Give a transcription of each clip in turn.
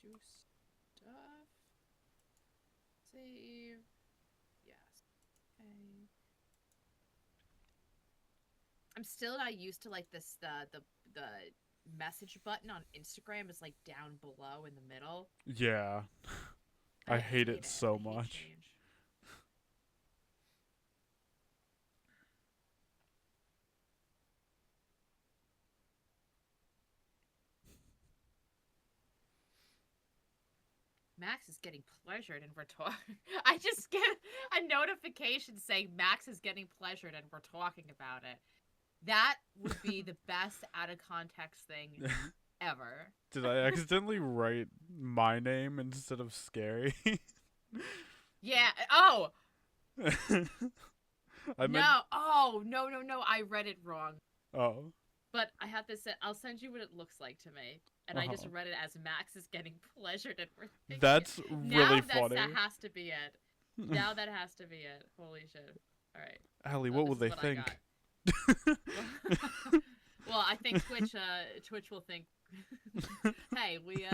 Do stuff. Save. Yes. Okay. I'm still not used to like this the message button on Instagram is like down below in the middle. Yeah. I I hate hate it it. so I hate much. change. Max is getting pleasured and we're talking. I just get a notification saying Max is getting pleasured and we're talking about it. That would be the best out of context thing ever. Did I accidentally write my name instead of scary? Yeah. Oh, I meant. no. Oh, no, no, no. I read it wrong. Oh. But I have to say, I'll send you what it looks like to me. And Uh I just huh. read it as Max is getting pleasured and we're thinking it. That's really Now that funny. has to be it. Now that has to be it. Holy shit. All right. Allie, So what will this is they what I got. think? Well, well, I think Twitch will think, hey, we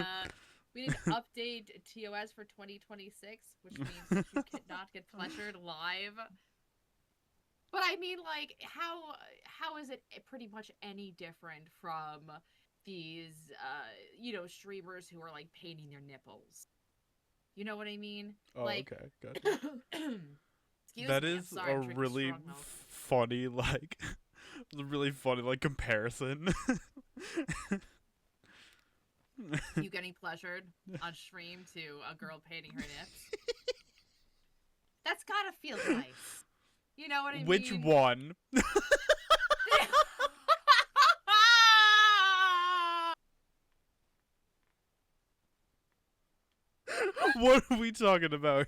need to update TOS for 2026, which means that you cannot get pleasured live. But I mean, like, how is it pretty much any different from these streamers who are like painting their nipples? You know what I mean? Oh, Like, okay, gotcha. excuse That me, I'm is sorry, a I'm drinking really strong milk. funny, like, really funny, like, comparison. You getting pleasured on stream to a girl painting her nips? That's gotta feel nice. You know what I Which mean? one? What are we talking about?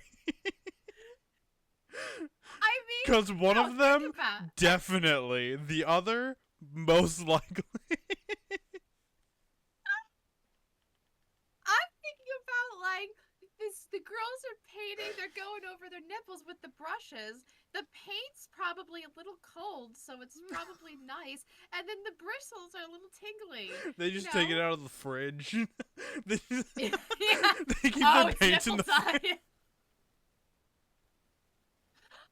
I mean, Because one no, of think them, about it. definitely. The other, most likely. I'm thinking about like this the girls are painting, they're going over their nipples with the brushes. The paint's probably a little cold, so it's probably nice. And then the bristles are a little tingly, They you just take know? it out of the fridge. they, just, Yeah. they keep their Oh, it's paint in nipple the time. fridge.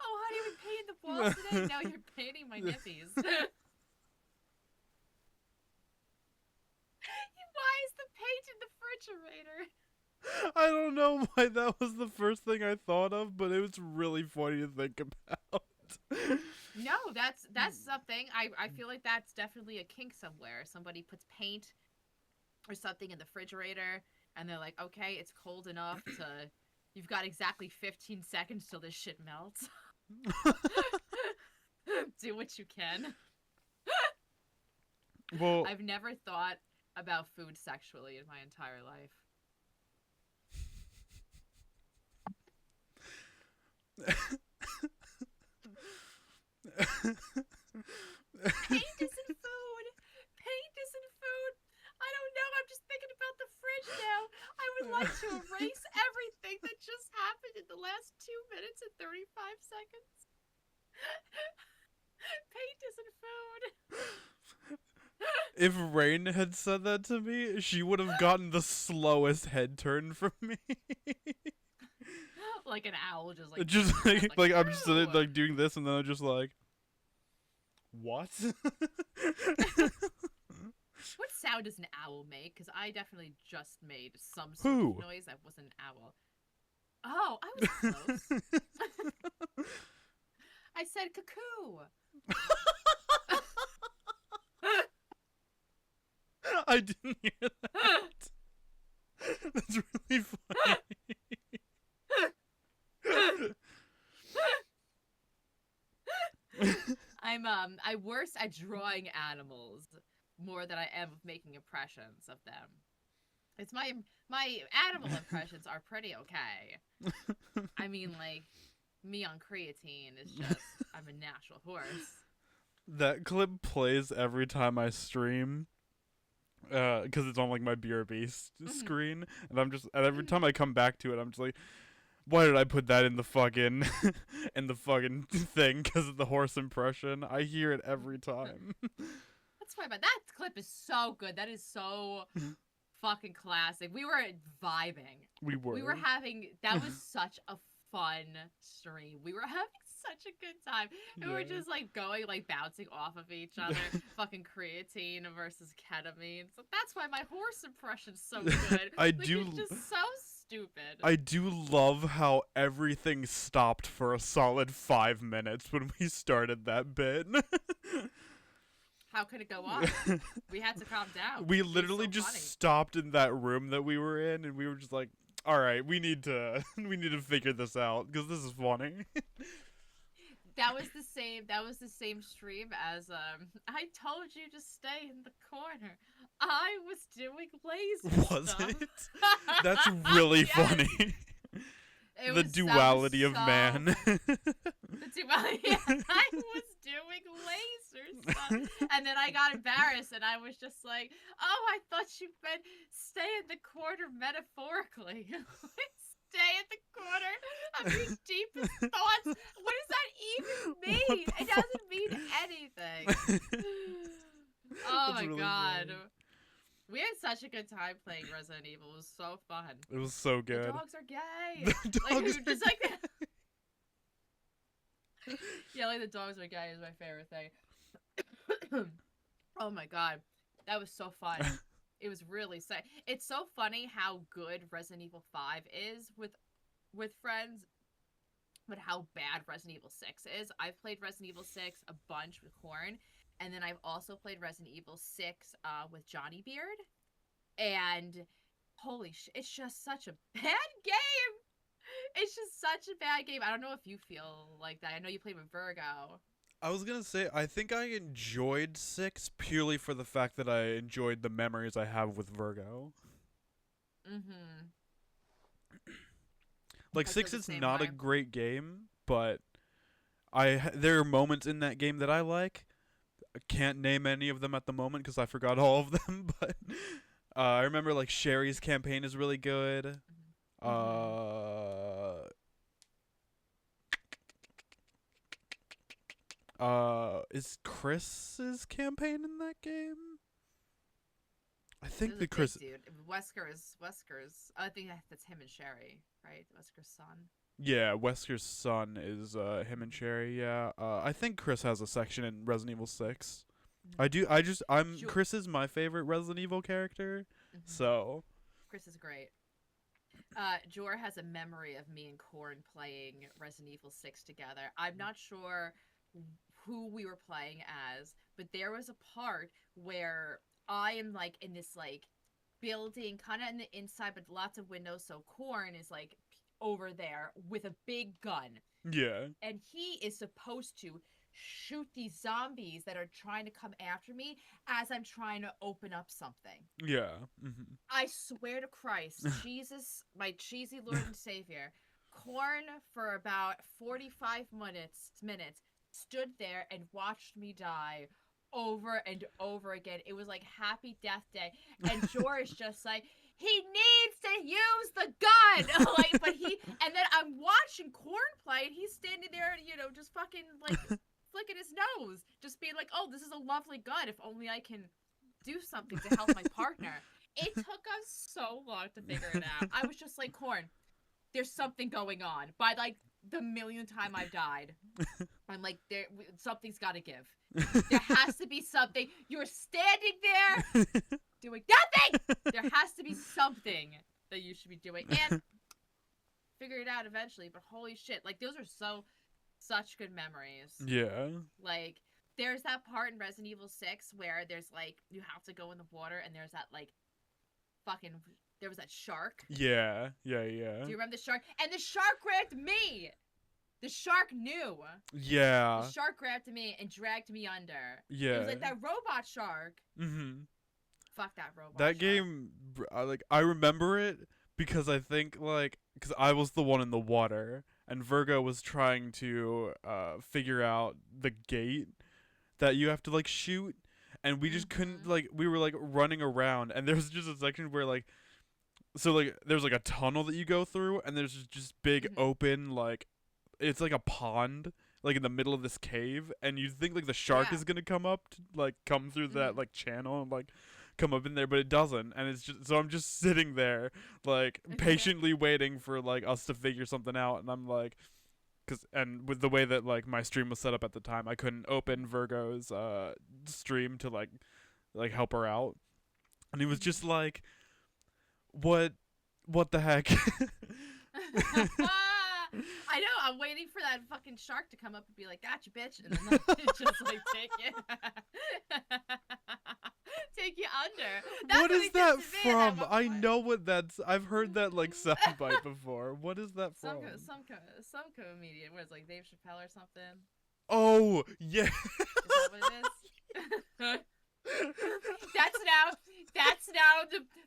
Oh, honey, we painted the walls today. Now you're painting my nippies. Why is the paint in the refrigerator? I don't know why that was the first thing I thought of, but it was really funny to think about. No, that's something. I feel like that's definitely a kink somewhere. Somebody puts paint or something in the refrigerator and they're like, okay, it's cold enough to you've got exactly 15 seconds till this shit melts. Do what you can. Well, I've never thought about food sexually in my entire life. Paint isn't food. Paint isn't food. I don't know. I'm just thinking about the fridge now. I would like to erase everything that just happened in the last 2 minutes and 35 seconds. Paint isn't food. if Rain had said that to me, she would have gotten the slowest head turn from me. Like an owl just like just turning their head like, like I'm just sitting, no. like doing this, and then I'm just like, what? What sound does an owl make? Because I definitely just made some sort of Who? noise that wasn't an owl. Oh, I was close. I said cuckoo. I didn't hear that. That's really funny. I'm worse at drawing animals more than I am of making impressions of them. It's my animal impressions are pretty okay. I mean, like me on creatine is just I'm a natural horse. That clip plays every time I stream. Because it's on like my BRB screen, and and every time I come back to it, I'm just like, why did I put that in the fucking in the fucking thing? Because of the horse impression, I hear it every time. That's why, but that clip is so good. That is so Fucking classic. We were vibing. We were. We were having, that was such a fun stream. We were having such a good time. And we were Yeah. just like going, like bouncing off of each other. Fucking creatine versus ketamine. So that's why my horse impression's so good. I Like, do- It's just so stupid. I do love how everything stopped for a solid 5 minutes when we started that bit. How could it go on? We had to calm down. We It was literally so just funny. stopped in that room that we were in, and we were just like, "All right, we need to figure this out because this is funny." That was the same. That was the same stream as I told you to stay in the corner. I was doing laser Was stuff. it? That's really Yes. funny. It The was- that was duality of so- man. The duality. I was doing laser stuff, and then I got embarrassed, and I was just like, "Oh, I thought you meant stay in the corner metaphorically." Stay in the corner of your deepest thoughts. What does that even What mean? the It doesn't mean anything. Oh That's my really god. funny. We had such a good time playing Resident Evil. It was so fun. It was so The good. dogs are gay. The Like, we dogs were are just like yelling the dogs are gay is my favorite thing. Oh my god. That was so fun. It was really sick. It's so funny how good Resident Evil 5 is with friends, but how bad Resident Evil 6 is. I've played Resident Evil 6 a bunch with Corn, and then I've also played Resident Evil 6 with Johnny Beard. And holy shit, it's just such a bad game. It's just such a bad game. I don't know if you feel like that. I know you played with Virgo. I was gonna say, I think I enjoyed 6 purely for the fact that I enjoyed the memories I have with Virgo. Mm-hmm. Like, I feel 6 the is same not a way. great game, but there are moments in that game that I like. I can't name any of them at the moment because I forgot all of them, but I remember, like, Sherry's campaign is really good. Is Chris's campaign in that game? I think There's the a big Chris. dude. Wesker's. I think that's him and Sherry, right? Wesker's son. Yeah, Wesker's son is him and Sherry. Yeah, I think Chris has a section in Resident Evil 6. I do. Sure. Chris is my favorite Resident Evil character. Mhm. So Chris is great. Jor has a memory of me and Corn playing Resident Evil 6 together. I'm not sure who we were playing as, but there was a part where I am like in this like building, kind of in the inside, but lots of windows. So Corn is like over there with a big gun, yeah, and he is supposed to shoot these zombies that are trying to come after me as I'm trying to open up something. yeah. Hmm. I swear to Christ, Jesus, my cheesy Lord and Savior, Corn for about 45 minutes stood there and watched me die over and over again. It was like Happy Death Day, and George just like, he needs to use the gun. Like, but and then I'm watching Corn play, and he's standing there, just fucking like flicking his nose, just being like, oh, this is a lovely gun. If only I can do something to help my partner. It took us so long to figure it out. I was just like, Corn, there's something going on. By like the millionth time I've died, I'm like, something's got to give. There has to be something. You're standing there doing nothing. There has to be something that you should be doing, and figure it out eventually. But holy shit, like those are such good memories. Yeah. Like, there's that part in Resident Evil 6 where there's like you have to go in the water, and there's that like there was that shark. Yeah. Do you remember the shark? And the shark grabbed me. The shark knew. Yeah. The shark grabbed me and dragged me under. Yeah. It was like that robot shark. Mm-hmm. Fuck that robot. That shark. game, I remember it because I think because I was the one in the water and Virgo was trying to figure out the gate that you have to like shoot, and we just couldn't we were like running around, and there was just a section where there's like a tunnel that you go through, and there's just big open it's like a pond like in the middle of this cave, and you think like the shark Yeah. is gonna come up to come through that like channel and come up in there, but it doesn't, and it's just so I'm just sitting there like patiently waiting for like us to figure something out, and I'm like, and with the way that like my stream was set up at the time, I couldn't open Virgo's stream to like help her out, and he was just like, what the heck? I know. I'm waiting for that fucking shark to come up and be like, "Gotcha, bitch," and then just like take you, take you under. That's what he is did that to me at from? one I point. know what that's. I've heard that like soundbite before. What is that from? Some comedian was like Dave Chappelle or something. Oh yeah. Is that what it is?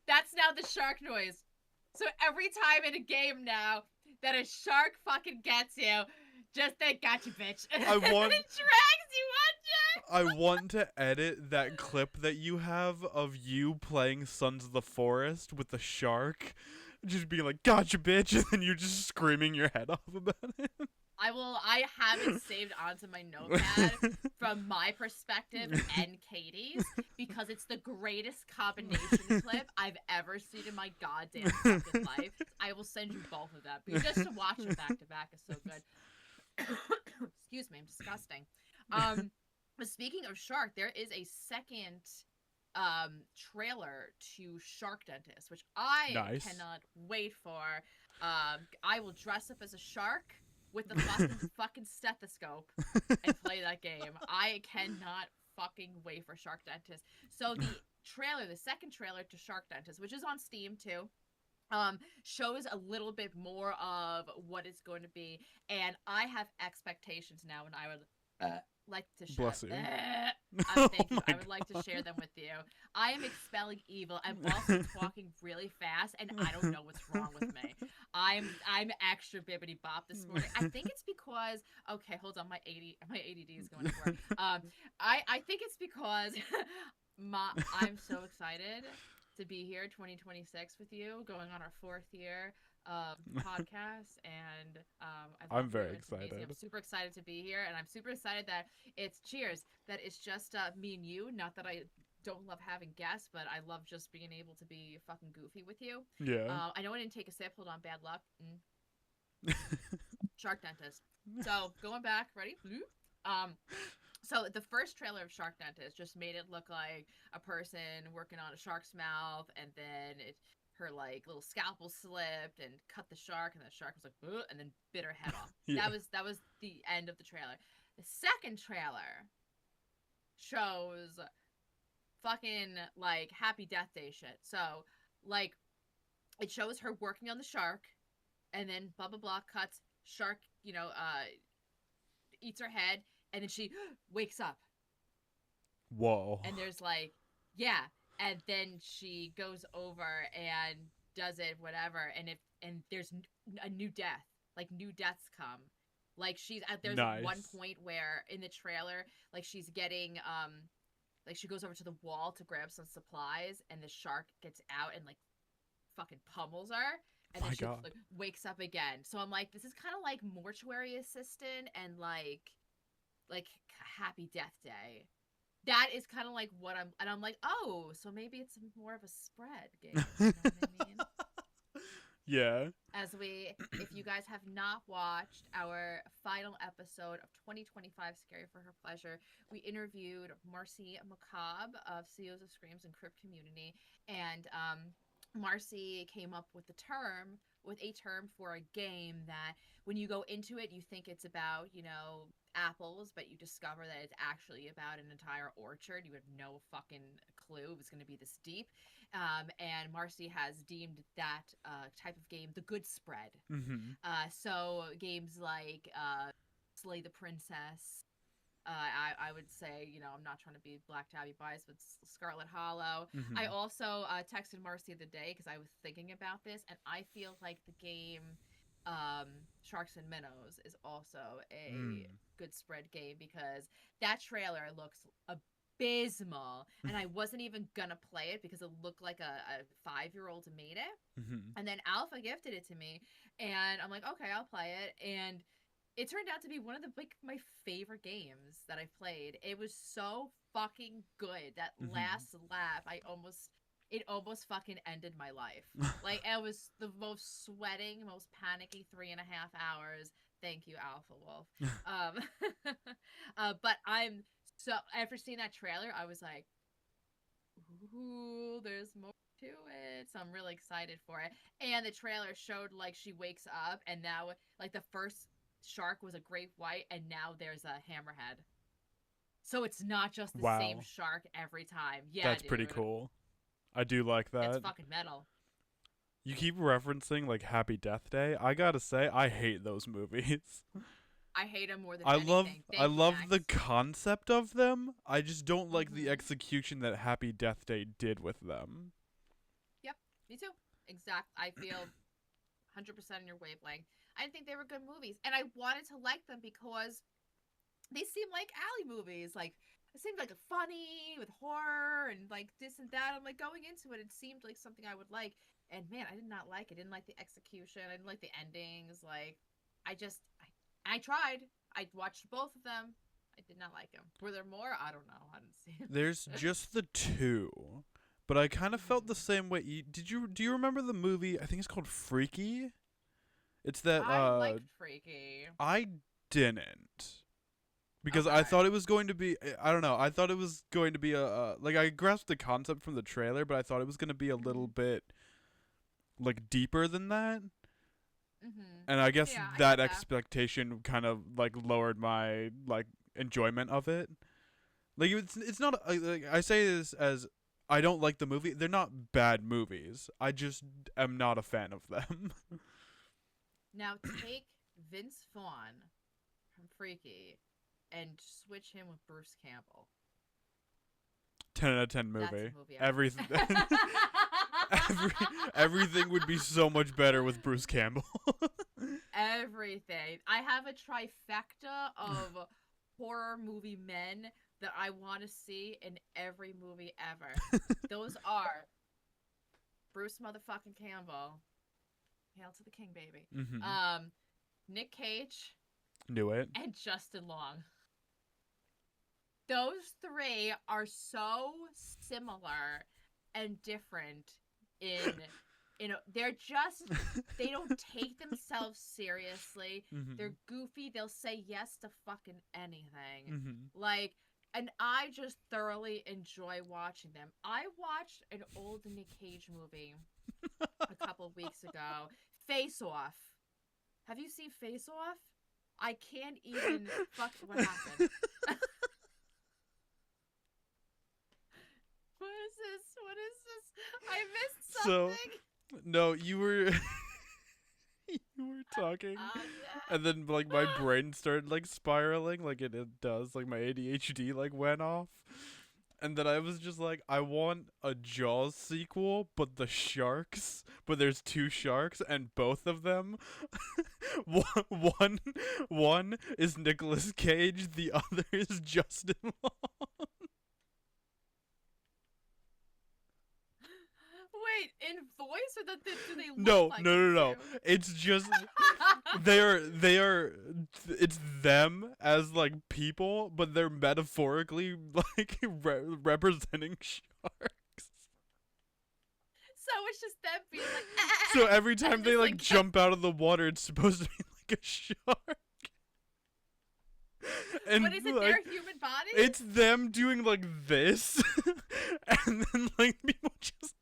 that's now the shark noise. So every time in a game now that a shark fucking gets you, just think, "Gotcha, bitch." I want- it drags you under. I want to edit that clip that you have of you playing Sons of the Forest with the shark, just being like, "Gotcha, bitch," and then you're just screaming your head off about it. I have it saved onto my notepad from my perspective and Katie's because it's the greatest combination clip I've ever seen in my goddamn fucking life. I will send you both of them. But just to watch it back to back is so good. Excuse me, I'm disgusting. But speaking of shark, there is a second trailer to Shark Dentist, which I cannot wait for. I will dress up as a shark with the fucking stethoscope and play that game. I cannot fucking wait for Shark Dentist. So the second trailer to Shark Dentist, which is on Steam too, shows a little bit more of what it's going to be, and I have expectations now, and I would like to share. Bless you. Thank you. I would like to share them with you. I am expelling evil. I'm also talking really fast, and I don't know what's wrong with me. I'm extra bibbity bop this morning. I think it's because hold on, my ADD is going to work. I think it's because I'm so excited to be here 2026 with you, going on our 4th year podcast, and I'm very excited. I'm super excited to be here, and I'm super excited that it's just me and you. Not that I don't love having guests, but I love just being able to be fucking goofy with you. Yeah. I know I didn't take a sip. Hold on, bad luck. Shark Dentist. So going back, ready? So the first trailer of Shark Dentist just made it look like a person working on a shark's mouth, and then her like little scalpel slipped and cut the shark, and the shark was like, "Ugh," and then bit her head off. Yeah. That was the end of the trailer. The second trailer shows fucking like Happy Death Day shit. So like it shows her working on the shark, and then blah blah blah cuts shark, eats her head, and then she wakes up. Whoa. And there's like, yeah, and then she goes over and does it, whatever, and there's a new death. Like new deaths come. Like there's one point where in the trailer, like she's getting like she goes over to the wall to grab some supplies, and the shark gets out and like fucking pummels her, and then she like wakes up again. So I'm like, this is kind of like Mortuary Assistant and like Happy Death Day. That is kind of like what I'm like, oh, so maybe it's more of a spread game. You know what I mean? Yeah. If you guys have not watched our final episode of 2025 Scary for Her Pleasure, we interviewed Marcy Macabre of CEOs of Screams and Crypt Community, and Marcy came up with a term for a game that when you go into it, you think it's about, apples, but you discover that it's actually about an entire orchard. You have no fucking clue it was going to be this deep. And Marcy has deemed that type of game the good spread. Mm-hmm. So games like Slay the Princess, I would say, I'm not trying to be Black Tabby biased, but Scarlet Hollow. Mm-hmm. I also texted Marcy the other day because I was thinking about this, and I feel like the game Sharks and Minnows is also a good spread game because that trailer looks abysmal, and I wasn't even gonna play it because it looked like a 5-year-old made it. Mm-hmm. And then Alpha gifted it to me, and I'm like, okay, I'll play it. And it turned out to be one of the like my favorite games that I played. It was so fucking good. That Mhm. last lap, it almost fucking ended my life. Like it was the most sweating, most panicky 3.5 hours. Thank you, Alpha Wolf. Um, but I'm so after seeing that trailer, I was like, ooh, there's more to it. So I'm really excited for it. And the trailer showed like she wakes up and now like the first shark was a great white and now there's a hammerhead. So it's not just the same Wow, shark every time. Yeah, that's pretty dude. cool. I do like It's that. fucking metal. You keep referencing like Happy Death Day. I gotta say, I hate those movies. I hate him more than I love anything. I Thank you, love the Max. concept of them. I just don't like the Mm-hmm. execution that Happy Death Day did with them. Yep, me too. Exact. I feel 100% in your wavelength. I didn't think they were good movies. And I wanted to like them because they seem like alley movies. Like it seemed like funny with horror and like this and that. I'm like going into it, it seemed like something I would like. And man, I did not like it. I didn't like the execution. I didn't like the endings. Like I tried. I watched both of them. I did not like them. Were there more? I don't know. I didn't see them. There's just the two. But I kind of felt the Mm-hmm. same way. Do you remember the movie? I think it's called Freaky. It's that I liked Freaky. I didn't because I Okay. thought it was going to be I don't know. I thought it was going to be like I grasped the concept from the trailer, but I thought it was going to be a little Mm-hmm. bit like deeper than that. Mm-hmm. And I guess Yeah, I that get that. expectation kind of like lowered my like enjoyment of it. Like it's not like I say this as I don't like the movie. They're not bad movies. I just am not a fan of them. Now take Vince Vaughn from Freaky and switch him with Bruce Campbell. 10 out of 10 That's a movie. movie I Everything would. every, everything would be so much better with Bruce Campbell. Everything. I have a trifecta of horror movie men that I want to see in every movie ever. Those are Bruce motherfucking Campbell. Hail to the king, baby. Mhm. Um, Nick Cage Knew it. and Justin Long. Those three are so similar and different in they're just they don't take themselves seriously. They're Mhm. goofy. They'll say yes to fucking anything. Mhm. Like and I just thoroughly enjoy watching them. I watched an old Nick Cage movie a couple of weeks ago, Face Off. Have you seen Face Off? I can't even fuck what happened. What is this? What is this? I missed So, something. no, you were you were talking Oh and then like my brain started like spiraling like it does like my ADHD like went off and then I was just like I want a Jaws sequel but the sharks but there's two sharks and both of them one one one is Nicolas Cage, the other is Justin Long. Wait, in voice or do they look No, like no, it no, no. too? It's just they are it's them as like people, but they're metaphorically like representing sharks. So it's just them being like, So every time and they just like like jump out of the water, it's supposed to be like a shark. but And is it their like human body? it's them doing like this and then like people just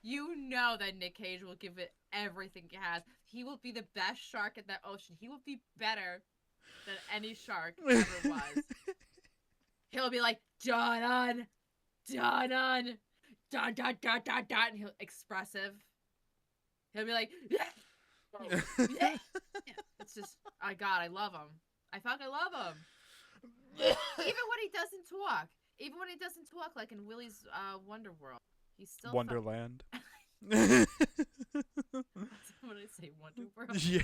You know that Nick Cage will give it everything he has. He will be the best shark in that ocean. He will be better than any shark ever was. He'll be like, dun dun, dun dun, dun dun dun dun dun. And he'll expressive. He'll be like, yeah, yeah. It's just, I God, I love him. I fucking love him. Even when he doesn't talk. Even when he doesn't talk, like in Willy's Wonder World, he's still Wonderland. What did I say? Wonder World. Yeah.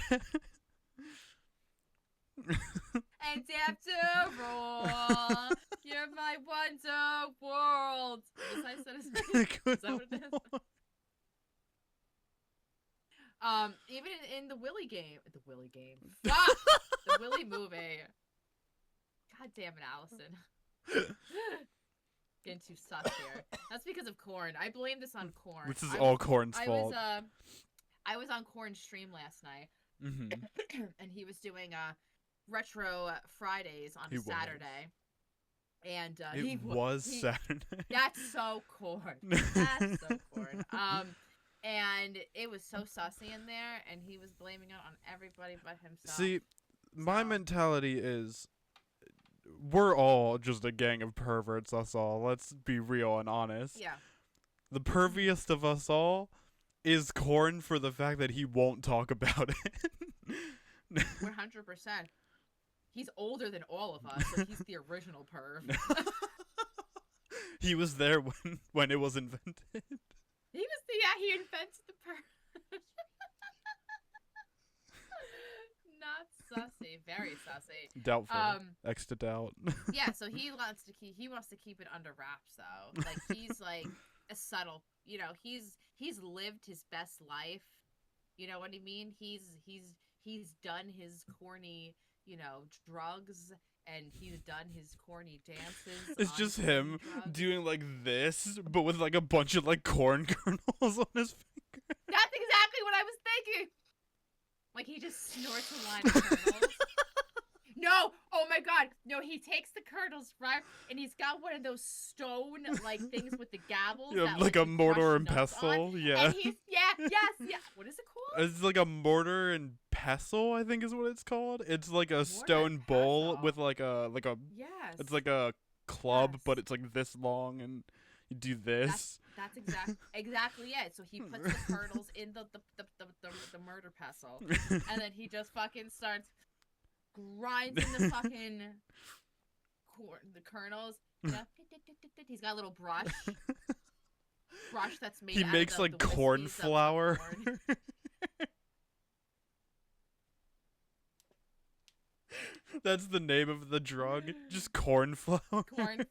And after all, you're my wonder world. Is that what it is? Even in the Willy game, fuck, the Willy movie. God damn it, Allison. Getting too sus here. That's because of Corn. I blame this on Corn. This is all Corn's fault. I was on Corn's stream last night, Mm-hmm. and he was doing retro Fridays on Saturday. And it was Saturday. That's so Corn. That's so Corn. And it was so sussy in there, and he was blaming it on everybody but himself. See, my mentality is, we're all just a gang of perverts, us all. Let's be real and honest. Yeah. The perviest of us all is Corn for the fact that he won't talk about it. 100%. He's older than all of us, so he's the original perv. He was there when it was invented. He invented the perv. Not sussy, very sussy. Doubtful. X to doubt. Yeah, so he wants to keep it under wraps though. Like he's like a subtle, he's lived his best life. You know what I mean? He's done his corny, drugs, and he's done his corny dances. It's just him doing like this, but with like a bunch of like corn kernels on his finger. That's exactly what I was thinking. Like he just snorts a line of kernels. No! Oh my god! No, he takes the kernels, right? And he's got one of those stone like things with the gavels. Yeah, that, like a you mortar crush and nuts pestle. on. Yeah. And he's yes. What is it called? It's like a mortar and pestle, I think is what it's called. It's like a stone bowl with like a Yes. It's like a club, Yes. but it's like this long, and you do this. That's exactly it. So he puts the kernels in the murder pestle, and then he just fucking starts grinding the fucking the kernels. He's got a little brush that's made. He out makes of like the corn wispies of flour. corn. That's the name of the drug. Just corn flour. Corn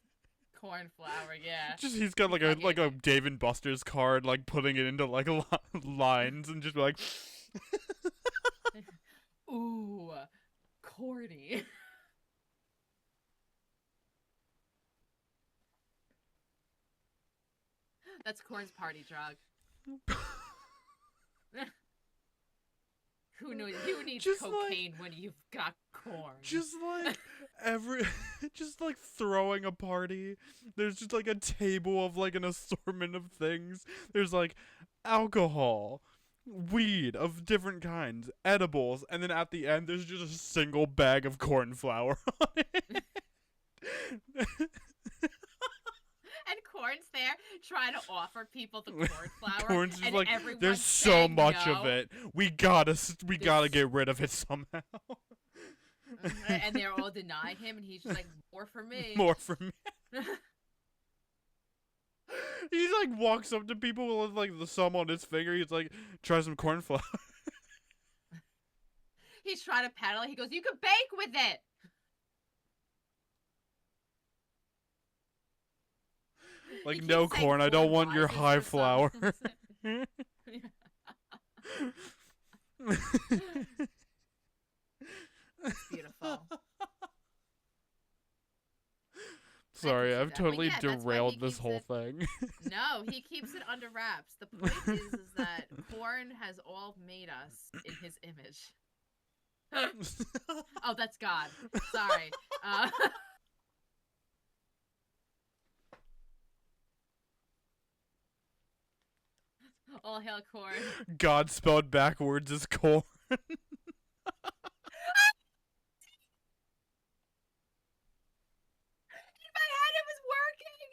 flour, yeah. Just he's got like a Dave and Buster's card, like putting it into like lines and just like. Ooh, corny. That's Corn's party drug. Who needs Just cocaine when you've got corn? Just like just like throwing a party. There's just like a table of like an assortment of things. There's like alcohol, weed of different kinds, edibles, and then at the end there's just a single bag of corn flour on it. And Corn's there trying to offer people the corn flour. Corn's just and like, everyone's there's so saying much no. of it. We gotta get rid of it somehow. And they're all denying him, and he's just like, more for me. More for me. He like walks up to people with like the thumb on his finger. He's like, try some corn flour. He's trying to peddle it. He goes, you can bake with it. Like, no corn, I don't want your high flour. Beautiful. Sorry, I've Well, totally yeah, that's why derailed he this keeps whole it- thing. No, he keeps it under wraps. The point is that Corn has all made us in his image. Oh, that's God. Sorry. All hail Corn. God spelled backwards is corn. In my head, it was working.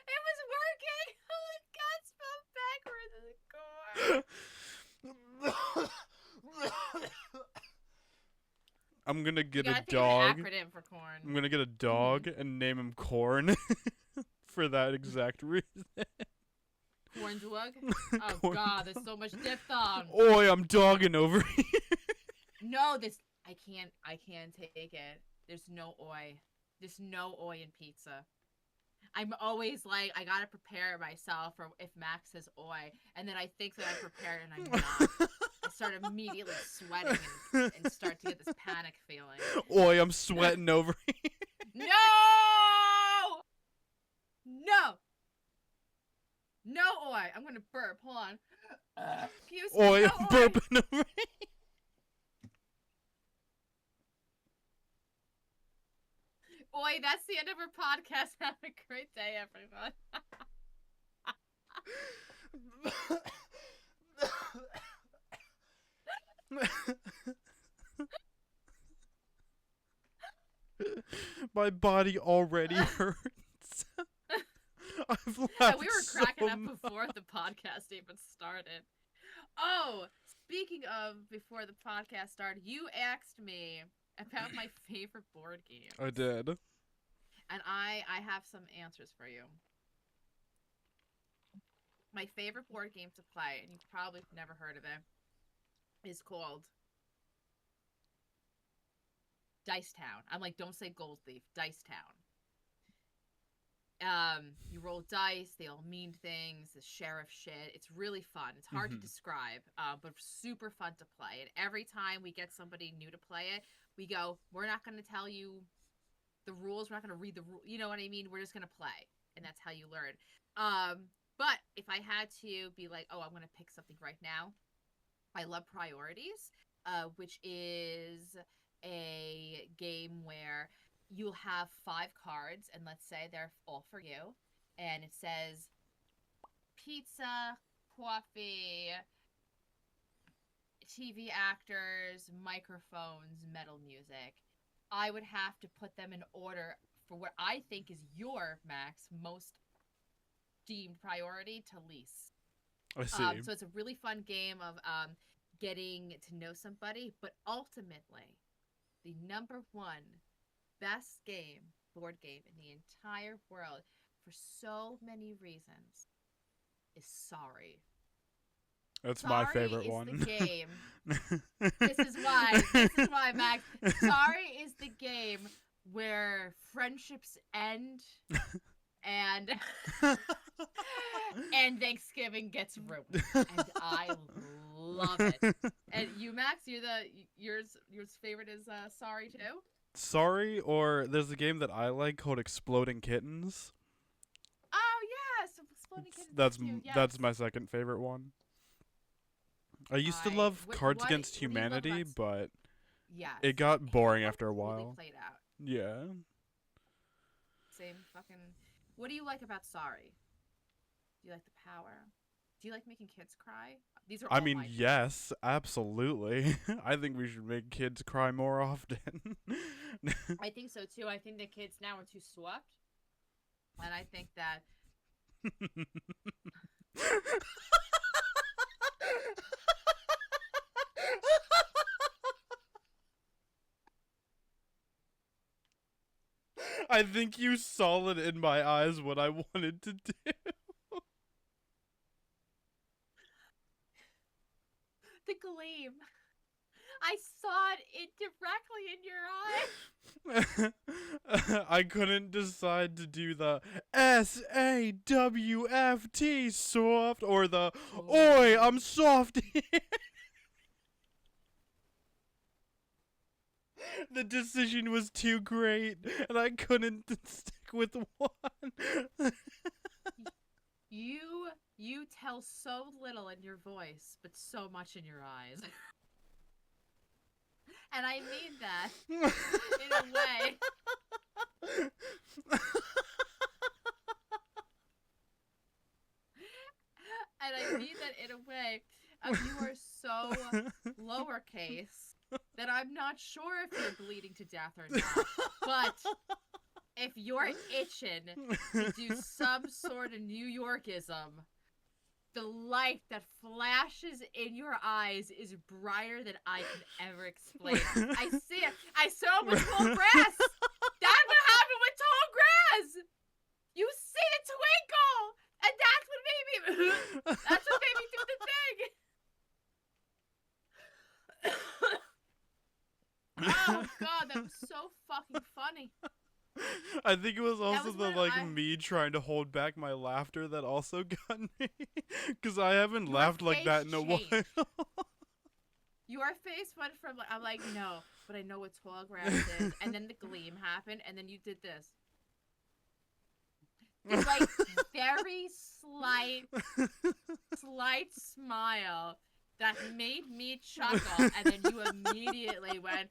It was working. Oh, God spelled backwards is corn. I'm gonna get You a gotta think dog. of an acronym for corn. I'm gonna get a dog and name him Corn for that exact reason. Cornzwug? Oh Corn God, there's so much diphthong. Oi, I'm dogging over here. No, I can't take it. There's no oi. There's no oi in pizza. I'm always like, I gotta prepare myself for if Max says oi, and then I think that I'm prepared and I'm not. I start immediately sweating and start to get this panic feeling. Oi, I'm sweating over here. No! No! No oi! I'm gonna burp. Hold on. Excuse me. Oi, No I'm oi! burping over here. Oi, that's the end of our podcast. Have a great day, everyone. My body already hurts. I've laughed Yeah, we were cracking so up before the podcast even started. Oh, speaking of before the podcast started, you asked me about my favorite board game. I did. And I have some answers for you. My favorite board game to play, and you've probably never heard of it, is called Dice Town. I'm like, don't say Gold Leaf, Dice Town. You roll dice, they all mean things, the sheriff shit. It's really fun. It's hard to describe, but super fun to play. And every time we get somebody new to play it, we go, we're not going to tell you the rules. We're not going to read the rules. You know what I mean? We're just going to play. And that's how you learn. But if I had to be like, oh, I'm going to pick something right now, I love Priorities, which is a game where you'll have 5 cards, and let's say they're all for you, and it says pizza, coffee, TV actors, microphones, metal music. I would have to put them in order for what I think is your, Max, most deemed priority to least. I see. So it's a really fun game of getting to know somebody, but ultimately, the number one best board game in the entire world, for so many reasons, is Sorry. That's Sorry my favorite is one. The game. This is why, Max. Sorry is the game where friendships end and and Thanksgiving gets ruined, and I love it. And you, Max, yours favorite is Sorry too. Sorry, or there's a game that I like called Exploding Kittens. Oh yes, Exploding Kittens. That's too, yes. that's my second favorite one. I used to love Cards Against Humanity, but yes, it got boring after a really while. played out. Yeah. Same fucking. What do you like about Sorry? Do you like the power? Do you like making kids cry? These are. I all mean, my yes, absolutely. I think we should make kids cry more often. I think so too. I think the kids now are too swept, and I think that. I think you saw it in my eyes what I wanted to do. The gleam. I saw it directly in your eye. I couldn't decide to do the SAWFT soft or the Oi, I'm soft. The decision was too great, and I couldn't stick with one. You tell so little in your voice, but so much in your eyes. And I mean that in a way. And I mean that in a way of you are so lowercase that I'm not sure if you're bleeding to death or not. But if you're itching to do some sort of New Yorkism, the light that flashes in your eyes is brighter than I can ever explain. I see it. I saw it with tall grass. That's what happened with tall grass. You see the twinkle, and that's what made me. That's what made me do the thing. Oh god, that was so fucking funny. I think it was also was the when me trying to hold back my laughter that also got me, because I haven't Your laughed like that face in a changed. while. Your face went from I'm like, no, but I know what tall grass is, and then the gleam happened, and then you did this. It's like very slight smile that made me chuckle, and then you immediately went.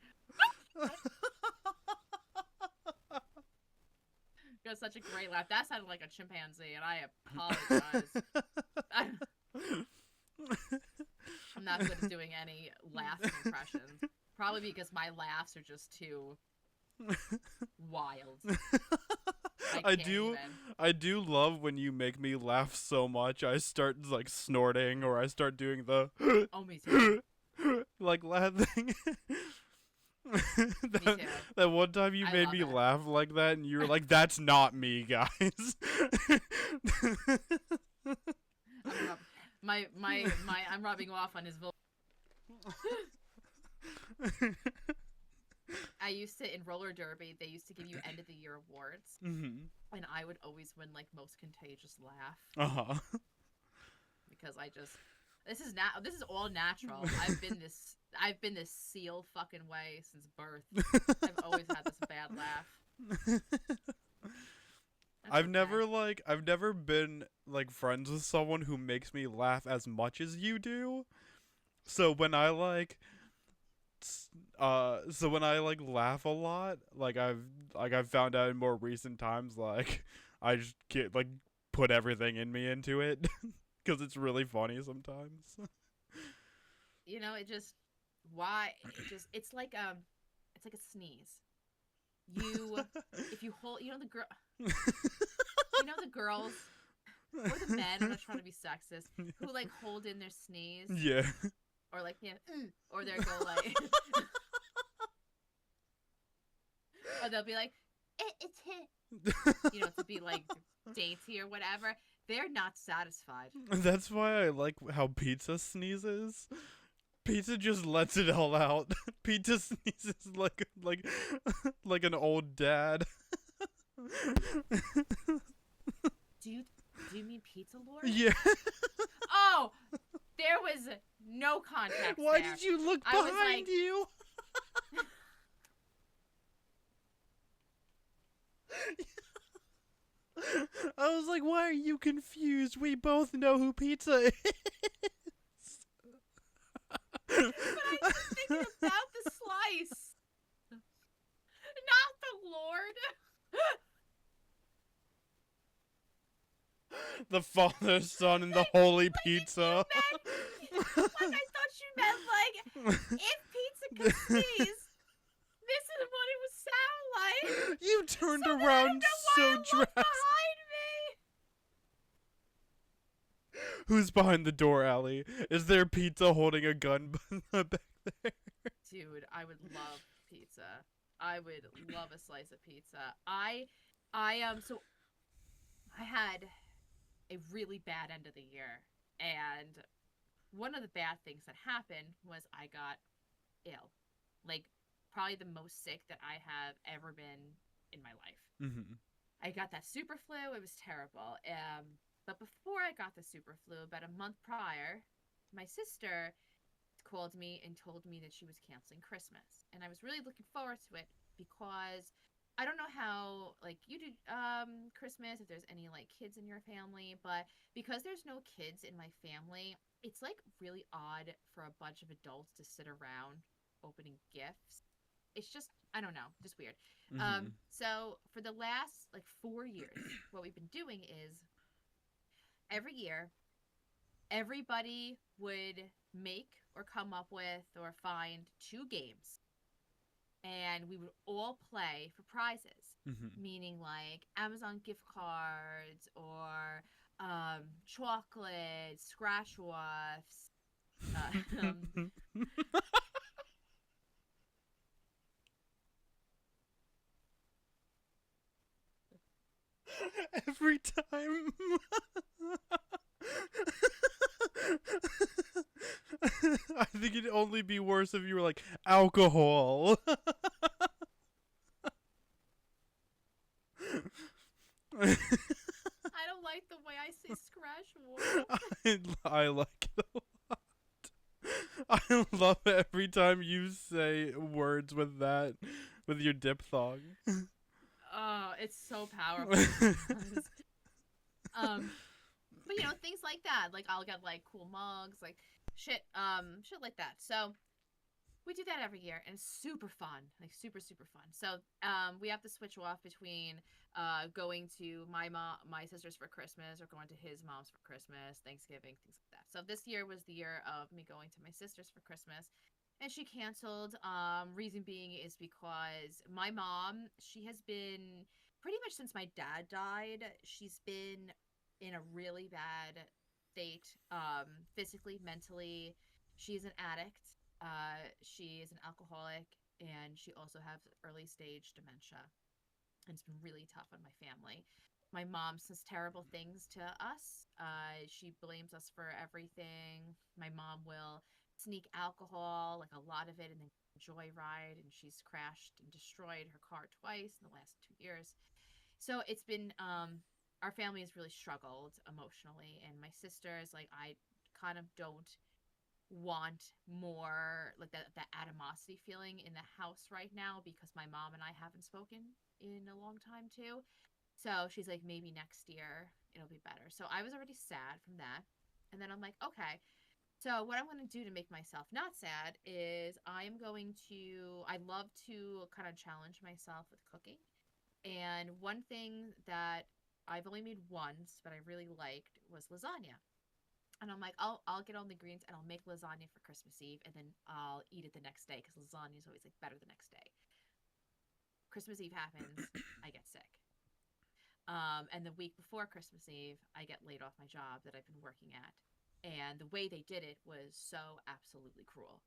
It was such a great laugh. That sounded like a chimpanzee, and I apologize. I'm not good at doing any laugh impressions. Probably because my laughs are just too wild. I do love when you make me laugh so much I start like snorting, or I start doing the oh, me too. like laughing. Me too. That one time you made me laugh like that, and you were like, "That's not me, guys." I'm rubbing off on his voice. I used to, in roller derby, they used to give you end of the year awards, and I would always win like most contagious laugh. Because this is all natural. I've been this seal fucking way since birth. I've always had this bad laugh. I've never been like friends with someone who makes me laugh as much as you do. So when I laugh a lot, I've found out in more recent times, like I just get like put everything in me into it because it's really funny sometimes. You know, it's like a sneeze. If you hold, the girl, the girls or the men, I'm not trying to be sexist, who like hold in their sneeze. Yeah. Or like, or they'll go like, or they'll be like, it's hit. To be like dainty or whatever. They're not satisfied. That's why I like how Pizza sneezes. Pizza just lets it all out. Pizza sneezes like an old dad. Do you mean Pizza Lord? Yeah. Oh, there was no context. Why did you look behind you? I was like, why are you confused? We both know who Pizza is. But I was thinking about the slice, not the Lord. The Father, Son, and the Holy Pizza. I thought you meant like if pizza could sneeze, this is what it would sound like. You turned around so drastic. Behind me. Who's behind the door, Allie? Is there Pizza holding a gun back there? Dude, I would love pizza. I would love a slice of pizza. So I had a really bad end of the year, and one of the bad things that happened was I got ill. Like, probably the most sick that I have ever been in my life. Mm-hmm. I got that super flu. It was terrible. But before I got the super flu, about a month prior, my sister called me and told me that she was canceling Christmas. And I was really looking forward to it because I don't know how, like, you do Christmas, if there's any, like, kids in your family, but because there's no kids in my family, it's, like, really odd for a bunch of adults to sit around opening gifts. It's just, I don't know, just weird. Mm-hmm. So for the last, like, 4 years, what we've been doing is every year, everybody would make or come up with or find 2 games. And we would all play for prizes, meaning like Amazon gift cards or chocolates, scratch offs. Every time. I think it'd only be worse if you were like alcohol. I don't like the way I say scratch wolf. I like it a lot. I love it every time you say words with that, with your diphthong. Oh, it's so powerful because, but things like that. Like I'll get like cool mugs, like shit like that. So we do that every year, and it's super fun, like super super fun. So we have to switch off between going to my sister's for Christmas, or going to his mom's for Christmas, Thanksgiving, things like that. So this year was the year of me going to my sister's for Christmas, and she canceled. Reason being is because my mom, she has been pretty much since my dad died, she's been in a really bad state, physically, mentally. She's an addict. She is an alcoholic, and she also has early stage dementia. And it's been really tough on my family. My mom says terrible things to us. She blames us for everything. My mom will sneak alcohol, like a lot of it, and then joyride. And she's crashed and destroyed her car twice in the last 2 years. So it's been, our family has really struggled emotionally. And my sisters, like, I kind of don't want more like that animosity feeling in the house right now, because my mom and I haven't spoken in a long time too. So she's like, maybe next year it'll be better. So I was already sad from that. And then I'm like, okay. So what I'm going to do to make myself not sad is I love to kind of challenge myself with cooking. And one thing that I've only made once, but I really liked, was lasagna. And I'm like, I'll get all the greens and I'll make lasagna for Christmas Eve, and then I'll eat it the next day, because lasagna is always like better the next day. Christmas Eve happens, I get sick. And the week before Christmas Eve, I get laid off my job that I've been working at. And the way they did it was so absolutely cruel.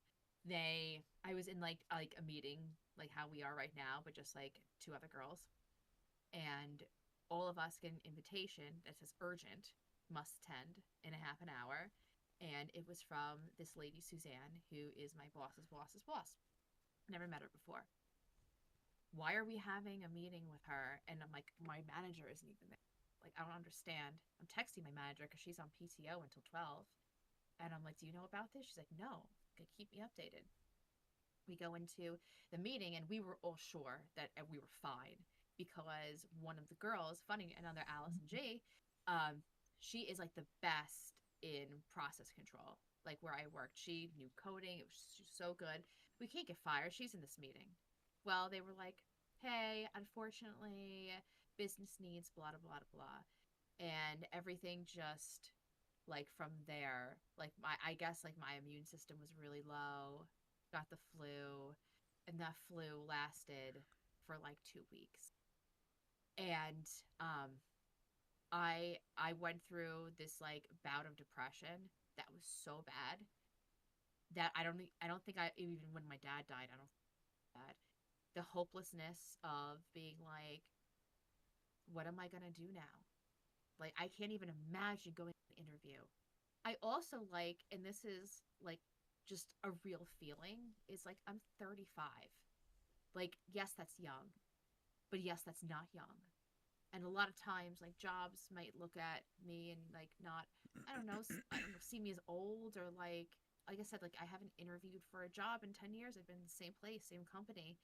I was in like a meeting, like how we are right now, but just like two other girls, and all of us get an invitation that says urgent, must attend in a half an hour. And it was from this lady, Suzanne, who is my boss's boss's boss. Never met her before. Why are we having a meeting with her? And I'm like, my manager isn't even there. Like, I don't understand. I'm texting my manager because she's on PTO until 12. And I'm like, do you know about this? She's like, no. Like, keep me updated. We go into the meeting, and we were all sure that we were fine, because one of the girls, funny, another Allison G, she is like the best in process control. Like where I worked, she knew coding. It was so good. We can't get fired. She's in this meeting. Well, they were like, hey, unfortunately, business needs, blah, blah, blah, blah. And everything just, like, from there, like, I guess, like, my immune system was really low, got the flu, and that flu lasted for like 2 weeks. And I went through this like bout of depression that was so bad that I don't think I, even when my dad died, I don't think that the hopelessness of being like, what am I gonna do now? Like, I can't even imagine going to an interview. I also like, and this is like just a real feeling, is like I'm 35. Like, yes, that's young, but yes, that's not young. And a lot of times, like, jobs might look at me and like not, I don't know, see me as old, or like I said, like, I haven't interviewed for a job in 10 years. I've been in the same place, same company.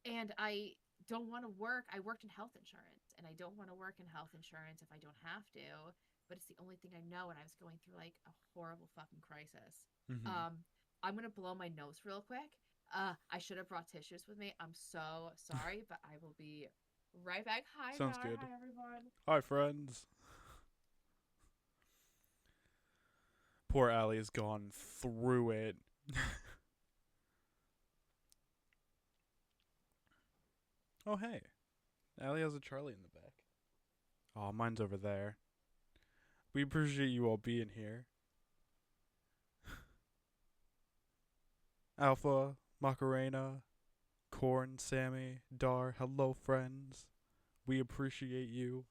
And I don't want to work. I worked in health insurance, and I don't want to work in health insurance if I don't have to. But it's the only thing I know, and I was going through like a horrible fucking crisis. Mm-hmm. I'm gonna blow my nose real quick. I should have brought tissues with me. I'm so sorry, but I will be right back. Hi, Sounds Nar. good. Hi, everyone. Hi, friends. Poor Allie has gone through it. Oh, hey. Allie has a Charlie in the back. Oh, mine's over there. We appreciate you all being here. Alpha, Macarena, Corn, Sammy, Dar, hello, friends. We appreciate you.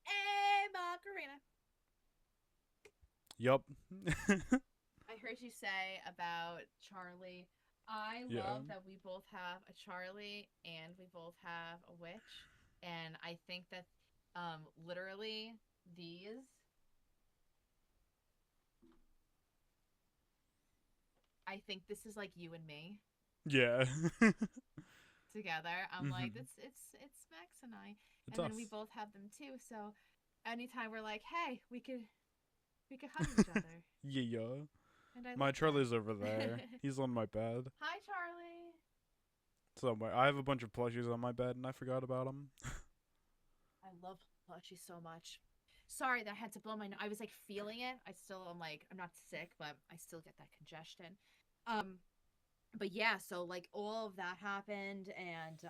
Hey, Macarena. Yup. I heard you say about Charlie. I Yeah. love that we both have a Charlie and we both have a witch, and I think that literally these I think this is like you and me Yeah. together. I'm like Mhm. it's Max and I, It's and then we us. both have them too. So anytime we're like, hey, we could hug each other, Yeah. and I My love that. Charlie's over there. He's on my bed. Hi, Charlie. Somewhere. I have a bunch of plushies on my bed and I forgot about them. I love Plushie so much. Sorry that I had to blow my nose. I was like feeling it. I still am like I'm not sick, but I still get that congestion. Um, but yeah, so like all of that happened, and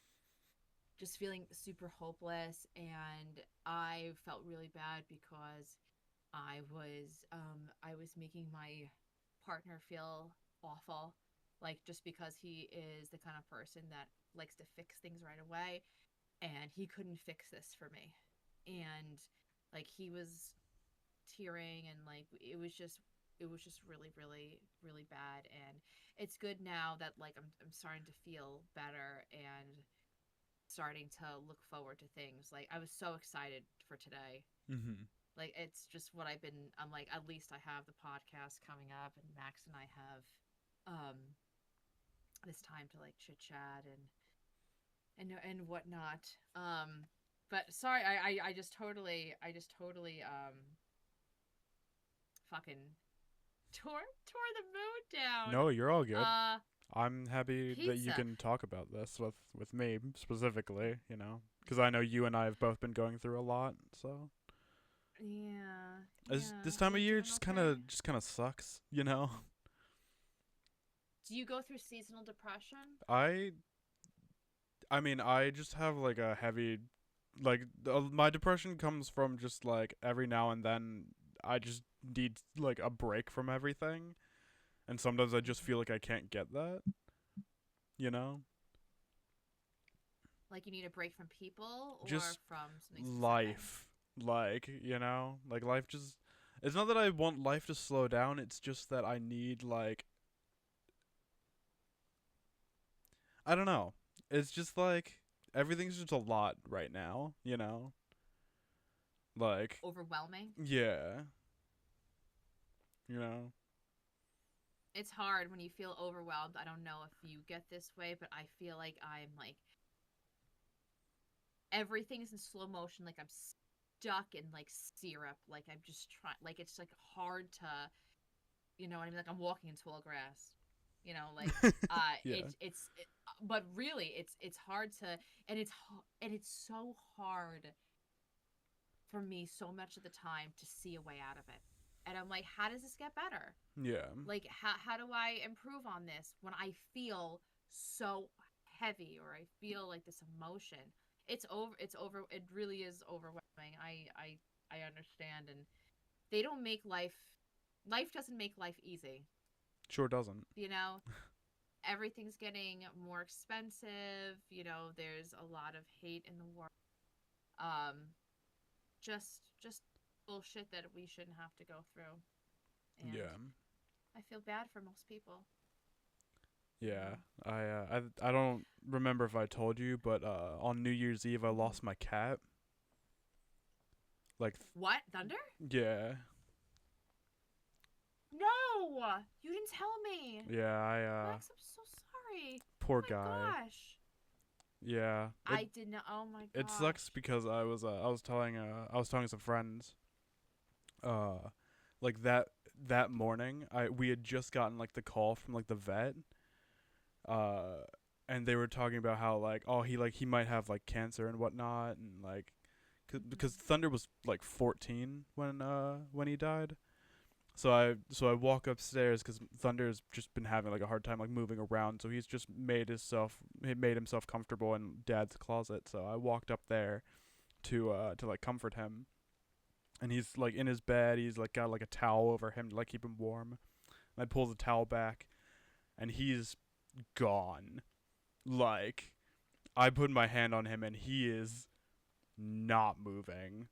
just feeling super hopeless, and I felt really bad because I was making my partner feel awful, like just because he is the kind of person that likes to fix things right away, and he couldn't fix this for me, and like he was tearing, and like it was just really bad, and it's good now that like I'm starting to feel better and starting to look forward to things. Like I was so excited for today. Mhm. Like it's just what I'm like, at least I have the podcast coming up, and Max and I have um this time to like chit chat and whatnot. But sorry, I just totally fucking tore the mood down. No, you're all good. Uh I'm happy that you Pizza. can talk about this with me specifically, you know, because I know you and I have both been going through a lot. So Yeah, this yeah. Are time of you year doing okay? just kind of sucks, you know. Do you go through seasonal depression? I I mean I just have like a heavy like my depression comes from just like every now and then I just need like a break from everything, and sometimes I just Mhm. feel like I can't get that, you know. Like you need a break from people or Just from something specific? life, like, you know, like life just, it's not that I want life to slow down, it's just that I need like, I don't know, it's just like everything's just a lot right now, you know, like, Overwhelming. yeah, you know. It's hard when you feel overwhelmed. I don't know if you get this way, but I feel like I'm like everything's in slow motion. Like I'm stuck in like syrup. Like I'm just trying. Like it's like hard to, you know what I mean? Like I'm walking in tall grass. You know, like Yeah, but really, it's hard to, and it's so hard for me so much of the time to see a way out of it. And I'm like, how does this get better? yeah, Like how do I improve on this when I feel so heavy, or I feel like this emotion? It's over it really is overwhelming. I understand, and they don't make life doesn't make life easy, sure doesn't. you know? Everything's getting more expensive, there's a lot of hate in the world. Um just bullshit that we shouldn't have to go through. And Yeah, I feel bad for most people, you yeah. know. I don't remember if I told you, but on New Year's Eve I Mhm. lost my cat. Like, What? Thunder? yeah, No! You didn't tell me. yeah. Max, I'm so sorry. Oh Poor my guy. gosh. Yeah, I did not. Oh my it sucks gosh. because I was telling some friends uh like that morning I we had just gotten like the call from like the vet, uh and they were talking about how like, oh, he might have like cancer and whatnot, and like because Hmm. Thunder was like 14 when he died. So I walk upstairs because Thunder's just been having like a hard time like moving around, so he's just he made himself comfortable in Dad's closet. So I walked up there to like comfort him, and he's like in his bed. He's like got like a towel over him to like keep him warm. And I pull the towel back, and he's gone. Like, I put my hand on him, and he is not moving.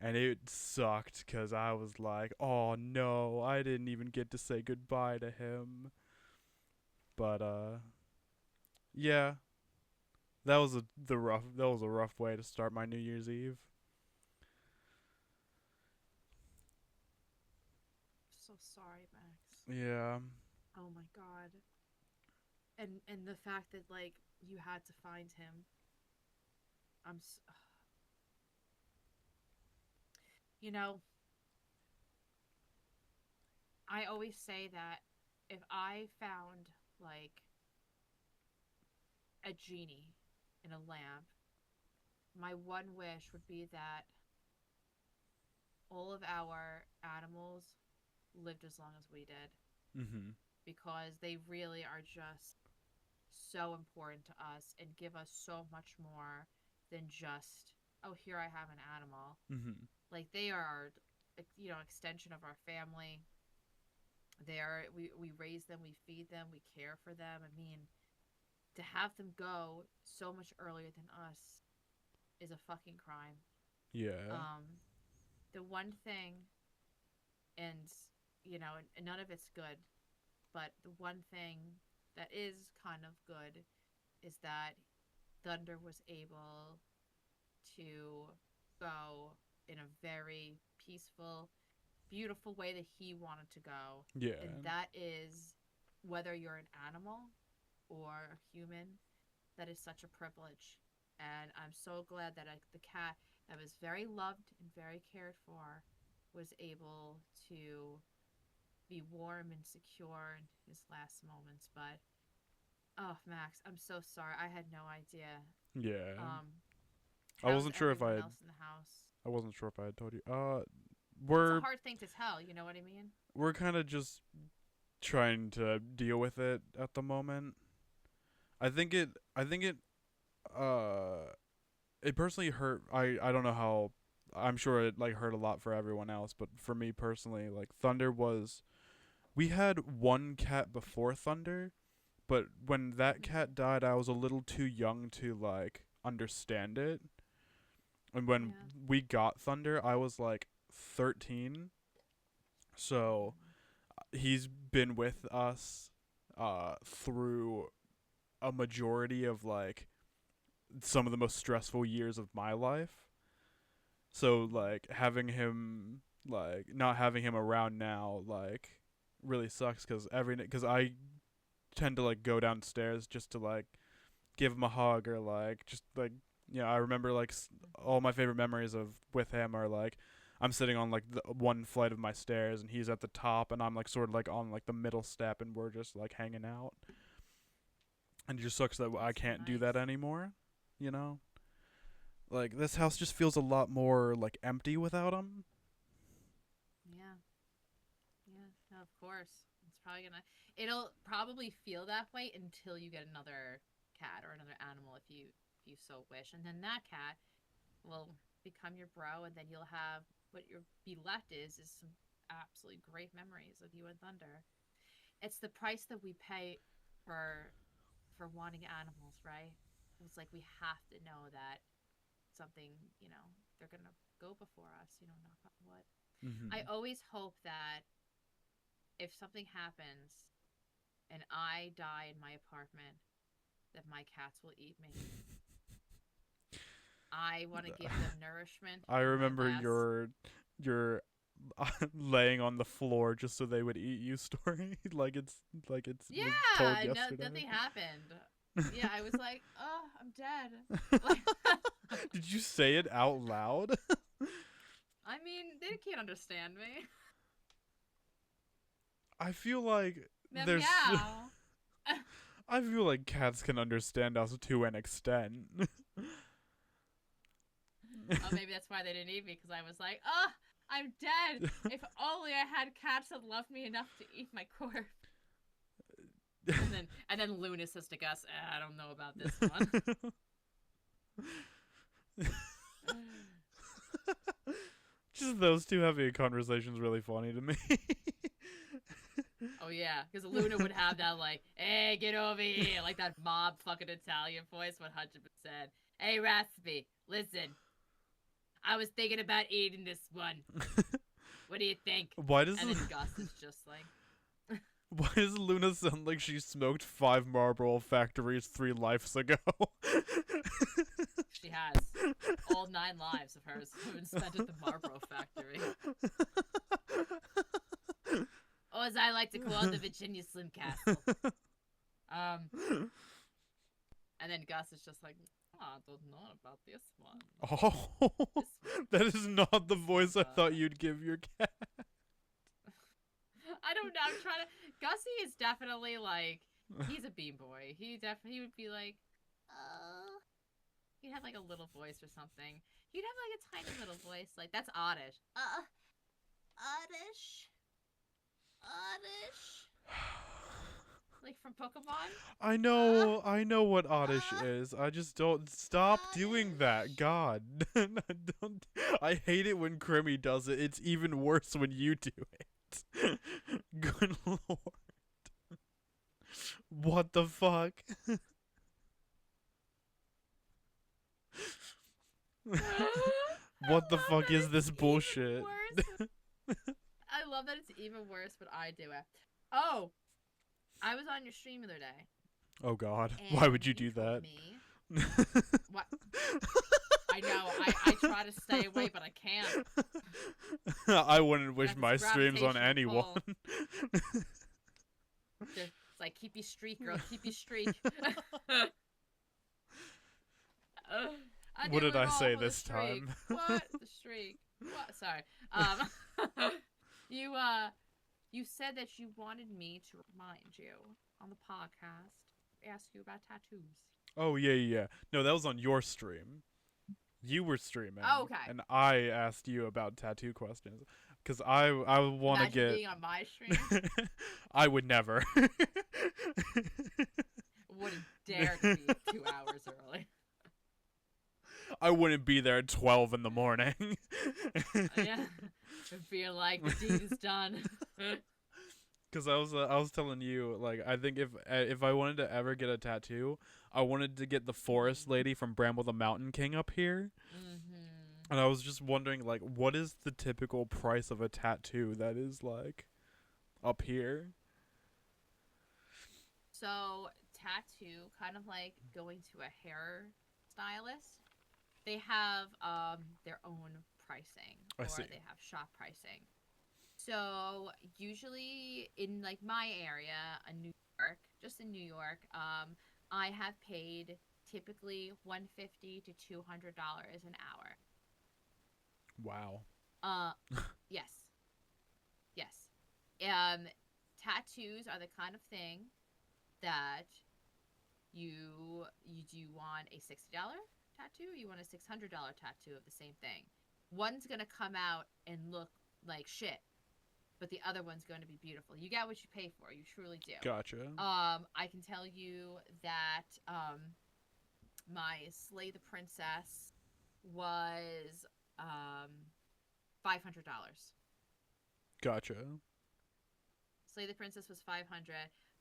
And it sucked because I was like, oh no, I didn't even get to say goodbye to him. But yeah, that was a rough way to start my New Year's Eve. So sorry, Max. Yeah. Oh my god. And the fact that like you had to find him. I'm s- you know, I always say that if I found like a genie in a lamp, my one wish would be that all of our animals lived as long as we did, Mhm. because they really are just so important to us and give us so much more than just, oh, here I have an animal. Mhm. Like they are, extension of our family. We raise them, we feed them, we care for them. I mean, to have them go so much earlier than us is a fucking crime. Yeah. Um, the one thing, and none of it's good, but the one thing that is kind of good is that Thunder was able to go in a very peaceful, beautiful way that he wanted to go. Yeah. And that is, whether you're an animal or a human, that is such a privilege. And I'm so glad that the cat that was very loved and very cared for was able to be warm and secure in his last moments. But oh, Max, I'm so sorry. I had no idea. Yeah. Um, I how's wasn't sure if everyone else in the house? I wasn't sure if I had told you. It's a We're hard thing to tell. You know what I mean? we're kind of just trying to deal with it at the moment. I think uh it personally hurt. I don't know how. I'm sure it like hurt a lot for everyone else, but for me personally, like Thunder was. We had one cat before Thunder, but when that Mm-hmm. cat died, I was a little too young to like understand it. And when Yeah. we got Thunder, I was like 13. So Mm-hmm. he's been with us through a majority of like some of the most stressful years of my life. So like having him like not having him around now like really sucks cuz I tend to like go downstairs just to like give him a hug or like just like I remember like all my favorite memories of with him are like I'm sitting on like the one flight of my stairs and he's at the top and I'm like sort of like on like the middle step and we're just like hanging out. And it just sucks that I That's so can't do that nice. anymore, you know? Like this house just feels a lot more like empty without him. Yeah. Yeah. No, of course. It'll probably feel that way until you get another cat or another animal if you so wish. And then that cat will become your bro, and then you'll have what you'll be left is some absolutely great memories of you and Thunder. It's the price that we pay for wanting animals, right? It's like we have to know that something, they're gonna go before us, knock on wood. I Mhm. always hope that if something happens and I die in my apartment, that my cats will eat me. I want to give them nourishment I in my remember last. your laying on the floor just so they would eat you story like it's was told Yeah, no, yesterday. nothing happened. Yeah, I was like, oh, I'm dead. Like, Did you say it out loud? I mean, they can't understand me. I feel like there's Meow. I feel like cats can understand us to an extent. Oh, maybe that's why they didn't eat me, because I was like, oh, I'm dead. If only I had cats that loved me enough to eat my corpse. And then Luna says to Gus, I don't know about this one. Just those two having a conversation is really funny to me. Oh yeah, because Luna would have that like, "Hey, get over here," like that mob fucking Italian voice, 100%. Hey, Raspy, listen, I was thinking about eating this one. What do you think? Why does And then Gus is just like, Why does Luna sound like she smoked 5 Marlboro factories 3 lives ago? She has. All 9 lives of hers have been spent at the Marlboro factory. Or as I like to call it, the Virginia Slim Castle. And then Gus is just like, oh, I don't know about this one. Oh, that is not the voice I thought you'd give your cat. I don't know. I'm trying to. Gussie is definitely like, he's a bean boy. He would be like, he'd have like a little voice or something. He'd have like a tiny little voice. Like, that's Oddish. Oddish. Oddish. Like from Pokemon? I know what Oddish is. I just don't stop doing that. God. Don't, I hate it when Crimmy does it. It's even worse when you do it. Good lord. What the fuck? What the fuck is this bullshit? I love that it's even worse when I do it. Oh, I was on your stream the other day. Oh god. Why would you do that? What? I know. I try to stay away, but I can't. I wouldn't wish my streams on anyone. It's like, keep your streak, girl. Keep your streak. What did I say this time? What? The streak. What? Sorry. You said that you wanted me to remind you on the podcast, ask you about tattoos. Oh, yeah. No, that was on your stream. You were streaming. Oh, okay. And I asked you about tattoo questions. Because I want to get... being on my stream? I would never. Wouldn't dare to be 2 hours early. I wouldn't be there at 12 in the morning. Yeah. Feel like the deed is done. Because I was telling you, like, I think if I wanted to ever get a tattoo, I wanted to get the forest lady from Bramble the Mountain King up here. Mm-hmm. And I was just wondering, like, what is the typical price of a tattoo that is, like, up here? So, tattoo, kind of like going to a hair stylist, they have their own pricing. I see. They have shop pricing. So, usually in, like, my area, in New York, just in New York, I have paid typically $150 to $200 an hour. Wow. Yes. Tattoos are the kind of thing that you do want a $60 tattoo, you want a $600 tattoo of the same thing. One's gonna come out and look like shit, but the other one's going to be beautiful. You get what you pay for. You truly do. Gotcha. I can tell you that my Slay the Princess was $500. Gotcha. Slay the Princess was $500,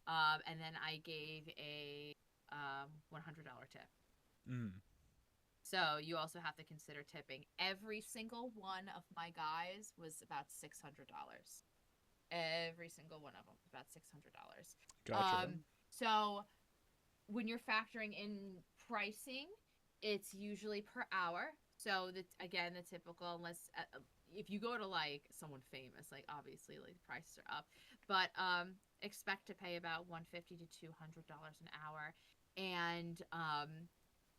and then I gave a $100 tip. Mm. So you also have to consider tipping. Every single one of my guys was about $600. Every single one of them, about $600. Gotcha. So when you're factoring in pricing, it's usually per hour. So again, the typical, unless if you go to like someone famous, like obviously like the prices are up, but expect to pay about $150 to $200 an hour, and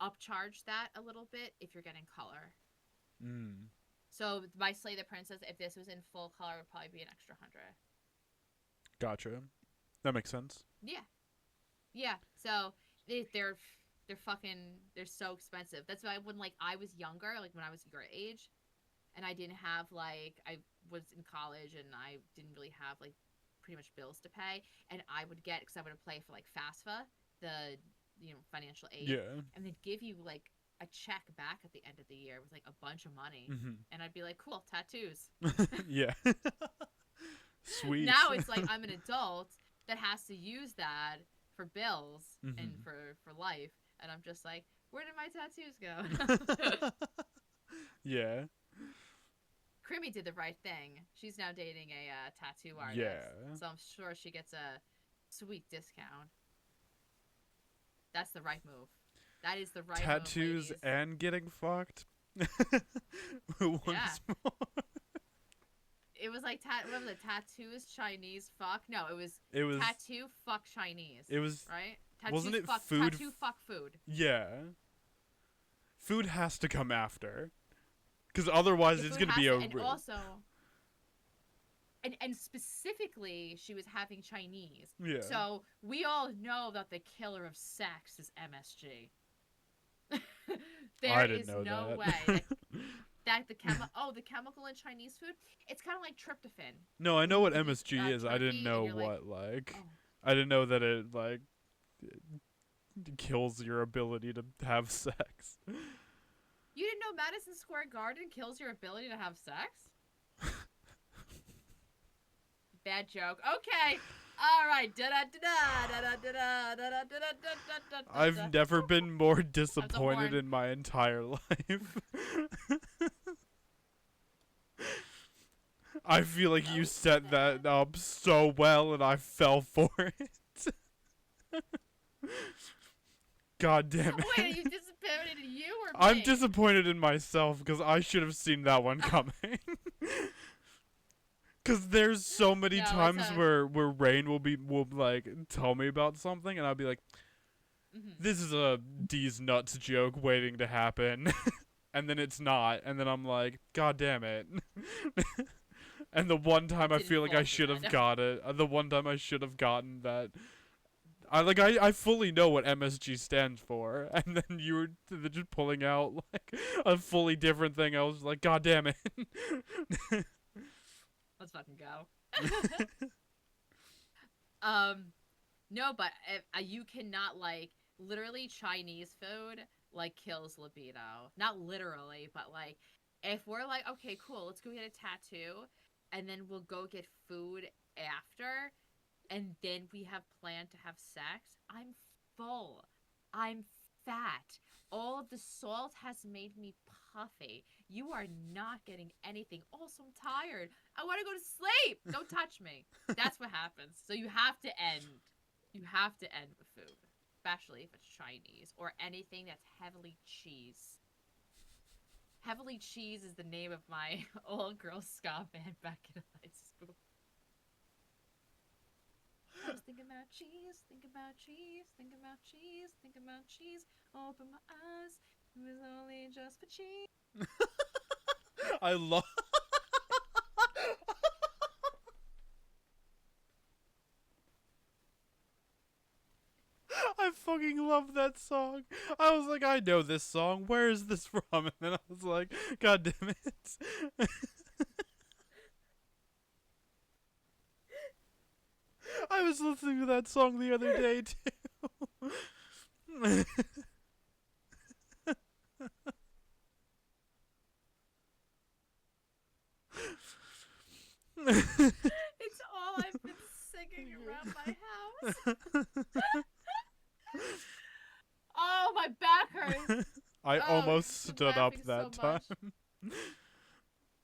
upcharge that a little bit if you're getting color. Mm. So my Slay the Princess, if this was in full color, would probably be an extra $100. Gotcha. That makes sense. Yeah. So they're so expensive. That's why when like I was younger, like when I was your age, and I didn't have like, I was in college and I didn't really have like pretty much bills to pay, and I would get, because I would apply for like FAFSA, the financial aid, and they'd give you like a check back at the end of the year with like a bunch of money, and I'd be like, cool, tattoos. Yeah. Sweet. Now it's like I'm an adult that has to use that for bills and for life, and I'm just like, where did my tattoos go? Yeah. Creamy did the right thing. She's now dating a tattoo artist. Yeah. So I'm sure she gets a sweet discount. That's the right move. That is the right Tattoos move, ladies. and getting fucked. Once more. It was like what was it? Tattoos, Chinese, fuck. No, it was tattoo, fuck, Chinese. It was right. Tattoos, wasn't it fuck, food? Tattoo, fuck, food. Yeah. Food has to come after, because otherwise it's gonna be a. And also, and specifically, she was having Chinese. Yeah. So we all know that the killer of sex is MSG. I didn't is know no that. way that the chemical in Chinese food, it's kind of like tryptophan. No, I know what MSG is. I turkey, didn't know and you're what like. Oh. I didn't know that it like kills your ability to have sex. You didn't know Madison Square Garden kills your ability to have sex? Bad joke. Okay. All right. I've never been more disappointed in my entire life. I feel like you set that up so well and I fell for it. God damn it. Wait, are you disappointed in you or me? I'm disappointed in myself because I should have seen that one coming. Because there's so many times where Rain will like tell me about something and I'll be like, this is a D's nuts joke waiting to happen. And then it's not. And then I'm like, God damn it. And the one time I feel like I should have got it. The one time I should have gotten that. I fully know what MSG stands for. And then you were just pulling out like a fully different thing. I was like, God damn it. Let's fucking go. No, but you cannot like literally Chinese food like kills libido. Not literally, but like if we're like, okay, cool, let's go get a tattoo, and then we'll go get food after, and then we have planned to have sex. I'm full. I'm fat. All of the salt has made me puffy. You are not getting anything. Also, I'm tired. I want to go to sleep. Don't touch me. That's what happens. So you have to end. You have to end with food, especially if it's Chinese or anything that's heavily cheese. Heavily Cheese is the name of my old girl ska band back in high school. I was thinking about cheese, think about cheese, think about cheese, think about cheese. Open my eyes, it was only just for cheese. I love. I fucking love that song. I was like, I know this song. Where is this from? And then I was like, God damn it. I was listening to that song the other day too. It's all I've been singing around my house. Oh, my back hurts. I almost stood up that time.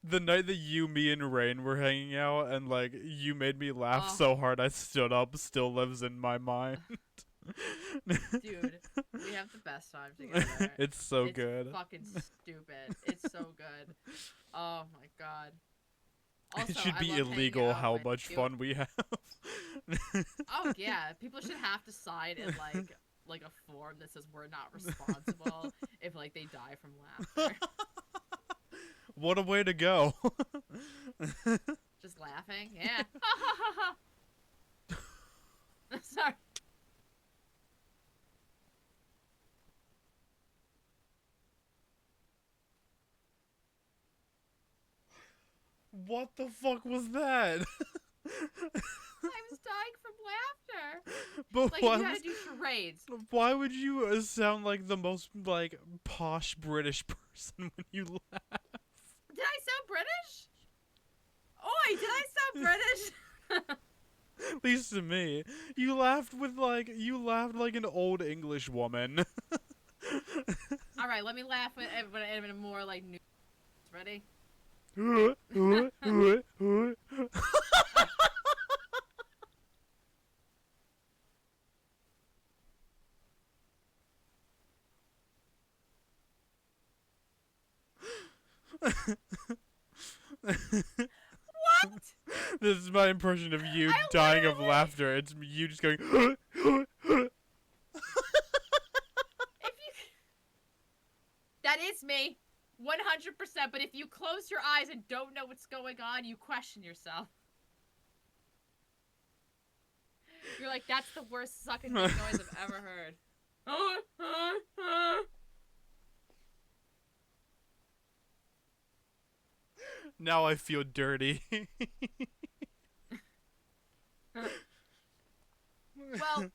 The night that you, me, and Rain were hanging out, and like you made me laugh so hard I stood up, still lives in my mind. Dude, we have the best time together. It's so good. It's fucking stupid. It's so good. Oh my god. Also, it should be I love illegal hanging out how with much you. fun we have. Oh yeah, people should have to sign in like a form that says we're not responsible if like they die from laughter. What a way to go. Just laughing, yeah. Sorry. What the fuck was that? I was dying from laughter. But Like why you had was- to do charades. Why would you sound like the most like posh British person when you laugh? Did I sound British? Oi, did I sound British? At least to me, you laughed like an old English woman. All right, let me laugh at a more like new. Ready? What? This is my impression of you I dying of literally- laughter. It's you just going. If you, that is me, 100%. But if you close your eyes and don't know what's going on, you question yourself. You're like, that's the worst sucking dick noise I've ever heard. Now I feel dirty. Well,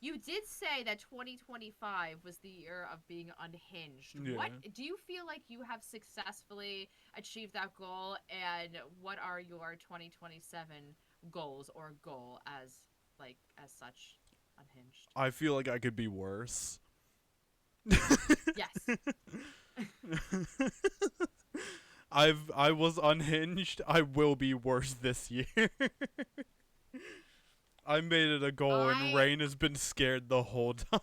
you did say that 2025 was the year of being unhinged. Yeah. What do you feel like you have successfully achieved that goal, and what are your 2027 goals or goal as such unhinged? I feel like I could be worse. Yes. I was unhinged. I will be worse this year. I made it a goal, and Rain has been scared the whole time.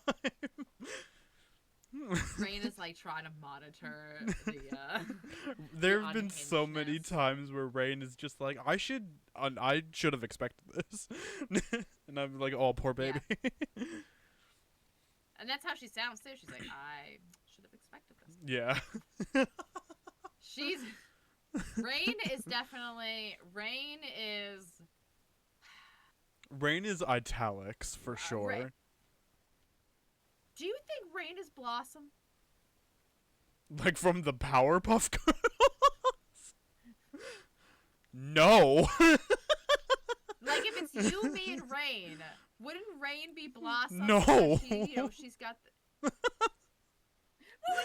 Rain is like trying to monitor the There have been so many unhingedness. times where Rain is just like, I should have expected this, and I'm like, oh, poor baby. And that's how she sounds too. She's like, I should have expected this. Yeah. She's Rain is Rain is italics for sure. Rain. Do you think Rain is Blossom? Like from the Powerpuff Girls? No. Like if it's you, me, and Rain, wouldn't Rain be Blossom? No. Because she's got the... What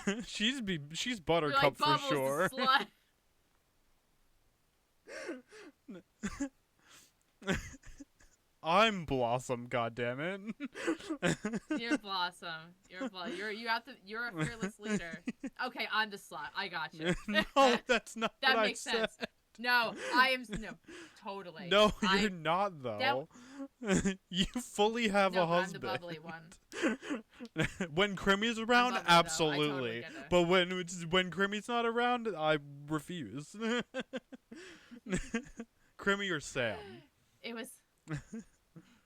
would she be? She's You're Buttercup like, for Bubbles, sure. the slut. I'm Blossom, goddammit. You're Blossom. You're a fearless leader. Okay, I'm the slut. I got you. No, that's not That what makes I said. sense. No, I am totally. No, you're not though. You fully have No, a but I'm the husband. bubbly one. When Crimmy's around, bubbly, though. I absolutely. totally get it. But when Crimmy's not around, I refuse. Crimmy or Sam? It was.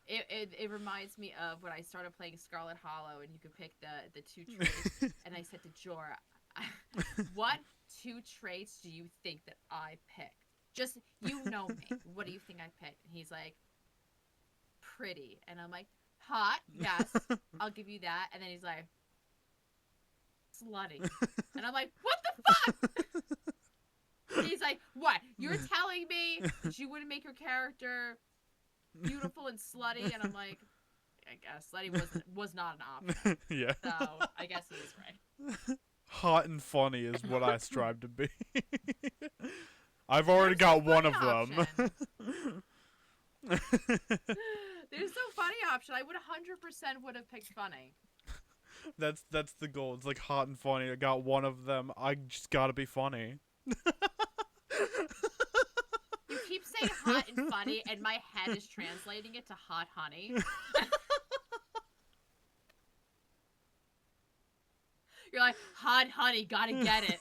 It reminds me of when I started playing Scarlet Hollow, and you could pick the two traits. And I said to Jorah, "What two traits do you think that I picked? Just you know me. What do you think I picked?" And he's like, "Pretty," and I'm like, "Hot, yes, I'll give you that." And then he's like, "Slutty," and I'm like, "What the fuck?" He's like, "What? You're telling me that you wouldn't make your character beautiful and slutty?" And I'm like, "I guess slutty was not an option." Yeah. So I guess he was right. Hot and funny is what I strive to be. I've already There's got no one of funny them. There's no funny option. I would 100% would have picked funny. That's the goal. It's like hot and funny. I got one of them. I just gotta be funny. You keep saying hot and funny, and my head is translating it to hot honey. You're like, hot honey, gotta get it.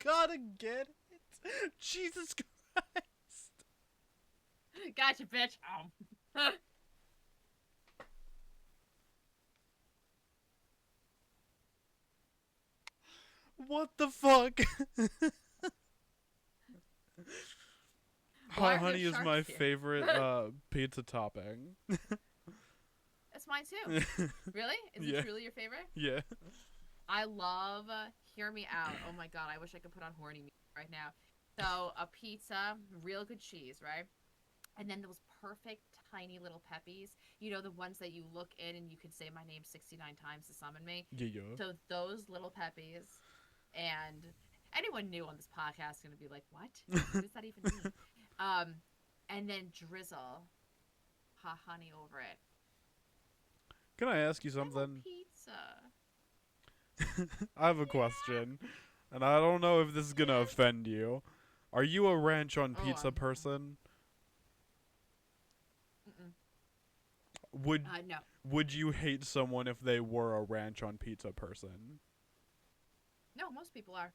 Gotta get it. Jesus Christ. Gotcha, bitch. Oh. What the fuck? Why Hot are there honey is my sharks here? favorite pizza topping. That's mine too. Really? Is Yeah. it truly your favorite? Yeah. I love Hear Me Out. Oh my god, I wish I could put on horny music right now. So, a pizza, real good cheese, right? And then those perfect tiny little peppies. You know, the ones that you look in and you can say my name 69 times to summon me. Yeah. So, those little peppies. And anyone new on this podcast is going to be like, what? What does that even mean? And then drizzle hot honey over it. Can I ask you I love something? pizza. I have a question. And I don't know if this is gonna Yeah. offend you. Are you a ranch on Oh, pizza person? Mm-mm. Would No. would you hate someone if they were a ranch on pizza person? No, most people are.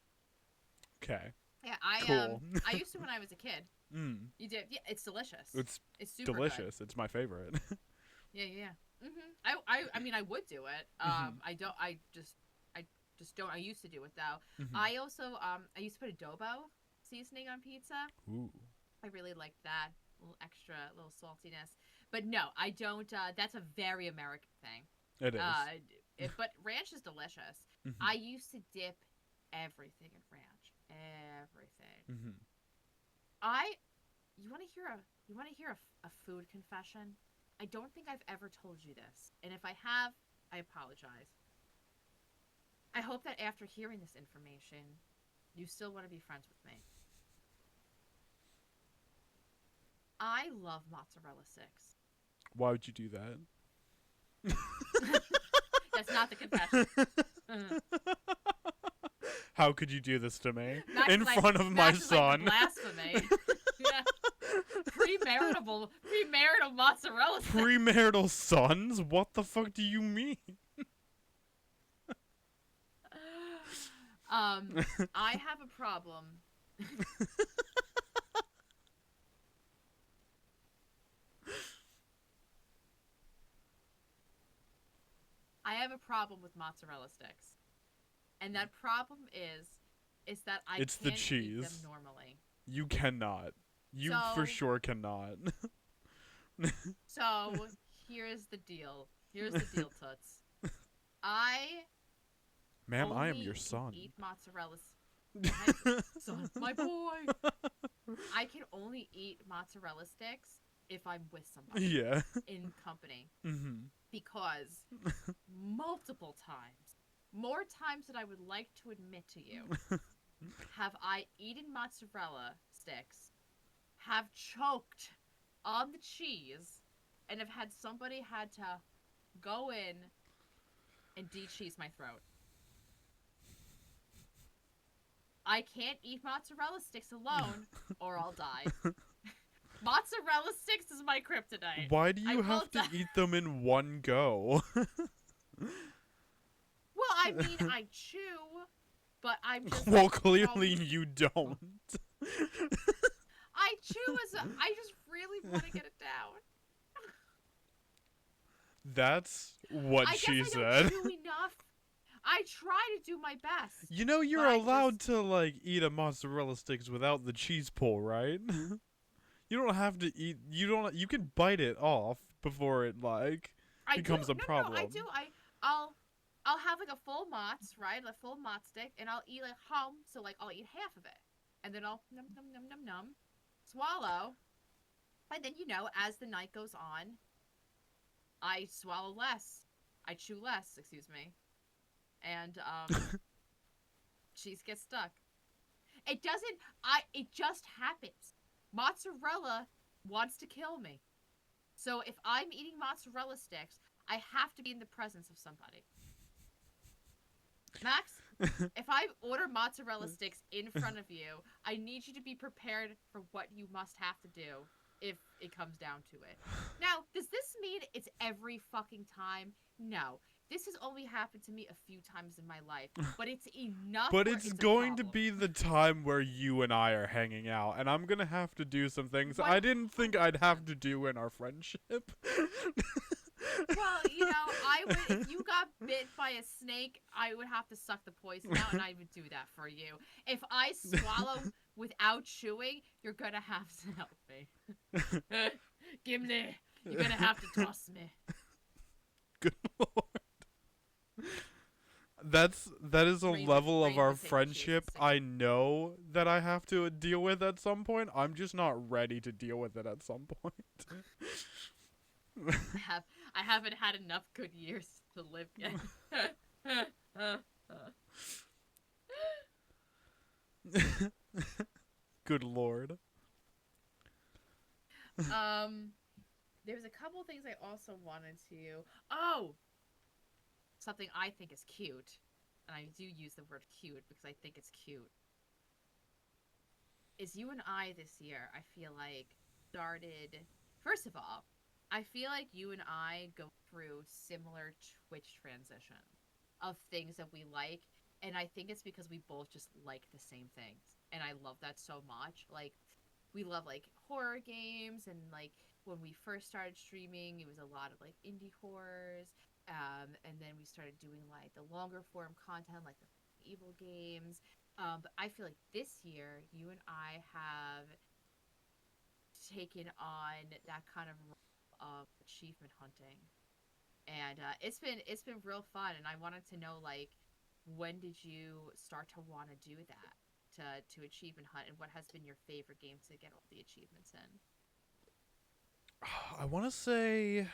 Okay. Yeah, Cool. I used to when I was a kid. Mm. You did. Yeah, it's delicious. It's It's super good. delicious. It's my favorite. Yeah, yeah. I mean, I would do it. Mhm. I don't. I just don't. I used to do it though. Mhm. I also, I used to put adobo seasoning on pizza. Ooh. I really liked that. A little extra, a little saltiness. But no, I don't. That's a very American thing. It is. But ranch is delicious. Mhm. I used to dip everything in ranch. Everything. Mhm. You want to hear a food confession? I don't think I've ever told you this, and if I have, I apologize. I hope that after hearing this information, you still want to be friends with me. I love mozzarella sticks. Why would you do that? That's not the confession. How could you do this to me Max in is like- front of my Max is like son? the blasphemy. Yeah. Premarital mozzarella sticks. Premarital sons? What the fuck do you mean? I have a problem. I have a problem with mozzarella sticks, and that problem is that I It's the can't eat them cheese. normally. You cannot. You for So- sure cannot. So here's the deal. Here's the deal, Toots. I Ma'am, I am only your can son. eat mozzarella. My son, my boy. I can only eat mozzarella sticks if I'm with somebody Yeah. in company Mhm. because multiple times, more times than I would like to admit to you, have I eaten mozzarella sticks, have choked on the cheese, and have had somebody had to go in and de-cheese my throat. I can't eat mozzarella sticks alone or I'll die. Mozzarella sticks is my kryptonite. Why do I you will have to die. eat them in one go? Well, I mean, I chew, but I'm just Well, like, clearly you don't. I chew I just really want to get it down. That's what I she guess I said. don't chew enough. I try to do my best. You know you're But I allowed to like eat a mozzarella sticks without the cheese pull, right? You don't have to eat. You can bite it off before it like I becomes do. a problem. No, I do. I'll have like a full mozz, right? A full mozz stick, and I'll eat like so like I'll eat half of it, and then I'll num num num num num, swallow, and then as the night goes on, I swallow less, I chew less, excuse me, and cheese gets stuck. It doesn't. It just happens. Mozzarella wants to kill me. So if I'm eating mozzarella sticks, I have to be in the presence of somebody. Max, if I order mozzarella sticks in front of you, I need you to be prepared for what you must have to do if it comes down to it. Now, does this mean it's every fucking time? No. This has only happened to me a few times in my life, but it's enough. But where it's a going to problem. be the time where you and I are hanging out, and I'm gonna have to do some things I didn't think I'd have to do in our friendship. Well, I would. If you got bit by a snake, I would have to suck the poison out, and I would do that for you. If I swallow without chewing, you're gonna have to help me. Gimli, you're gonna have to toss me. Good lord. That is a Raven- level of Raven our would take the cheese friendship and stick I know that I have to deal with at some point. I'm just not ready to deal with it at some point. I haven't had enough good years to live yet. Good lord. There's a couple things I also wanted to. Oh, something I think is cute. and I do use the word cute because I think it's cute, is you and I this year, I feel like, started. First of all, I feel like you and I go through similar Twitch transitions of things that we like. And I think it's because we both just like the same things. And I love that so much. Like, we love like horror games. And like, when we first started streaming, it was a lot of like indie horrors. And then we started doing like the longer form content, like the evil games. But I feel like this year, you and I have taken on that kind of role of achievement hunting, and it's been real fun. And I wanted to know, like, when did you start to want to do that, to achievement hunt, and what has been your favorite game to get all the achievements in? I want to say,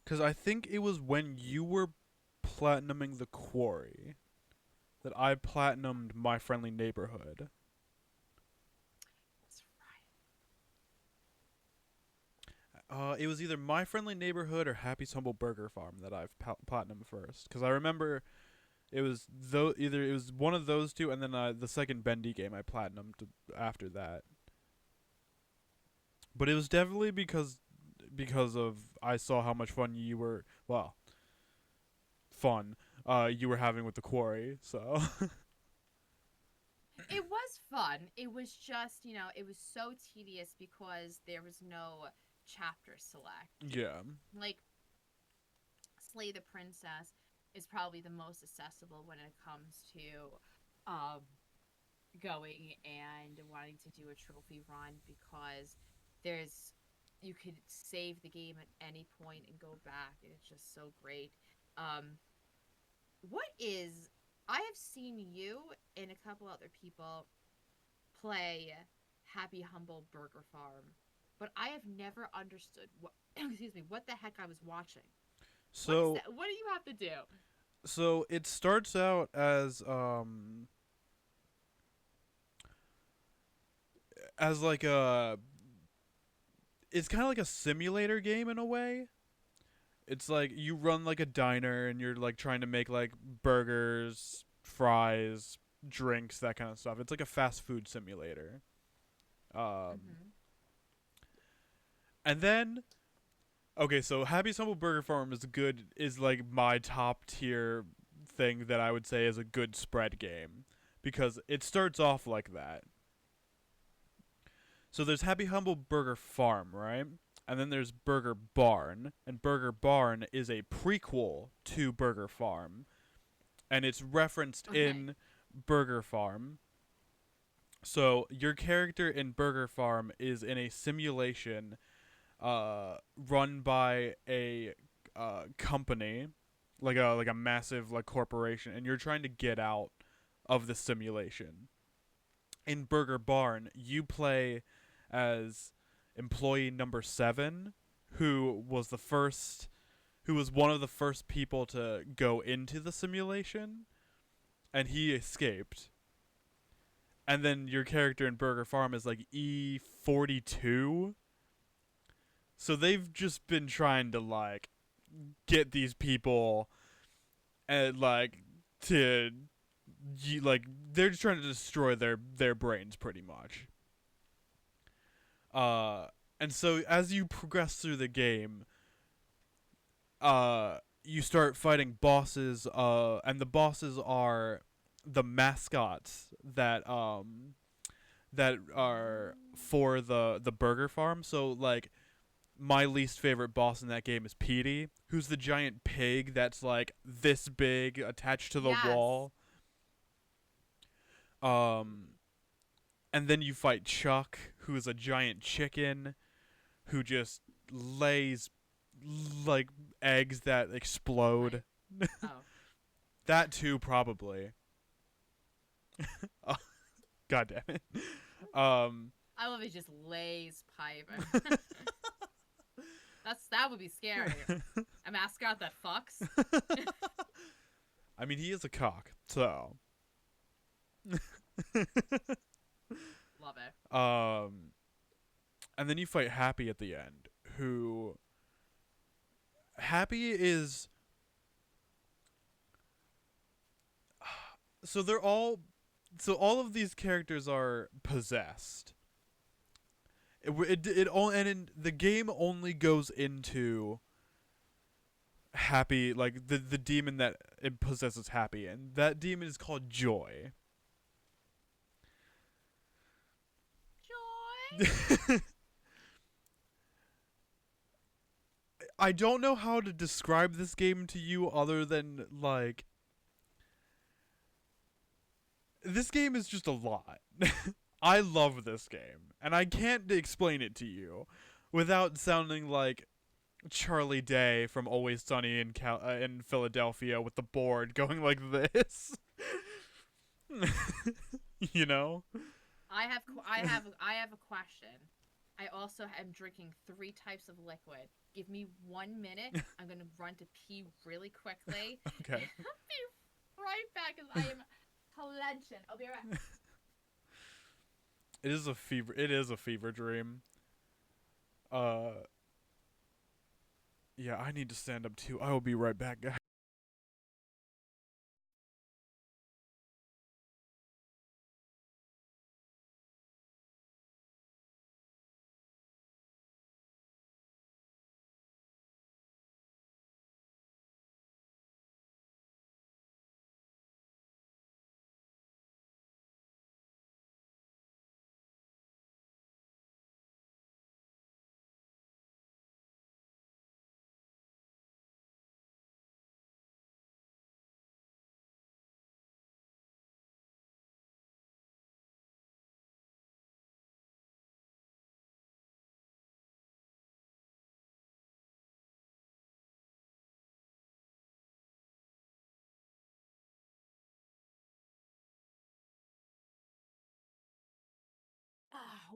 because I think it was when you were platinuming the quarry that I platinumed My Friendly Neighborhood. That's It was either My Friendly Neighborhood or Happy's Humble Burger Farm that I've platinum first, because I remember it was either it was one of those two, and then the second Bendy game I platinumed after that. But it was definitely because of I saw how much fun you were. Well, fun. You were having with the quarry. So It was fun. It was just, it was so tedious because there was no chapter select. yeah. Like, Slay the Princess is probably the most accessible when it comes to um, going and wanting to do a trophy run, because there's you could save the game at any point and go back, and it's just so great. Um, what is I have seen you and a couple other people play Happy Humble Burger Farm, but I have never understood what excuse me, what the heck I was watching. What is So that? What do you have to do? so it starts out as like a it's kind of like a simulator game in a way. It's like you run like a diner and you're like trying to make like burgers, fries, drinks, that kind of stuff. It's like a fast food simulator. Um, Mm-hmm. and then okay, so Happy's Humble Burger Farm is like my top tier thing that I would say is a good spread game because it starts off like that. So there's Happy Humble Burger Farm, right? And then there's Burger Barn, and Burger Barn is a prequel to Burger Farm, and it's referenced Okay. in Burger Farm. So your character in Burger Farm is in a simulation run by a company, like a massive like corporation, and you're trying to get out of the simulation. In Burger Barn, you play as employee number 7, who was one of the first people to go into the simulation, and he escaped. And then your character in Burger Farm is like E42. So they've just been trying to like get these people and like to like they're just trying to destroy their brains pretty much. Uh and so as you progress through the game, you start fighting bosses, and the bosses are the mascots that are for the burger farm. So like my least favorite boss in that game is Petey, who's the giant pig that's like this big attached to the Yes. wall. Um and then you fight Chuck, who is a giant chicken who just lays like eggs that Right. explode. Oh, That too, probably. God damn it. Um, I love it. Just lays pipe. That would be scary. A mascot that fucks. I mean, he is a cock, so. Love it. And then you fight Happy at the end, who Happy is so they're all so all of these characters are possessed. The game only goes into Happy, like the demon that it possesses Happy, and that demon is called Joy. Joy. I don't know how to describe this game to you other than like this game is just a lot. I love this game, and I can't explain it to you without sounding like Charlie Day from Always Sunny in Philadelphia with the board going like this. You know? I have a question. I also am drinking 3 types of liquid. Give me 1 minute. I'm gonna run to pee really quickly. Okay. I'll be right back because I am clenching. I'll be right back. It is a fever dream. Yeah, I need to stand up too. I will be right back, guys.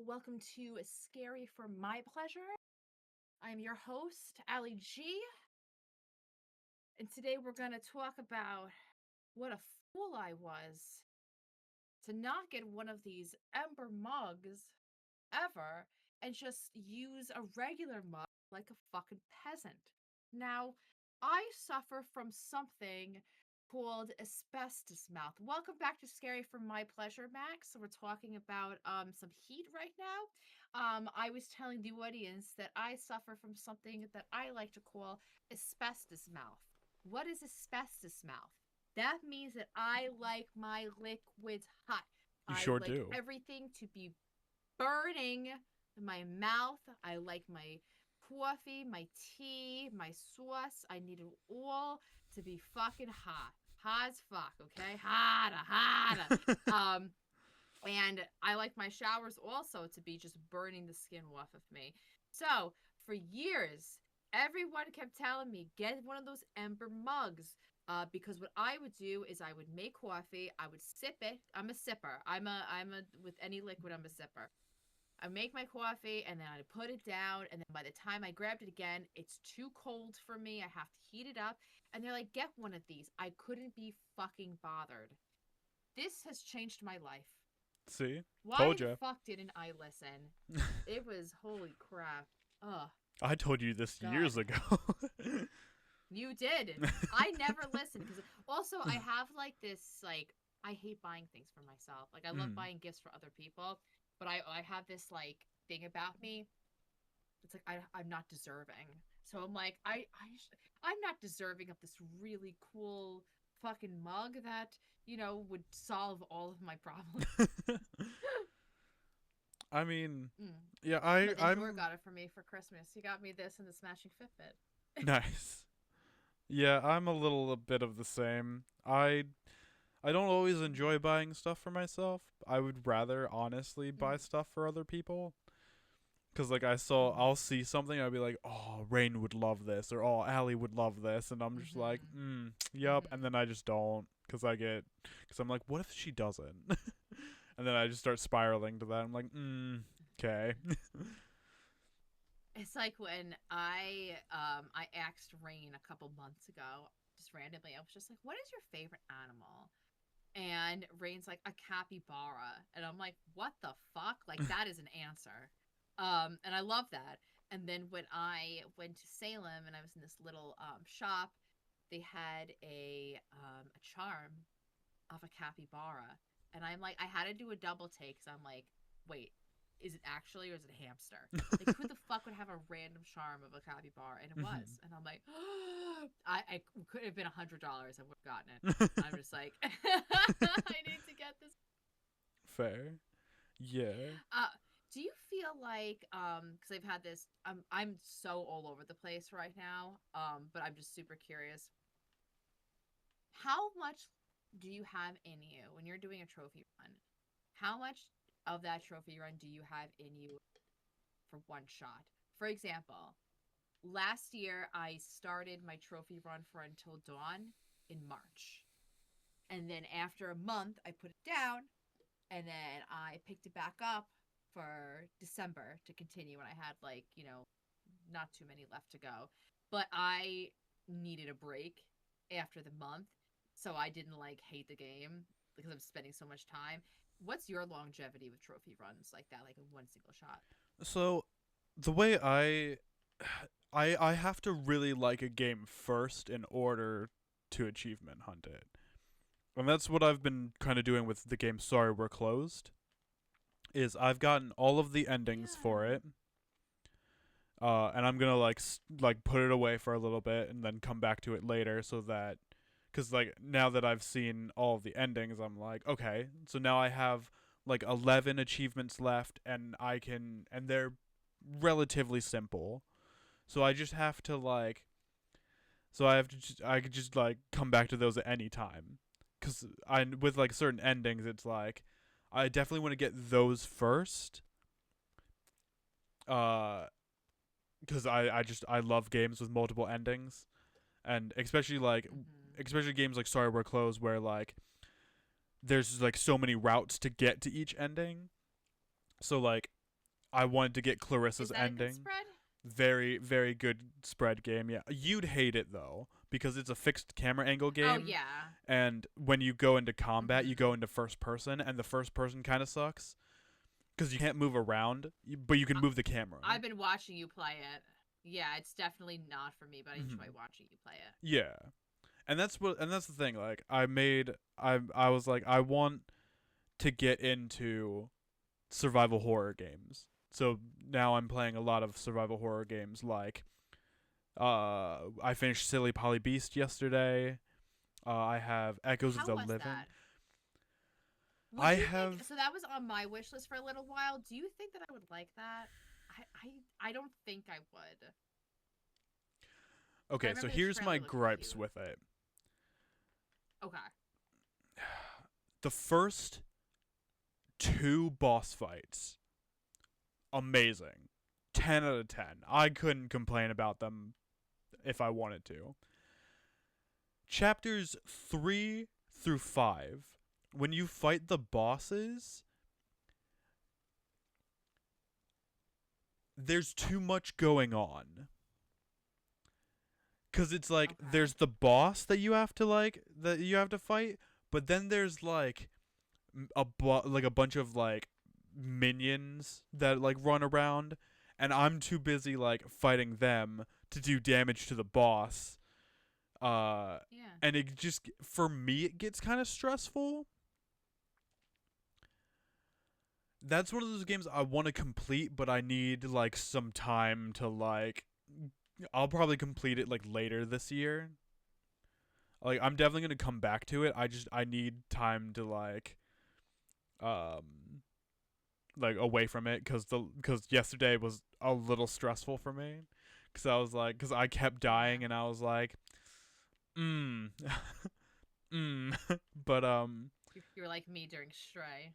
Welcome to Scary for My Pleasure. I'm your host, Ali G. And today we're going to talk about what a fool I was to not get one of these Ember mugs ever and just use a regular mug like a fucking peasant. Now, I suffer from something called asbestos mouth. Welcome back to Scary for My Pleasure, Max. So we're talking about some heat right now. I was telling the audience that I suffer from something that I like to call asbestos mouth. What is asbestos mouth? That means that I like my liquids hot. You I sure like do. everything to be burning in my mouth. I like my coffee, my tea, my sauce. I need it all to be fucking hot. Hot as fuck, okay? Hotter. And I like my showers also to be just burning the skin off of me. So, for years, everyone kept telling me, get one of those Ember mugs. Because what I would do is I would make coffee, I would sip it. I'm a sipper. With any liquid, I'm a sipper. I make my coffee and then I put it down. And then by the time I grabbed it again, it's too cold for me. I have to heat it up. And they're like, get one of these. I couldn't be fucking bothered. This has changed my life. See? Why Told the ya. fuck didn't I listen? It was holy crap. Ugh. I told you this God. years ago. You did. I never listened because also I have like this like I hate buying things for myself. Like I love buying gifts for other people, but I have this like thing about me. It's like I'm not deserving. So I'm like I'm not deserving of this really cool fucking mug that, you know, would solve all of my problems. I mean, Mm. yeah, But then Dora I'm got it for me for Christmas. He got me this and the Smashing Fitbit. nice. Yeah, I'm a little bit of the same. I don't always enjoy buying stuff for myself. I would rather honestly buy stuff for other people. Cause like I'll see something, I'll be like, oh, Rain would love this, or oh, Allie would love this, and I'm just like, yup, and then I just don't, cause I'm like, what if she doesn't? And then I just start spiraling to that. I'm like, okay. It's like when I asked Rain a couple months ago, just randomly, I was just like, what is your favorite animal? And Rain's like, a capybara. And I'm like, what the fuck? Like, that is an answer. And I love that. And then when I went to Salem and I was in this little shop, they had a charm of a capybara, and I'm like, I had to do a double take because I'm like, wait, is it actually or is it a hamster? Like, who the fuck would have a random charm of a capybara? And it was, and I'm like, I could have been $100. I would have gotten it. I'm just like, I need to get this. Fair. Yeah. Do you feel like because I've had this I'm so all over the place right now, but I'm just super curious. How much do you have in you when you're doing a trophy run? How much of that trophy run do you have in you for one shot? For example, last year I started my trophy run for Until Dawn in March. And then after a month, I put it down, and then I picked it back up for December to continue when I had, like, not too many left to go. But I needed a break after the month, so I didn't like hate the game because I'm spending so much time. What's your longevity with trophy runs like that, like in one single shot? So the way I have to really like a game first in order to achievement hunt it. And that's what I've been kind of doing with the game Sorry We're Closed. Is I've gotten all of the endings for Yeah. it. And I'm gonna like put it away for a little bit and then come back to it later so that, cause like now that I've seen all of the endings, I'm like, okay, so now I have like 11 achievements left, and they're relatively simple. So I just have to like, so I could just like come back to those at any time, cause I with like certain endings, it's like I definitely want to get those first. Uh, because I love games with multiple endings, and Mm-hmm. especially games like Sorry We're Closed, where like there's like so many routes to get to each ending. So like I wanted to get Is Clarissa's that a good ending. spread? Very very good spread game. Yeah, you'd hate it though because it's a fixed camera angle Oh game, yeah. and when you go into combat, you Mm-hmm. go into first person, and the first person kind of sucks because you can't move around, but you can move the camera. I've been watching you play it. Yeah, it's definitely not for me, but I enjoy Mhm. watching you play it. Yeah. And that's the thing, like I was like, I want to get into survival horror games. So now I'm playing a lot of survival horror games, like I finished Silly Polly Beast yesterday. I have Echoes of How the was Living. that? Would I you think have so? That was on my wish list for a little while. Do you think that I would like that? I don't think I would. But I Okay, so remember the here's my trailer looked gripes cute. with it. Okay. The first two boss fights, amazing. 10 out of 10. I couldn't complain about them if I wanted to. Chapters 3 through 5, when you fight the bosses, there's too much going on. Cuz it's like Okay. there's the boss that you have to fight, but then there's like like a bunch of like minions that like run around, and I'm too busy like fighting them to do damage to the boss. Uh Yeah. and it just, for me, it gets kind of stressful. That's one of those games I want to complete, but I need like some time to like. I'll probably complete it like later this year. Like I'm definitely gonna come back to it. I need time to um like away from it because yesterday was a little stressful for me because because I kept Yeah. dying and I was like mm mm but You're like me during Stray.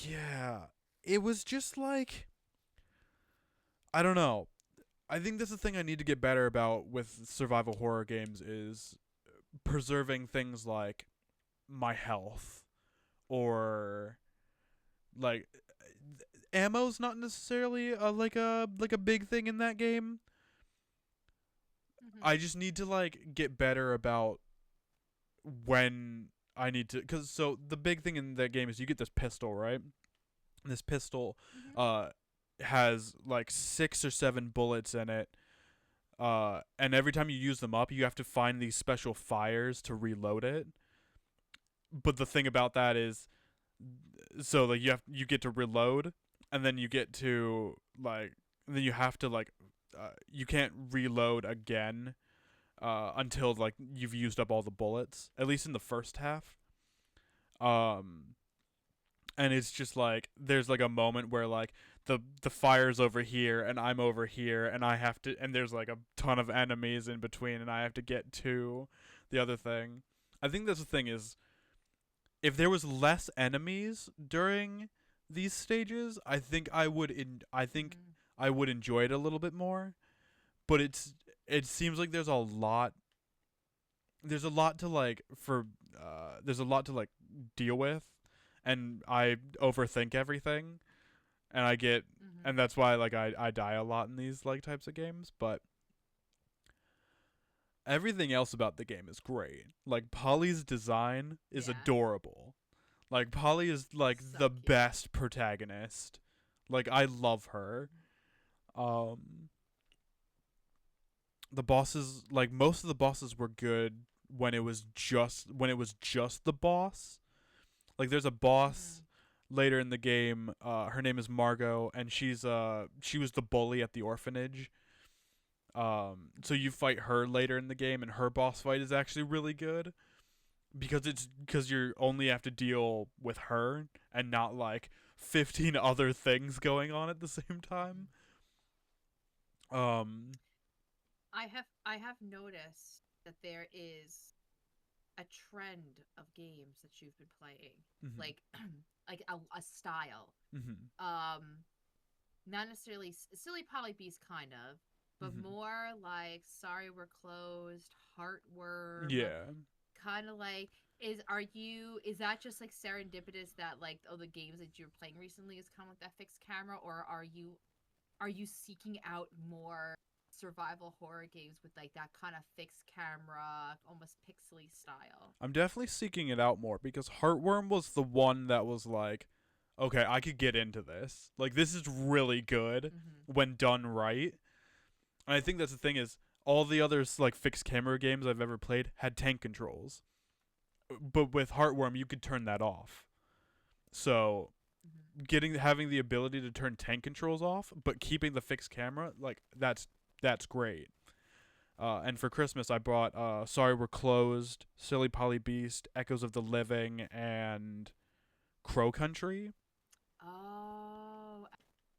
yeah, it was just like, I don't know. I think that's the thing I need to get better about with survival horror games is preserving things like my health, or like ammo's not necessarily like a big thing in that game. I Mm-hmm. just need to like get better about when I need to, cuz so the big thing in that game is you get this pistol, right? This pistol Mm-hmm. uh has like 6 or 7 bullets in it. And every time you use them up, you have to find these special fires to reload it. But the thing about that is, so like you get to reload, and then you get to like then you have to like you can't reload again until like you've used up all the bullets, at least in the first half. Um, and it's just like there's like a moment where like the fire's over here and I'm over here and I have to and there's like a ton of enemies in between and I have to get to the other thing. I think that's the thing is if there was less enemies during these stages, I think Hmm. I would enjoy it a little bit more. But it seems like there's a lot to like for there's a lot to like deal with, and I overthink everything, and I get Hmm. and that's why like I die a lot in these like types of games. But everything else about the game is great. Like Polly's design is Yeah. adorable. Like Polly is like So the cute. best protagonist. Like I love her. Um the bosses like most of the bosses were good when it was just the boss. Like there's a boss Hmm. later in the game, her name is Margot and she was the bully at the orphanage. So you fight her later in the game and her boss fight is actually really good because you only have to deal with her and not like 15 other things going on at the same time. Um, I have noticed that there is a trend of games that you've been playing, mhm, like like a style. mhm, Um, Not necessarily silly Polly Beast, kind of, but mhm. more like Sorry We're Closed, Heartworm, Yeah. kind of like. Is that just like serendipitous that like the games that you're playing recently has come with that fixed camera, or are you seeking out more survival horror games with like that kind of fixed camera, almost pixely style? I'm definitely seeking it out more because Heartworm was the one that was like, okay, I could get into this. Like this is really good Mm-hmm. when done right. And I think that's the thing is all the others like fixed camera games I've ever played had tank controls. But with Heartworm you could turn that off. So Mm-hmm. getting having the ability to turn tank controls off but keeping the fixed camera, like that's great. And for Christmas, I bought Sorry We're Closed, Silly Polly Beast, Echoes of the Living, and Crow Country. Oh,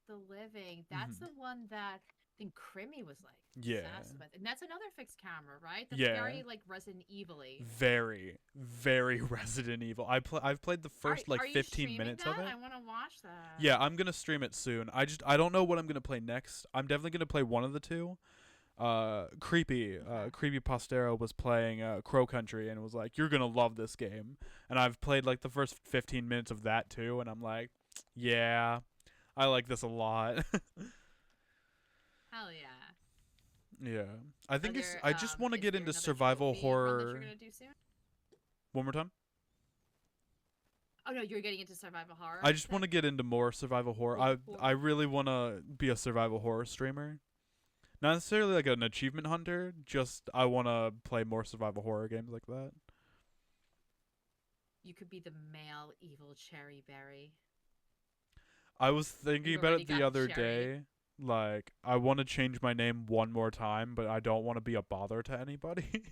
the Living. That's Mm-hmm. the one that I think Crimmy was like Yeah, obsessed with, and that's another fixed camera, right? That's yeah, very like Resident Evil-y. very, very Resident Evil. I've played the Are first like are you 15 streaming minutes of that? it. I want to watch Yeah, that. I'm gonna stream it soon. I don't know what I'm gonna play next. I'm definitely gonna play one of the two. Okay. Creepy Postero was playing Crow Country and was like, "You're gonna love this game." And I've played like the first 15 minutes of that too, and I'm like, "Yeah, I like this a lot." Hell yeah. Yeah, I Are think it's. there I just want to is get there into another survival trophy run that you're horror. gonna do soon? One more time. Oh no, you're getting into survival horror, I you just want said? to get into more survival horror. I Horror. really want to be a survival horror streamer. Not necessarily like an achievement hunter. Just I want to play more survival horror games like that. You could be the male evil cherry berry. I was thinking You about already it the got the other cherry. day. Like I want to change my name one more time, but I don't want to be a bother to anybody.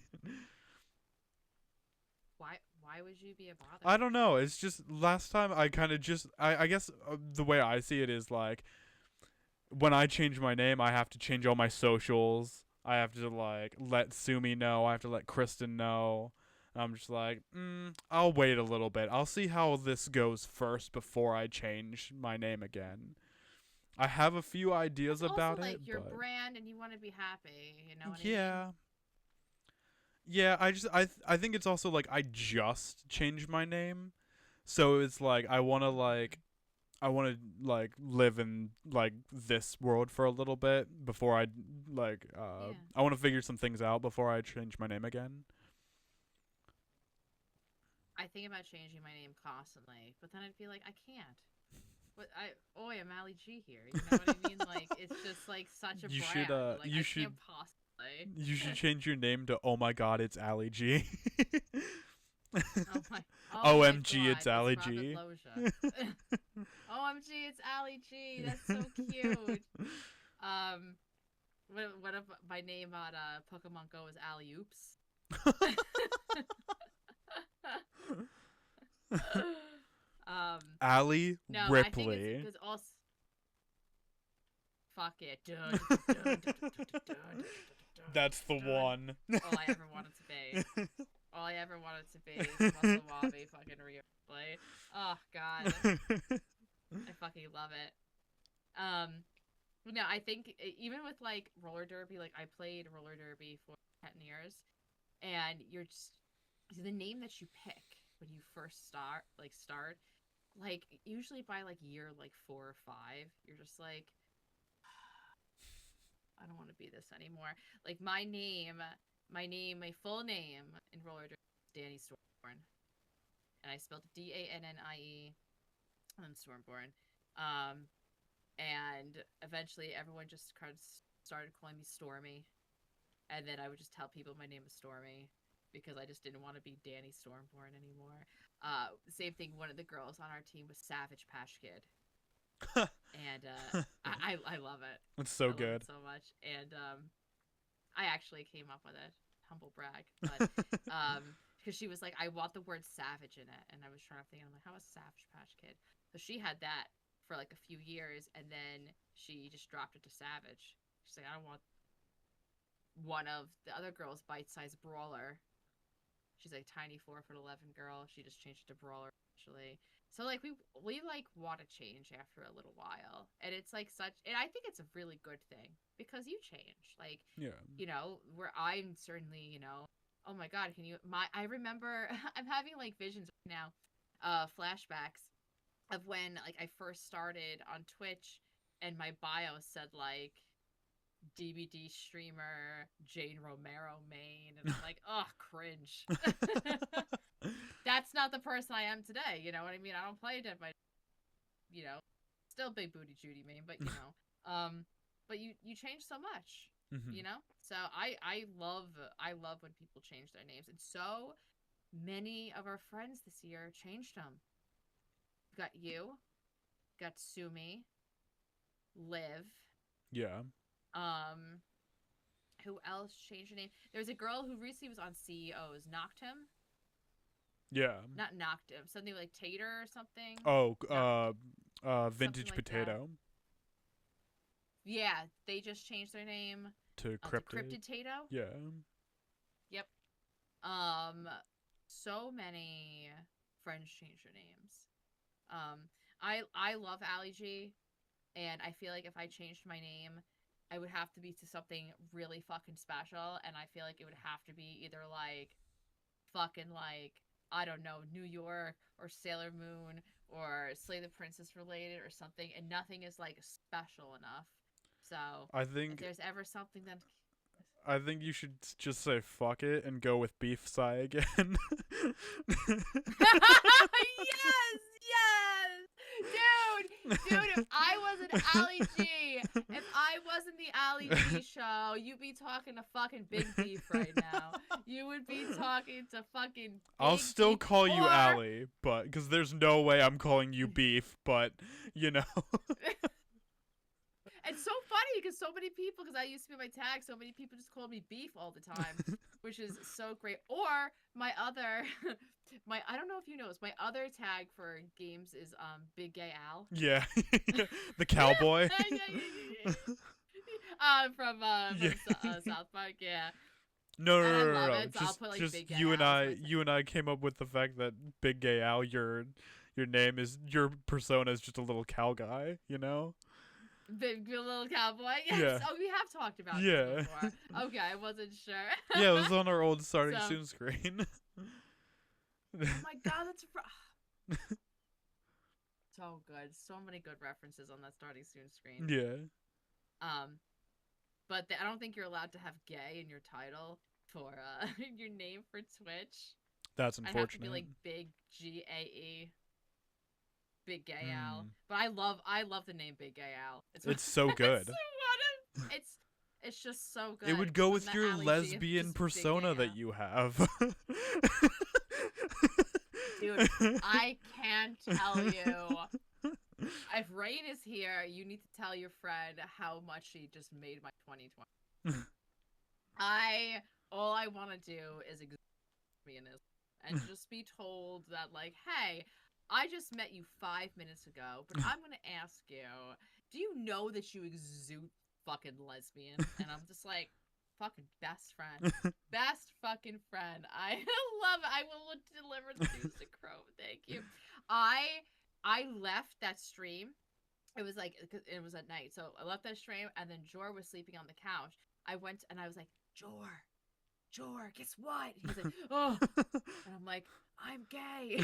Why would you be a bother? I don't know. It's just last time I kind of just I guess the way I see it is like when I change my name, I have to change all my socials. I have to like let Sumi know. I have to let Kristen know. I'm just like, I'll wait a little bit. I'll see how this goes first before I change my name again. I have a few ideas That's also about like it, your but brand and you want to be happy, you know what I mean? yeah, yeah. I think it's also like I just changed my name, so it's like Mhm. I want to like live in like this world for a little bit before Yeah. I want to figure some things out before I change my name again. I think about changing my name constantly, but then I'd be like, I can't. I'm Ali G here. You know what I mean? Like, it's just like such a You brand. should Like, you I should can't possibly. you should change your name to Oh my God, it's Ali G. Oh my, oh my OMG, God, it's Ali Robert G. Loggia. OMG, it's Ali G. That's so cute. Um, what if my name on Pokemon Go is Ali Oops? Ali No, I think it's Ripley. because also fuck it. Dun, dun, dun, dun, dun, dun, dun, dun, That's the dun. one. All I ever wanted to be. All I ever wanted to be is Muscle Wabi fucking Ripley. Oh God, I fucking love it. No, I think even with like roller derby, like I played roller derby for 10 years, and you're just the name that you pick when you first start, like usually by like year like 4 or 5, you're just like, I don't want to be this anymore. Like my full name in roller derby is Danny Stormborn, and I spelled Dannie and then Stormborn. And eventually everyone just kind of started calling me Stormy, and then I would just tell people my name is Stormy because I just didn't want to be Danny Stormborn anymore. Same thing. One of the girls on our team was Savage Patch Kid, and I love it. It's so I love good. it so much, and I actually came up with it. Humble brag, but because she was like, I want the word savage in it, and I was trying to think. I'm like, how is Savage Patch Kid? So she had that for like a few years, and then she just dropped it to Savage. She's like, I don't want one of the other girls, Bite Size Brawler. She's like tiny 4'11" girl. She just changed it to Brawler actually. So like we like want to change after a little while, and it's like such. And I think it's a really good thing because you change. Like Yeah. you know, where I'm certainly, you know, oh my God, I remember I'm having like visions right now, flashbacks of when like I first started on Twitch and my bio said like DVD streamer Jane Romero main, and I'm like, oh, cringe. That's not the person I am today, you know what I mean? I don't play it at my, you know, still big booty Judy main, but you know, but you change so much, you know. So I love when people change their names, and so many of our friends this year changed them. Got you, got Sumi, Liv. Yeah. Who else changed her name? There's a girl who recently was on CEOs. Noctum? Yeah. Not Noctum. Something like Tater or something. Oh, Something Vintage like Potato. Yeah, they just changed their name To to Cryptid. Cryptid Tato. Yeah. Yep. So many friends changed their names. I love Ali G, and I feel like if I changed my name, I would have to be to something really fucking special, and I feel like it would have to be either like fucking like, I don't know, New York or Sailor Moon or Slay the Princess related or something, and nothing is like special enough. So I if think there's ever something that you should just say fuck it and go with Beef Psy again. Yes, dude, if I wasn't Ali G, if I wasn't the Ali G show, you'd be talking to fucking Big Beef right now. You would be talking to fucking I'll Big still Beef, call you or- Ali, but because there's no way I'm calling you Beef, but you know. It's so funny because so many people, because I used to be my tag, so many people just called me Beef all the time, which is so great. Or my other, I don't know if you know this, my other tag for games is Big Gay Al. Yeah. The cowboy. From South Park, yeah. No. And I love it, so I'll Just, put, like, just Big Gay you and Al I, as my you and I came up with the fact that Big Gay Al, your name is, your persona is just a little cow guy, you know? Big little cowboy. Yes. Yeah. Oh, we have talked about Yeah. this before. Okay, I wasn't sure. Yeah, it was on our old starting So- soon screen. Oh my God, that's so good. So many good references on that starting soon screen. Yeah. But I don't think you're allowed to have gay in your title for your name for Twitch. That's I'd unfortunate. have to be like Big GAE. Big Gay Al. Mm. But I love the name Big Gay Al. It's so it's good. it's just so good. It would go When with the your Ali G is lesbian just Big persona Gay that Al. you have. Dude, I can't tell you. If Rain is here, you need to tell your friend how much she just made my 2020. All I want to do is exist and just be told that, like, hey, I just met you 5 minutes ago, but I'm gonna ask you, do you know that you exude fucking lesbian? And I'm just like, fucking best friend. Best fucking friend. I love it. I will deliver the news to Chrome. Thank you. I left that stream. It was like, it was at night, so I left that stream, and then Jor was sleeping on the couch. I went and I was like, Jor, guess what? He's like, oh, and I'm like, I'm gay.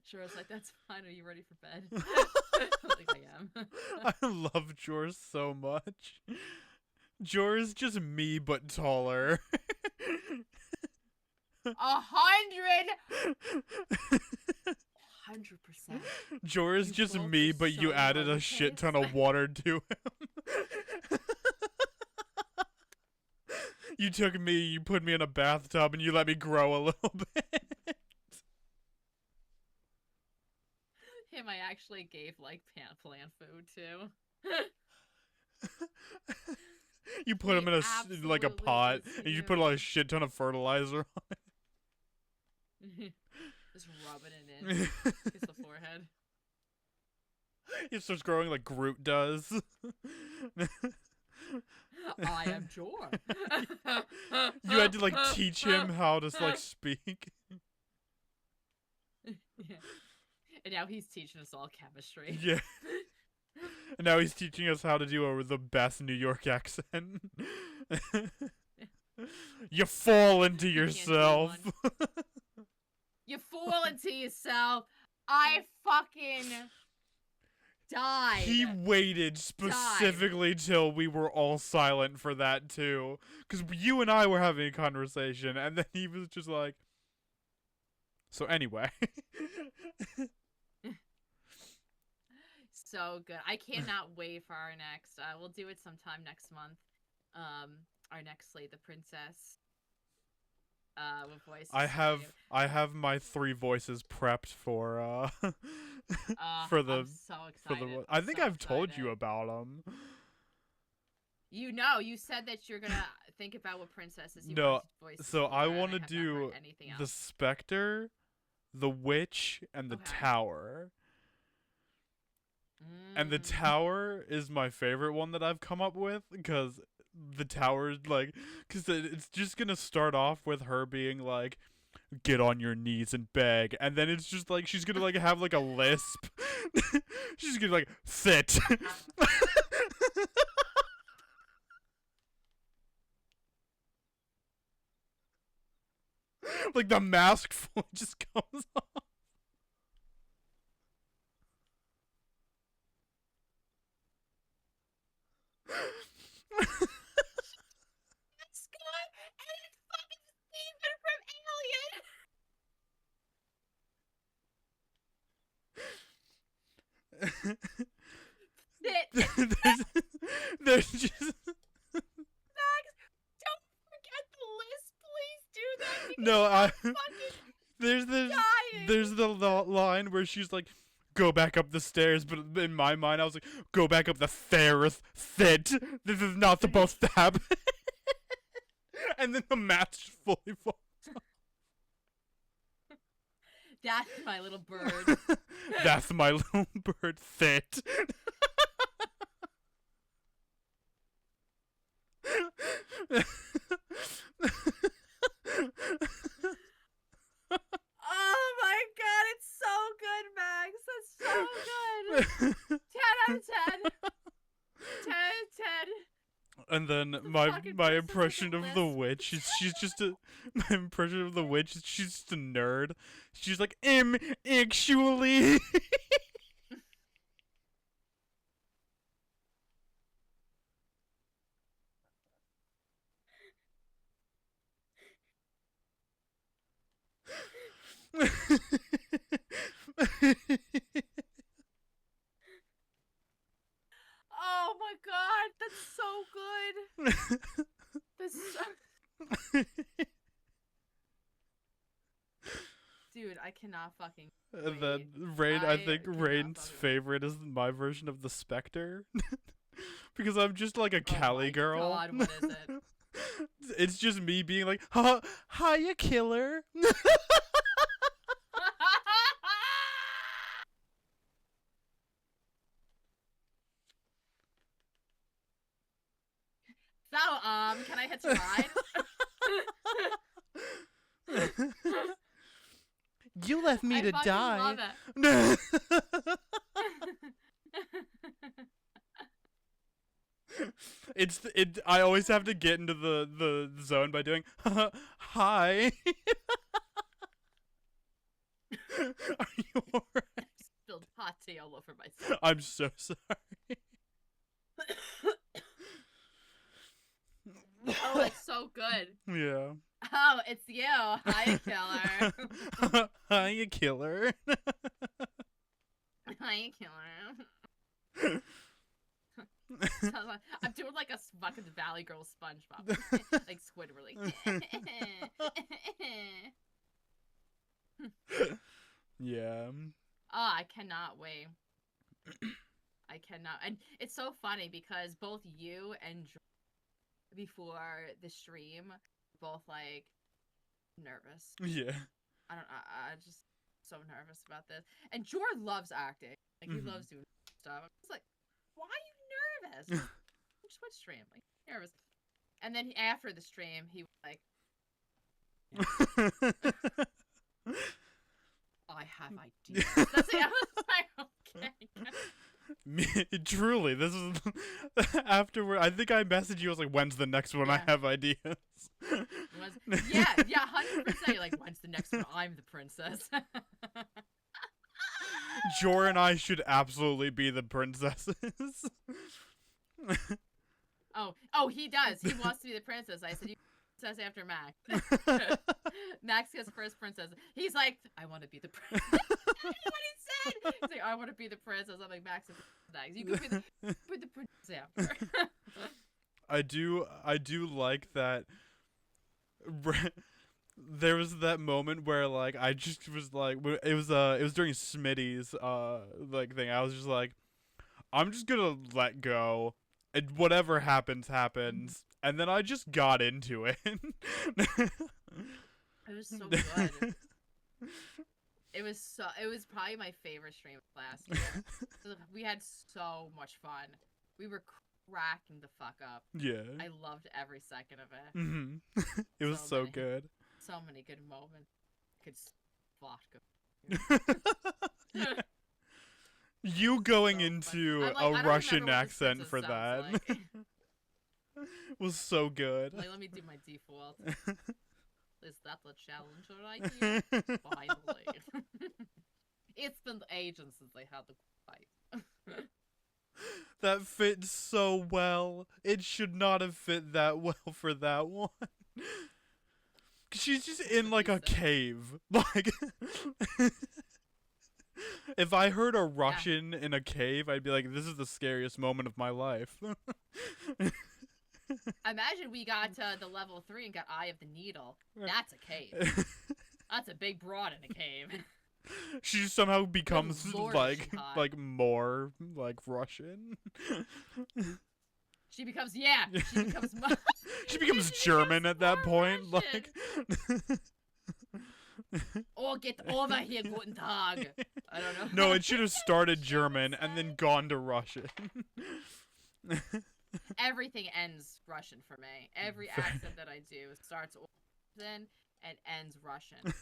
Jor's like, that's fine. Are you ready for bed? I'm like, I am. I love Jor so much. Jor is just me, but taller. 100%. Jor is You just both me, are but you so added a shit ton of water to him. You took me, you put me in a bathtub, and you let me grow a little bit. Him, I actually gave, like, plant food to. You put him in a like a absolutely pot, is and you put like a shit ton of fertilizer on it. Just rubbing it in. Kiss the forehead. It starts growing like Groot does. I am Jor. You had to like teach him how to like speak. Yeah. And now he's teaching us all chemistry. Yeah. And now he's teaching us how to do the best New York accent. You fall into yourself. You fall into yourself. I fucking died. He waited specifically till we were all silent for that too, because you and I were having a conversation, and then he was just like, so anyway. So good. I cannot wait for our next. We'll do it sometime next month. Our next Slay the Princess. With voices. I have my 3 voices prepped for for the I'm so excited. I think I've told you about them. You said that you're gonna think about what princesses you No, want to voice. so I want to do the Spectre, the Witch, and the Tower. And the Tower is my favorite one that I've come up with, because the Tower, like, because it's just gonna start off with her being like, get on your knees and beg, and then it's just like she's gonna like have like a lisp. She's gonna like sit. Like the mask fully just comes off. Scott, and it's fucking Steven from Alien. There's just Max, don't forget the list, please do that. no, Dying. there's the line where she's like, go back up the stairs, but in my mind I was like, go back up the stairs, sit. This is not supposed to happen. And then the match fully falls off. That's my little bird. That's my little bird, sit. Oh my god, it's so good, Max. That's so good. 10 out of 10. 10 out of 10. And then The my fucking my princess impression with of a the lisp. witch is she's just a my impression of the witch is she's just a nerd. She's like, actually. good. This is so... Dude, I cannot fucking And wait. then Rain, I think cannot Rain's fucking wait. favorite is my version of the Spectre. Because I'm just like a Oh Cali my girl. God, what is it? It's just me being like, hiya, killer. So, can I hitch a ride? You left me I to fucking die. love it. I always have to get into the zone by doing hi. Are you alright? Spilled hot tea all over myself. I'm so sorry. Oh, it's so good. Yeah. Oh, it's you. Hi, killer. Hiya, killer. Hi, killer. I'm doing like a fucking Valley Girl SpongeBob. Like Squidward. Yeah. Oh, I cannot wait. I cannot. And it's so funny because both you and before the stream, both like nervous. Yeah. I don't. I just so nervous about this. And Jor loves acting. Like he loves doing stuff. I'm just like, why are you nervous? Just switch stream. Like nervous. And then after the stream, he was like, I have ideas. That's it. I was like, okay. Me, truly, this is afterward. I think I messaged you. I was like, "When's the next one? I Yeah. have ideas." Yeah, 100%. Like, when's the next one? I'm the princess. Jor and I should absolutely be the princesses. Oh, he does. He wants to be the princess. I said, you princess after Max. Max gets first princess. He's like, I want to be the princess. That's what he said. He's like, I want to be the princess. I'm like, Max is next. You can be the princess after. I do like that. There was that moment where like I just was like, it was during Smitty's like thing. I was just like, I'm just gonna let go, and whatever happens happens. And then I just got into it. It was so good. It was probably my favorite stream of last year. We had so much fun. We were cracking the fuck up. Yeah. I loved every second of it. It was so many. good. So many good moments. Vodka. You going So into I'm like, I a don't Russian remember what this accent princess for that sounds like. was so good. Like, let me do my default. Is that the challenge right here? Finally. It's been ages since I had the fight. That fits so well. It should not have fit that well for that one. She's just in like a cave. Like if I heard a Russian in a cave, I'd be like, this is the scariest moment of my life. Imagine we got to the level 3 and got Eye of the Needle. That's a cave. That's a big broad in a cave. She somehow becomes Lord, like she's hot. like more like Russian. She becomes She becomes German at that point. Russian. Like Oh, get over here, guten Tag. I don't know. no, it should have started German and then gone to Russian. Everything ends Russian for me. Every accent that I do starts Russian and ends Russian.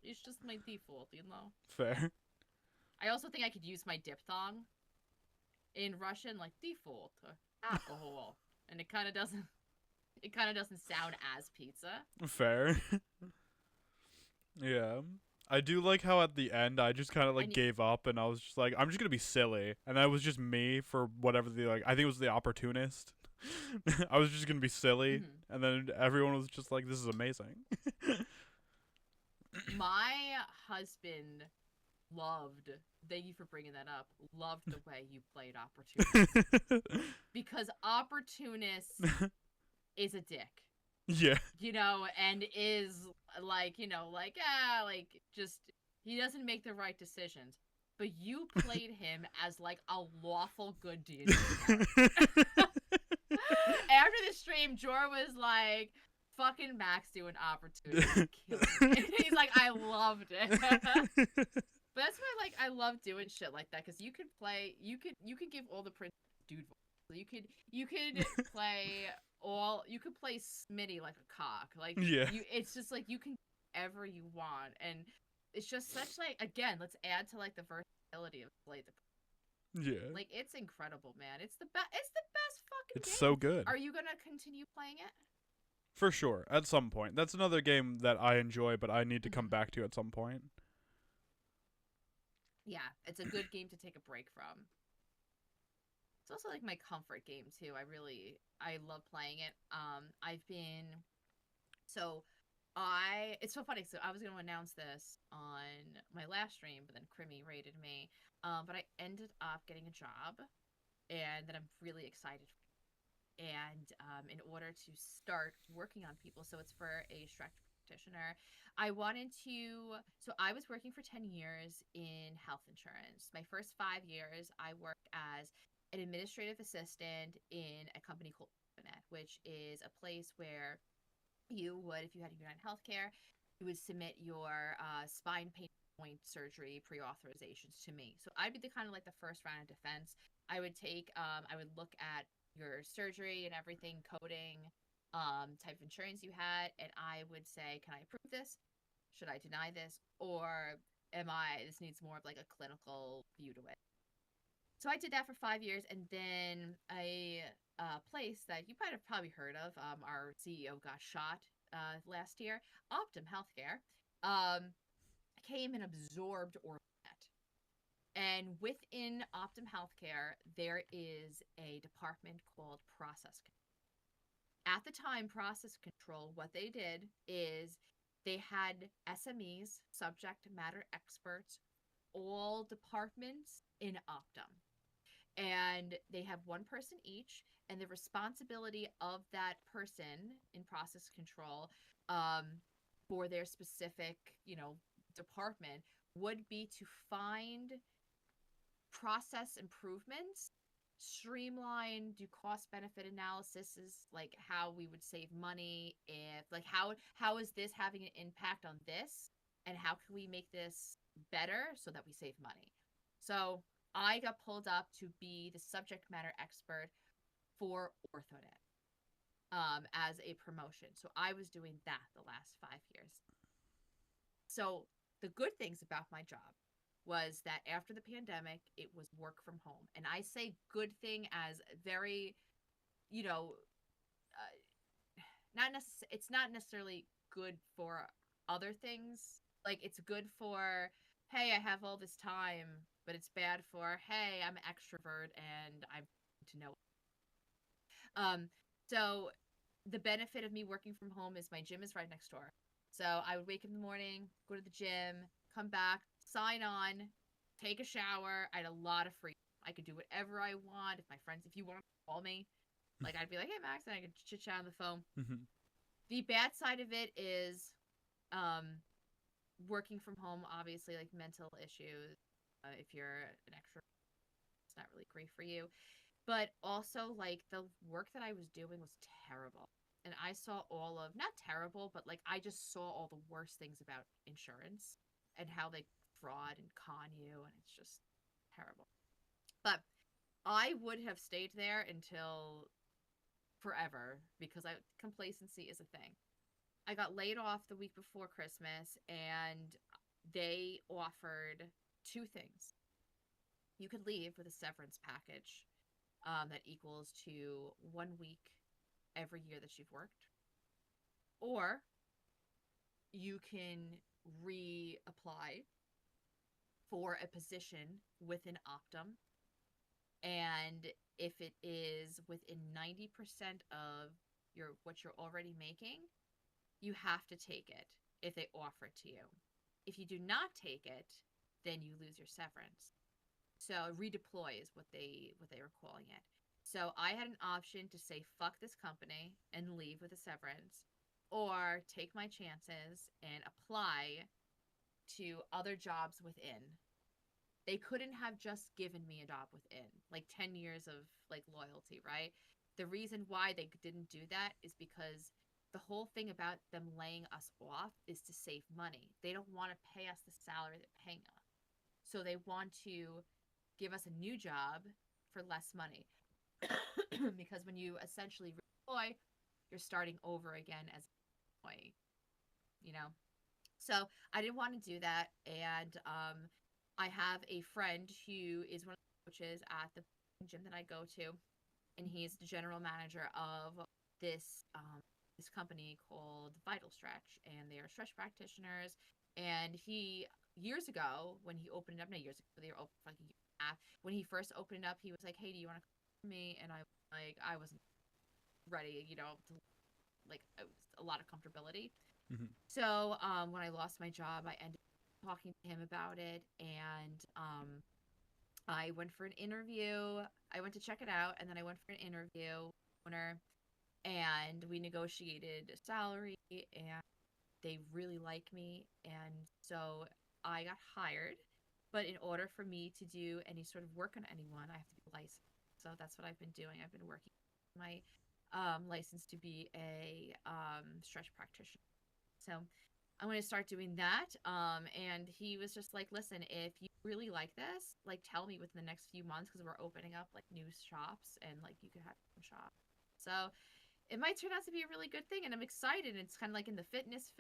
It's just my default, you know? Fair. I also think I could use my diphthong in Russian, like default alcohol, and it kind of doesn't sound as pizza. Fair. Yeah. I do like how at the end I just kind of like gave up and I was just like, I'm just gonna be silly, and that was just me for whatever the like. I think it was the opportunist. I was just gonna be silly, and then everyone was just like, "This is amazing." My husband loved. Thank you for bringing that up. Loved the way you played opportunist because because Opportunist is a dick. Yeah. You know, and is like, you know, like, just, he doesn't make the right decisions. But you played him as like a lawful good D&D player. After the stream, Jor was like, fucking Max doing Opportunity. Killing it. He's like, I loved it. But that's why, like, I love doing shit like that, because you could play, you could give all the prince dude voice. You could play Smitty like a cock. Like, Yeah. it's just like, you can do whatever you want, and it's just such, like, again, let's add to like the versatility of Blade. Yeah. Like, it's incredible, man. It's the best fucking It's game. so good. Are you gonna continue playing it? For sure, at some point. That's another game that I enjoy, but I need to come back to at some point. Yeah, it's a good game to take a break from. It's also like my comfort game too. I love playing it. It's so funny. So I was going to announce this on my last stream, but then Crimmy raided me. But I ended up getting a job, and that I'm really excited for. And in order to start working on people, so it's for a Shrek practitioner, I was working for 10 years in health insurance. My first 5 years, I worked as an administrative assistant in a company called Net, which is a place where you would, if you had United Healthcare, you would submit your spine pain point surgery pre-authorizations to me. So I'd be the kind of like the first round of defense. I would look at your surgery and everything, coding, type of insurance you had, and I would say, can I approve this? Should I deny this? Or this needs more of like a clinical view to it. So I did that for 5 years, and then a place that you might have probably heard of, our CEO got shot last year, Optum Healthcare, came and absorbed Orbinet. And within Optum Healthcare, there is a department called Process Control. At the time, Process Control, what they did is they had SMEs, subject matter experts, all departments in Optum. And they have one person each, and the responsibility of that person in Process Control, for their specific, department, would be to find process improvements, streamline, do cost benefit analysis, like how we would save money, if like how is this having an impact on this, and how can we make this better so that we save money. So I got pulled up to be the subject matter expert for OrthoNet, as a promotion. So I was doing that the last 5 years. So the good things about my job was that after the pandemic, it was work from home. And I say good thing as very, it's not necessarily good for other things. Like, it's good for, hey, I have all this time, but it's bad for, hey, I'm an extrovert and I'm to know. So the benefit of me working from home is my gym is right next door. So I would wake up in the morning, go to the gym, come back, sign on, take a shower. I had a lot of freedom. I could do whatever I want. If you want to call me, like, I'd be like, hey, Max, and I could chit chat on the phone. Mm-hmm. The bad side of it is working from home, obviously, like mental issues. If you're an extrovert, it's not really great for you. But also, like, the work that I was doing was terrible. And I saw not terrible, but like, I just saw all the worst things about insurance and how they fraud and con you, and it's just terrible. But I would have stayed there until forever, because complacency is a thing. I got laid off the week before Christmas, and they offered two things. You could leave with a severance package that equals to 1 week every year that you've worked, or you can reapply for a position within Optum, and if it is within 90% of what you're already making, you have to take it if they offer it to you. If you do not take it, then you lose your severance. So redeploy is what they were calling it. So I had an option to say fuck this company and leave with a severance, or take my chances and apply to other jobs within. They couldn't have just given me a job within, like 10 years of like loyalty, right? The reason why they didn't do that is because the whole thing about them laying us off is to save money. They don't want to pay us the salary they're paying us. So they want to give us a new job for less money. Because when you essentially redeploy, you're starting over again as an employee, you know? So I didn't want to do that. And I have a friend who is one of the coaches at the gym that I go to, and he's the general manager of this company called Vital Stretch, and they are stretch practitioners. And he, years ago, when he opened it up, not years ago, they were open for like a year and a half. When he first opened it up, he was like, "Hey, do you want to come with me?" And I wasn't ready, to, like, it was a lot of comfortability. Mhm. So when I lost my job, I ended up talking to him about it, and I went for an interview. I went to check it out, and then I went for an interview with the owner, and we negotiated a salary, and they really like me, and so I got hired. But in order for me to do any sort of work on anyone, I have to be licensed. So that's what I've been doing. I've been working my license to be a stretch practitioner. So I'm going to start doing that. And he was just like, "Listen, if you really like this, like, tell me within the next few months, because we're opening up like new shops, and like you could have your own shop." So it might turn out to be a really good thing, and I'm excited. It's kind of like in the fitness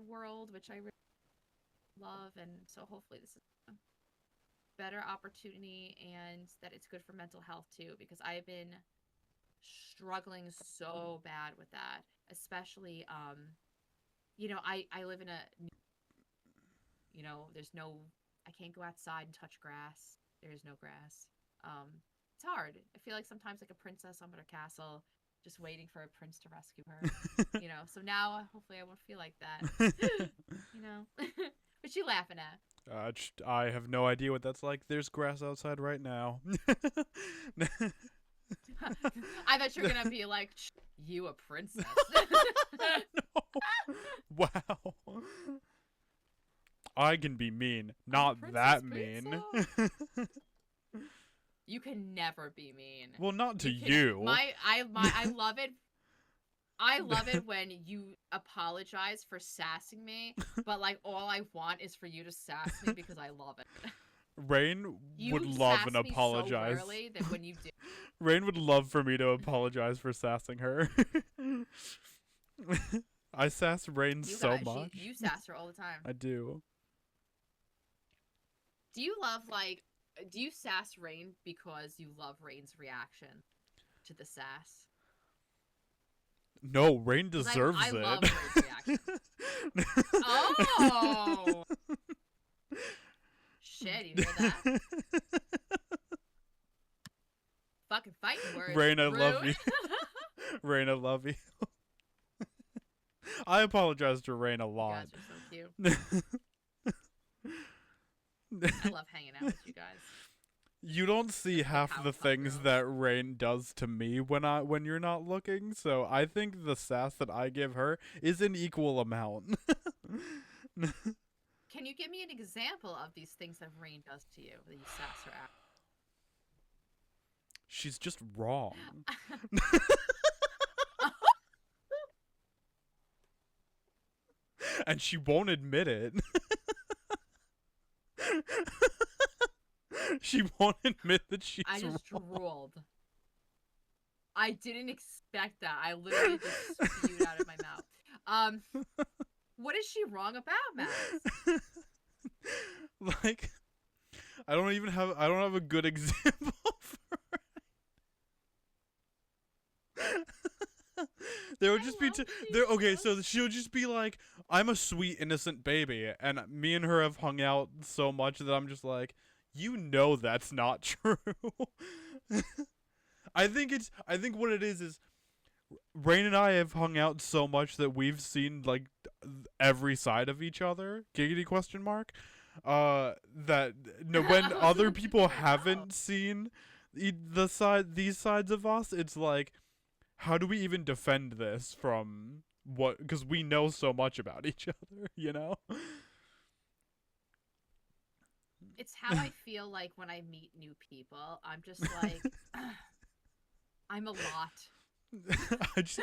world, which I really love, and so hopefully this is a better opportunity, and that it's good for mental health too, because I've been struggling so bad with that, especially I live in a, there's no, I can't go outside and touch grass. There is no grass. It's hard. I feel like sometimes like a princess on a castle, just waiting for a prince to rescue her. So now hopefully I won't feel like that. What you laughing at? I have no idea what that's like. There's grass outside right now. I thought you were gonna be like, "You a princess?" No. Wow. I can be mean, not that mean. You can never be mean. Well, not to you. I love it. I love it when you apologize for sassing me, but like all I want is for you to sass me because I love it. Rain You would love sass an me apologize. so rarely that when you do, Rain would love for me to apologize for sassing her. I sass Rain so much. you sass her all the time. I do. Do you sass Rain because you love Rain's reaction to the sass? No, Rain deserves I it. love Rain's reaction. Oh! Shit, you hear that? Fucking fighting words. Rain, I Rude. love you. Rain, I love you. I apologize to Rain a You lot. guys are so cute. I love hanging out with you guys. You don't see half the things that Rain does to me when you're not looking, so I think the sass that I give her is an equal amount. Can you give me an example of these things that Rain does to you that you sass her at? She's just wrong. And she won't admit it. She won't admit that she's I just wrong. drooled. I didn't expect that. I literally just spewed out of my mouth. What is she wrong about, Max? Like, I don't have a good example for it. There would just be okay, so she'll just be like, "I'm a sweet innocent baby," and me and her have hung out so much that I'm just like, that's not true. I think what it is Rain and I have hung out so much that we've seen like every side of each other. Giggity question mark. That no, when other people haven't seen these sides of us, it's like, how do we even defend this from what? Because we know so much about each other, you know. It's how I feel like when I meet new people. I'm just like, I'm a lot.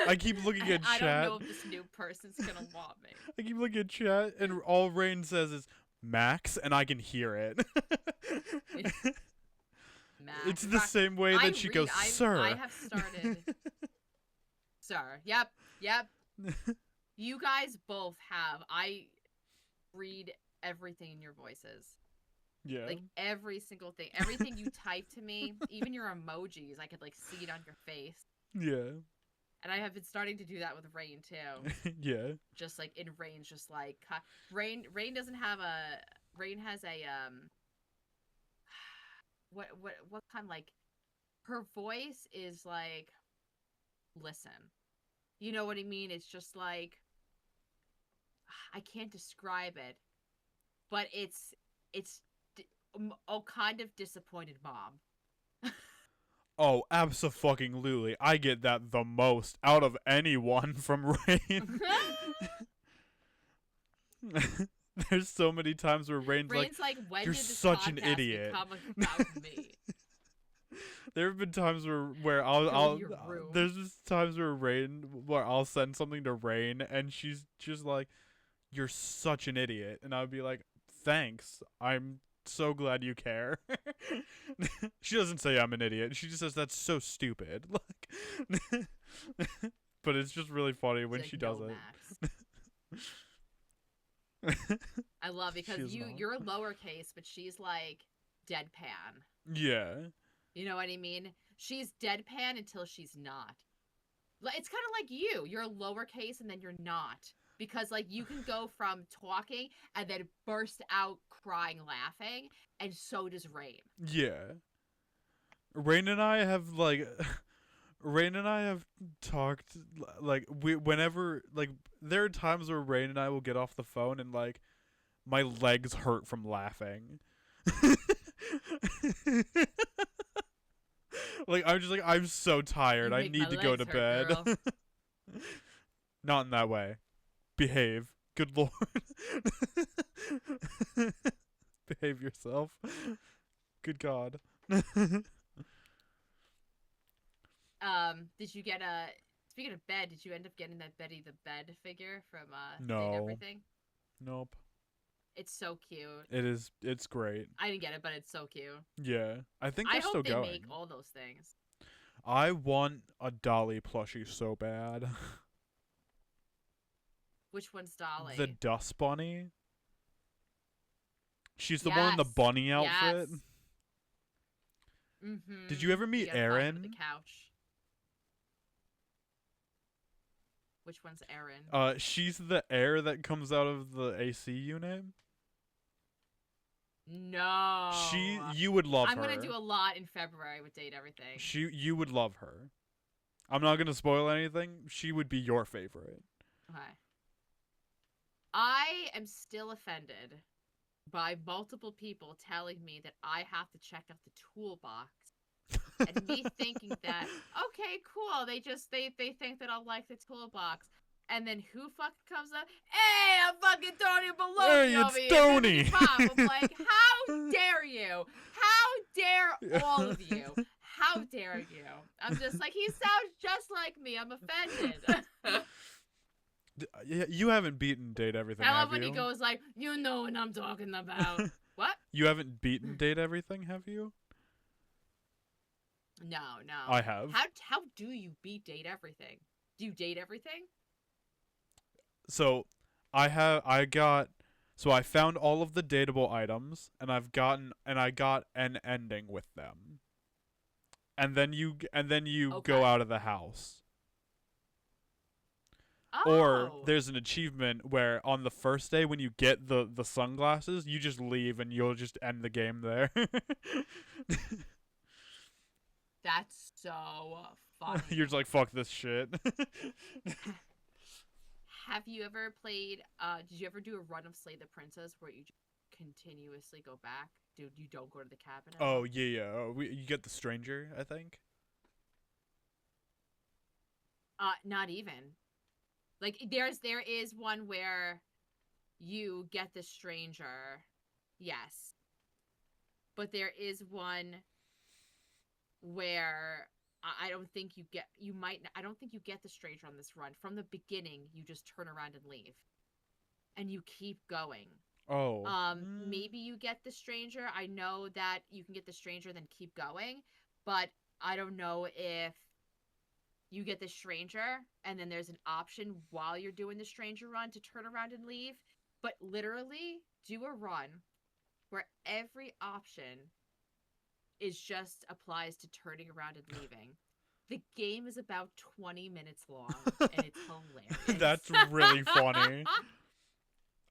I keep looking at I chat. don't know if this new person's gonna want me. I keep looking at chat, and all Rain says is Max, and I can hear it. Max. It's the same way that she goes, "Sir." I have started. Sir. Yep. You guys both have. I read everything in your voices. Yeah. Like every single thing. Everything you type to me, even your emojis, I could like see it on your face. Yeah. And I have been starting to do that with Rain too. Yeah. Just like in Rain's just like Rain doesn't have a Rain has a what kind, like her voice is like, listen. You know what I mean? It's just like, I can't describe it, but it's kind of disappointed mom. Oh, abso-fucking-lutely. I get that the most out of anyone from Rain. There's so many times where Rain's like, when "You're did this such an podcast idiot." become about me? There have been times where Go I'll to your room. there's just times where I'll send something to Rain and she's just like, "You're such an idiot," and I'll be like, "Thanks. I'm so glad you care." She doesn't say I'm an idiot. She just says that's so stupid. Like, but it's just really funny when Like, she no, does Max. I love because She's you're lowercase, but she's like deadpan. Yeah. You know what I mean? She's deadpan until she's not. It's kind of like you. You're lowercase and then you're not. Because, like, you can go from talking and then burst out crying, laughing, and so does Rain. Yeah. Rain and I have talked, like, whenever, like, there are times where Rain and I will get off the phone and, like, my legs hurt from laughing. Like, I'm just like, I'm so tired. I need to go to bed. Not in that way. Behave. Good lord. Behave yourself. Good God. Did you get speaking of bed, did you end up getting that Betty the Bed figure from No. Date Everything? Nope. It's so cute. It's great. I didn't get it, but it's so cute. Yeah. I think they're still going. I hope they make all those things. I want a Dolly plushie so bad. Which one's Dolly? The Dust Bunny. She's the one in the bunny outfit. Yes. Mm-hmm. Did you ever meet Erin? The couch. Which one's Erin? She's the air that comes out of the AC unit. No. You would love her. I'm gonna do a lot in February with Date Everything. You would love her. I'm not gonna spoil anything. She would be your favorite. Okay. I am still offended by multiple people telling me that I have to check out the toolbox. And me thinking that, okay, cool. They think that I'll like the toolbox. And then who fucking comes up? Hey, I'm fucking Tony Baloney Hey, over it's here. Tony. I'm like, how dare you? How dare all of you? How dare you? I'm just like, he sounds just like me. I'm offended. You haven't beaten Date Everything, I have love when you? he goes like, you know what I'm talking about. What? You haven't beaten Date Everything, have you? No. I have. How do you beat Date Everything? Do you date everything? So, I found all of the dateable items, and I got an ending with them. And then you Okay. go out of the house. Oh. Or there's an achievement where on the first day when you get the sunglasses, you just leave and you'll just end the game there. That's so funny. You're just like, fuck this shit. Have you ever played, did you ever do a run of Slay the Princess where you just continuously go back? dude, you don't go to the cabin at all. Oh yeah. Oh, you get the stranger, I think. Not even. Like there is one where you get the stranger. Yes. But there is one where I don't think you get I don't think you get the stranger on this run. From the beginning, you just turn around and leave. And you keep going. Oh. Maybe you get the stranger. I know that you can get the stranger then keep going, but I don't know if you get the stranger and then there's an option while you're doing the stranger run to turn around and leave. But literally do a run where every option is just applies to turning around and leaving. The game is about 20 minutes long and it's hilarious. That's really funny.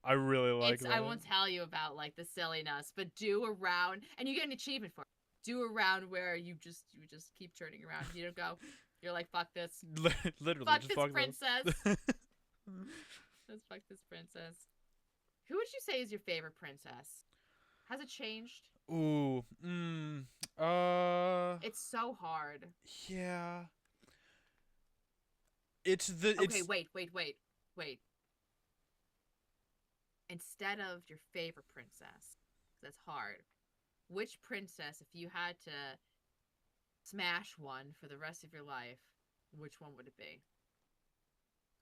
I really like that. I won't tell you about like the silliness, but do a round and you get an achievement for it. Do a round where you just keep turning around. You don't go. You're like, fuck this. Literally, fuck just this fuck princess. this. Let's fuck this princess. Who would you say is your favorite princess? Has it changed? Ooh. It's so hard. Yeah. It's the. Okay, wait. Instead of your favorite princess, that's hard. Which princess, if you had to smash one for the rest of your life, which one would it be?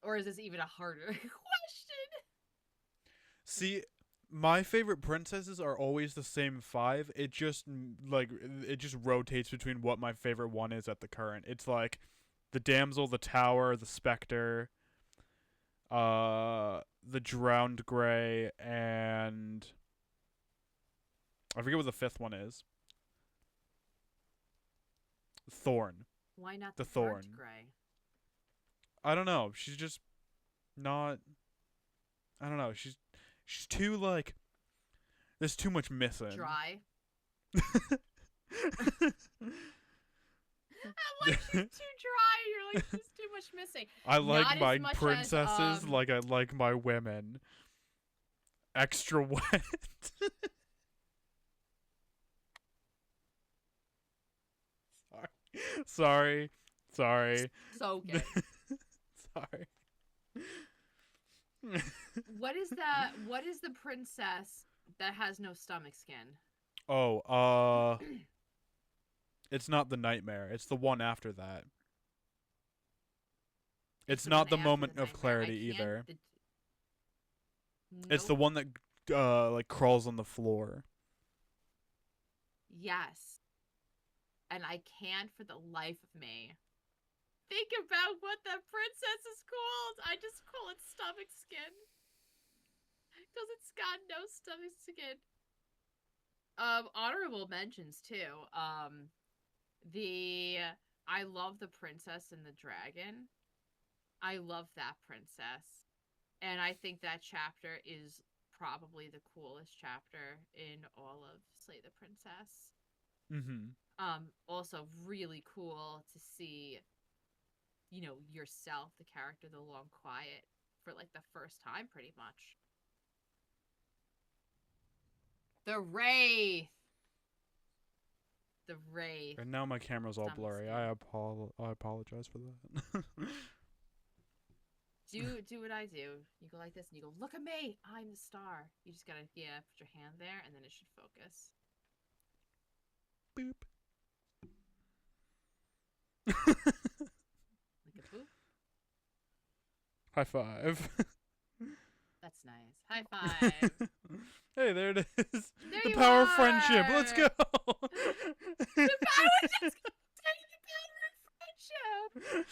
Or is this even a harder question? See, my favorite princesses are always the same 5. It just rotates between what my favorite one is at the current. It's like the damsel, the tower, the specter, the drowned gray, and I forget what the 5th one is. Thorn. Why not the the thorn? burnt gray? I don't know. She's just not. I don't know. She's too like. There's too much missing. Dry. I'm like, she's too dry. You're like, she's too much missing. I like Not my as much princesses as, like I like my women. Extra wet. Sorry. So good. Sorry. What is the princess that has no stomach skin? Oh, it's not the nightmare. It's the one after that. It's the not one the after moment the of nightmare. clarity I can't- either. the- It's the Nope. one that like crawls on the floor. Yes. And I can't for the life of me think about what that princess is called. I just call it stomach skin. Because it's got no stomach skin. Honorable mentions too. I love the princess and the dragon. I love that princess. And I think that chapter is probably the coolest chapter in all of Slay the Princess. Mm-hmm. Also really cool to see, yourself, the character, the Long Quiet, for like the first time pretty much. The Wraith. The Wraith. And now my camera's all Stomach blurry. skin. I apologize for that. Do what I do. You go like this and you go, look at me, I'm the star. You just gotta put your hand there and then it should focus. Boop. Like a boop. High five. That's nice. High five. Hey, there it is. There The you power of friendship. Let's are. go. The power of friendship.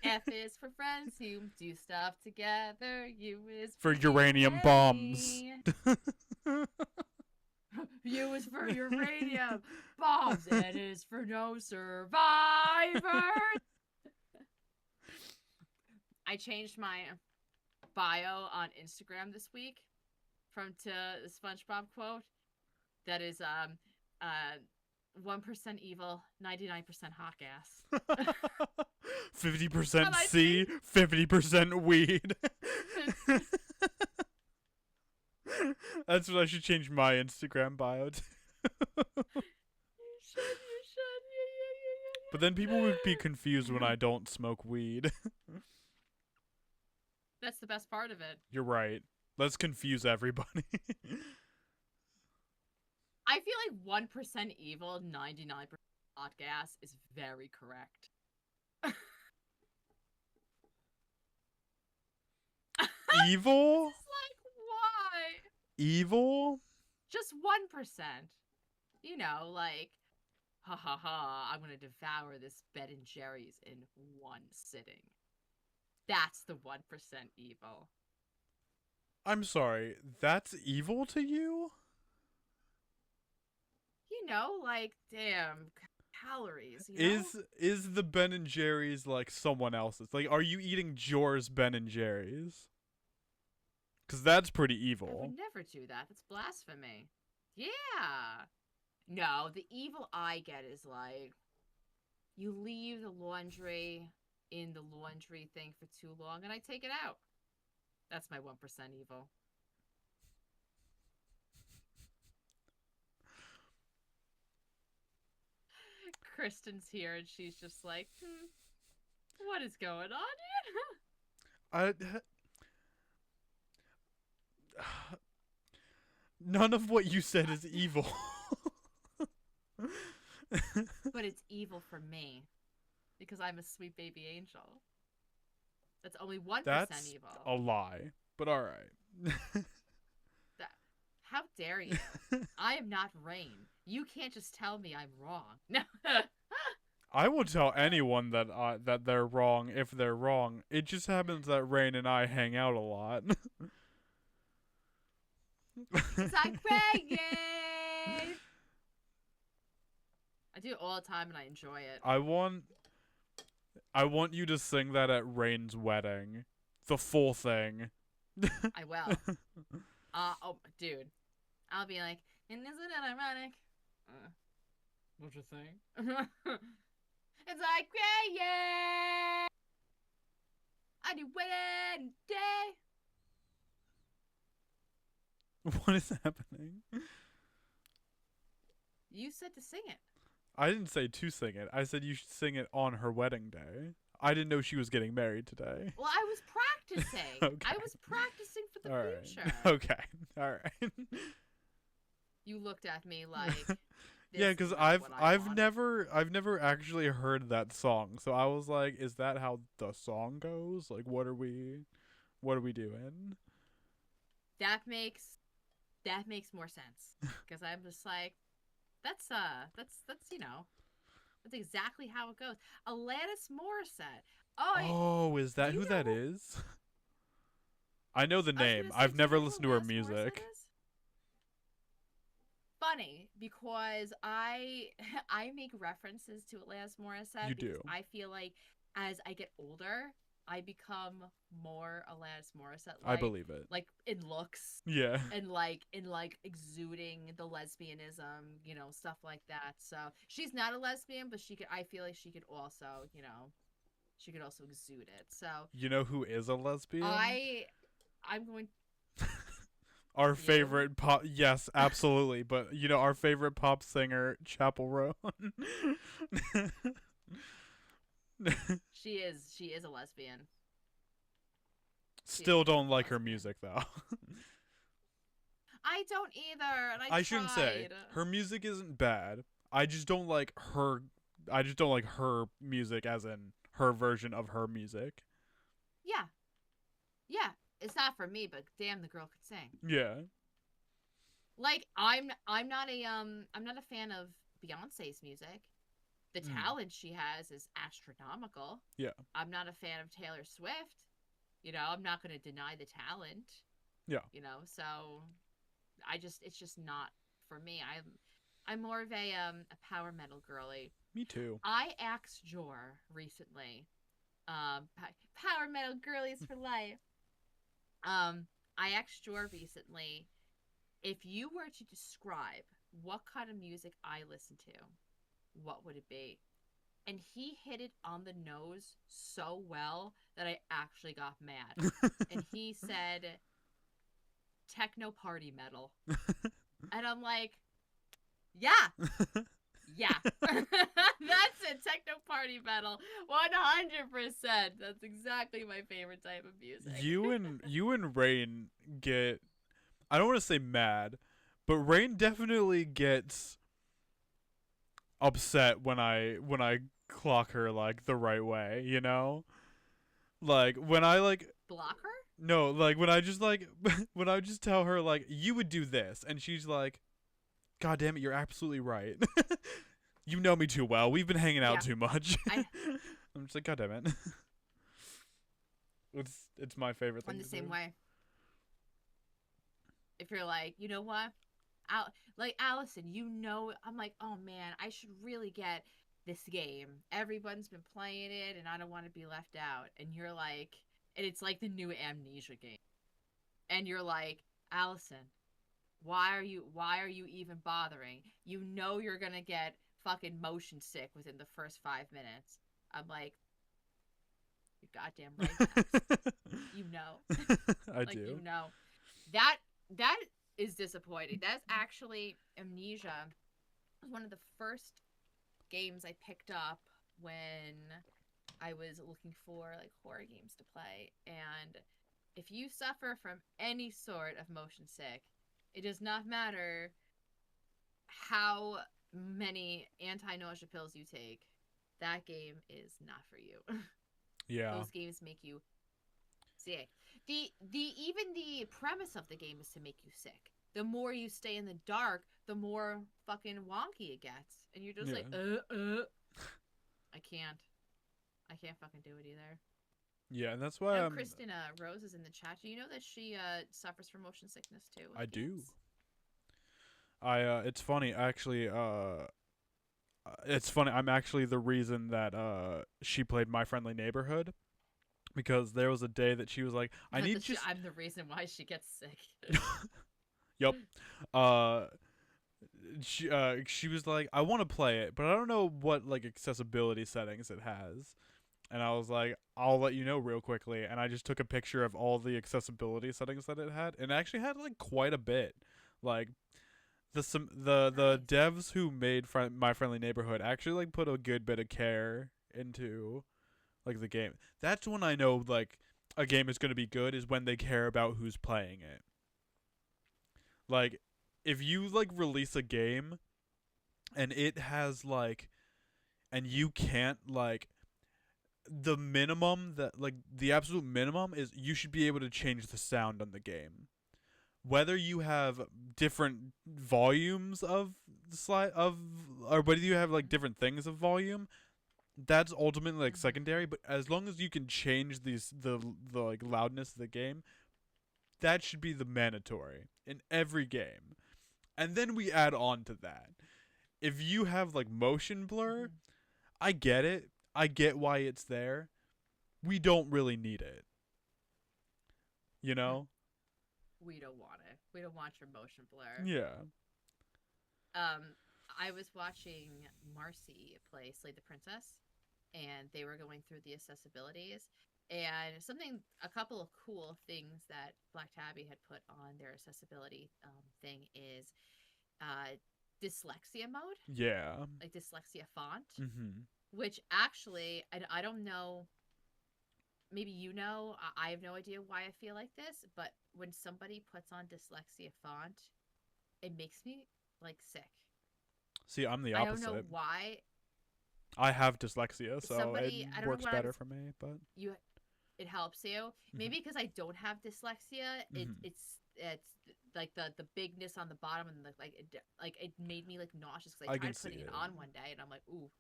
F is for friends who do stuff together. U is For uranium bombs. U is for uranium bombs. N is for no survivors. I changed my bio on Instagram this week to the SpongeBob quote that is 1% evil, 99% hot gas. 50% C, 50% weed. That's what I should change my Instagram bio to. You should. But then people would be confused when Yeah. I don't smoke weed. That's the best part of it. You're right. Let's confuse everybody. I feel like 1% evil, 99% hot gas is very correct. Evil? It's like, why? Evil? Just 1%. You know, like, ha ha ha, I'm gonna devour this Ben and Jerry's in one sitting. That's the 1% evil. I'm sorry. That's evil to you? You know, like, damn, calories, you know? Is the Ben and Jerry's like someone else's? Like, are you eating Jor's Ben and Jerry's? Because that's pretty I evil. would never do that. That's blasphemy. Yeah. No, the evil I get is like, you leave the laundry in the laundry thing for too long and I take it out. That's my 1% evil. Kristen's here and she's just like, what is going on here? I None of what you said is evil. But it's evil for me because I'm a sweet baby angel. That's only 1% That's evil. a lie. But all right. How dare you? I am not Rain. You can't just tell me I'm wrong. No. I will tell anyone that that they're wrong if they're wrong. It just happens that Rain and I hang out a lot. It's like praying. I do it all the time and I enjoy it. I want you to sing that at Rain's wedding. The full thing. I will. Oh, dude. I'll be like, and isn't it ironic? What you think? It's like praying. I do wedding day. What is happening? You said to sing it. I didn't say to sing it. I said you should sing it on her wedding day. I didn't know she was getting married today. Well, I was practicing. Okay. I was practicing for the All right. future. Okay. All right. You looked at me like, Yeah, this because is not what I wanted. I've never actually heard that song. So I was like, is that how the song goes? Like, what are we doing? That makes more sense because I'm just like, that's you know, that's exactly how it goes. Alanis Morissette. Oh, is that do you who that know- is? I know the I was name. gonna say, I've do you never know who listened to her Alanis Morissette music. is? Funny because I make references to Alanis Morissette You because do. I feel like as I get older, I become more Alanis Morissette. I believe it. Like in looks Yeah. and like exuding the lesbianism, you know, stuff like that. So she's not a lesbian, but I feel like she could also, you know, she could also exude it. So You know who is a lesbian? I'm going. Our You? favorite pop. Yes, absolutely. But you know our favorite pop singer, Chapel Roan. She is a lesbian. Still don't like her lesbian. music though. I don't either, and I shouldn't say tried. her music isn't bad. I just don't like her. I just don't like her music, as in her version of her music. Yeah, yeah. It's not for me, but damn, the girl could sing. Yeah. Like I'm not a fan of Beyonce's music. The talent she has is astronomical. Yeah. I'm not a fan of Taylor Swift. You know, I'm not going to deny the talent. Yeah. You know, so it's just not for me. I'm more of a power metal girly. Me too. I asked Jor recently. Power metal girlies for life. I asked Jor recently if you were to describe what kind of music I listen to, what would it be? And he hit it on the nose so well that I actually got mad. And he said techno party metal. And I'm like, yeah. Yeah. That's it. Techno party metal. 100%. That's exactly my favorite type of music. You and Rain get, I don't want to say mad, but Rain definitely gets upset when I clock her like the right way, you know? Like when I like Block her? no, like when I just like when I just tell her like you would do this and she's like, God damn it, you're absolutely right. You know me too well. We've been hanging out Yeah. too much. I- I'm just like, God damn it. It's my favorite thing I'm the to same do. way. If you're like, you know what? Like Allison, you know, I'm like, oh man, I should really get this game. Everyone's been playing it, and I don't want to be left out. And you're like, and it's like the new Amnesia game, and you're like, Allison, why are you even bothering? You know you're gonna get fucking motion sick within the first 5 minutes. I'm like, you're goddamn right, Max. You know. I Like, do. you know. That is disappointing. That's actually Amnesia was one of the first games I picked up when I was looking for like horror games to play. And if you suffer from any sort of motion sick, it does not matter how many anti-nausea pills you take. That game is not for you. Yeah. Those games make you sick. The even the premise of the game is to make you sick. The more you stay in the dark, the more fucking wonky it gets, and you're just like, I can't fucking do it either. Yeah, and that's I why know I'm Kristen Rose is in the chat. Do you know that she suffers from motion sickness too? with I do. games? It's funny actually it's funny. I'm actually the reason that she played My Friendly Neighborhood because there was a day that she was like, I need just I'm the reason why she gets sick. Yup. She was like, I want to play it, but I don't know what like accessibility settings it has. And I was like, I'll let you know real quickly. And I just took a picture of all the accessibility settings that it had, and it actually had like quite a bit. Like the Nice. devs who made My Friendly Neighborhood actually like put a good bit of care into like the game. That's when I know like a game is going to be good is when they care about who's playing it. Like if you like release a game and it has like and you can't like the minimum that like the absolute minimum is you should be able to change the sound on the game. Whether you have different volumes of or whether you have like different things of volume, that's ultimately like secondary, but as long as you can change the like loudness of the game, that should be the mandatory in every game. And then we add on to that. If you have like motion blur, I get it. I get why it's there. We don't really need it. You know? We don't want it. We don't want your motion blur. Yeah. I was watching Marcy play Slay the Princess, and they were going through the accessibilities. And a couple of cool things that Black Tabby had put on their accessibility thing is dyslexia mode, Yeah. like dyslexia font, Mhm. which actually, I don't know, maybe you know, I have no idea why I feel like this, but when somebody puts on dyslexia font, it makes me like sick. See, I'm the I don't know opposite. why. I have dyslexia, so it I don't know works what better for me, but it helps you. Maybe because I don't have dyslexia, Mhm. it's like the bigness on the bottom and it made me like nauseous because I I can tried see putting it it. on one day and I'm like, ooh.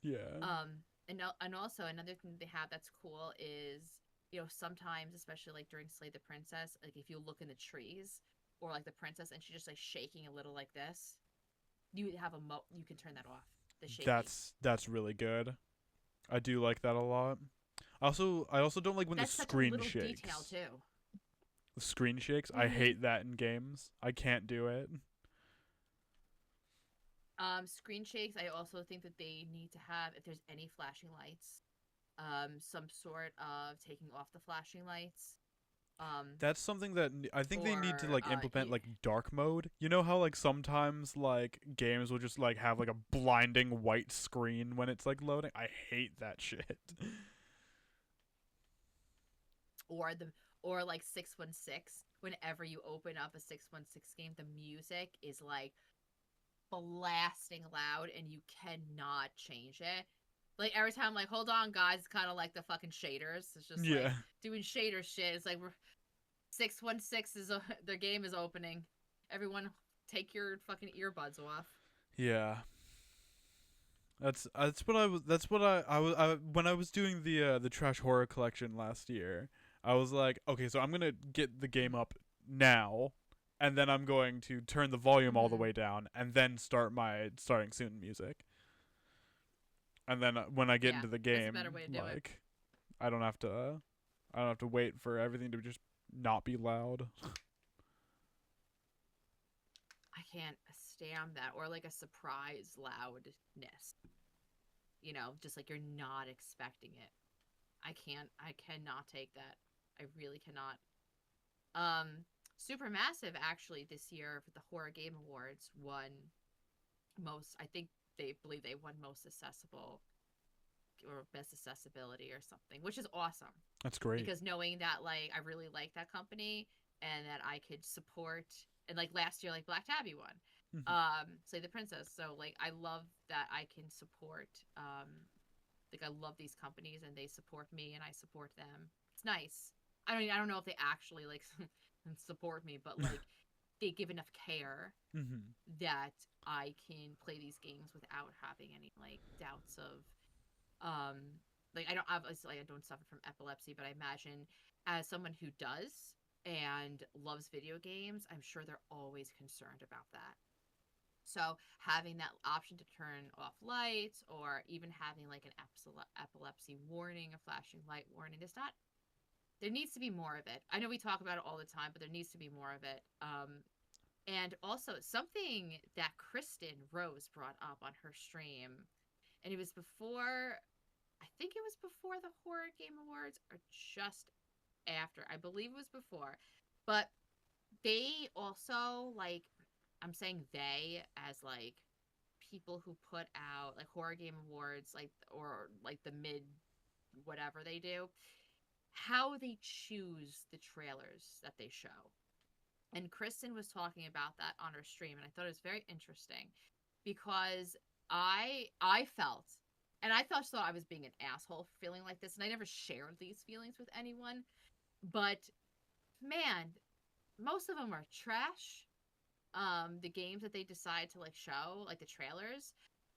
Yeah. And also another thing they have that's cool is, you know, sometimes, especially like during Slay the Princess, like if you look in the trees or like the princess and she's just like shaking a little like this, you can turn that off. The shaking. That's really good. I do like that a lot. I also don't like when That's the such a screen little shakes. detail too. The screen shakes. I hate that in games. I can't do it. Screen shakes. I also think that they need to have, if there's any flashing lights, some sort of taking off the flashing lights. That's something that I think they need to or like implement, like dark mode. You know how like sometimes like games will just like have like a blinding white screen when it's like loading. I hate that shit. or the or like 616. Whenever you open up a 616 game, the music is like blasting loud and you cannot change it. Like every time, like, hold on, guys, it's kind of like the fucking shaders. It's just like Yeah. doing shader shit. It's like 616 is their game is opening. Everyone, take your fucking earbuds off. Yeah. That's what I was. That's what when I was doing the trash horror collection last year. I was like, okay, so I'm gonna get the game up now, and then I'm going to turn the volume all the Mm-hmm. way down, and then start my starting soon music. And then when I get Yeah, into the that's a better game, way to do it. like, I don't have to. I don't have to wait for everything to just not be loud. I can't stand that, or like a surprise loudness. Just like you're not expecting it. I cannot take that. I really cannot. Um, Supermassive actually this year for the Horror Game Awards won most. I think they believe they won most accessible or best accessibility or something, which is awesome That's great. because knowing that like I really like that company and that I could support, and like last year like Black Tabby won. Mhm. Slay the Princess. So like I love that I can support like I love these companies and they support me and I support them. It's nice. I don't know if they actually like support me, but like they give enough care Mhm. that I can play these games without having any like doubts of like I don't obviously I don't suffer from epilepsy, but I imagine as someone who does and loves video games, I'm sure they're always concerned about that. So having that option to turn off lights or even having like an epilepsy warning, a flashing light warning, there needs to be more of it. I know we talk about it all the time, but there needs to be more of it. And also something that Kristen Rose brought up on her stream, and it was before, I think it was before the Horror Game Awards or just after. I believe it was before. But they also, like, I'm saying they as like people who put out like Horror Game Awards, like, or like the mid whatever they do, how they choose the trailers that they show. And Kristen was talking about that on her stream, and I thought it was very interesting because I felt, and I thought I was being an asshole for feeling like this, and I never shared these feelings with anyone. But man, most of them are trash. The games that they decide to like show, like the trailers,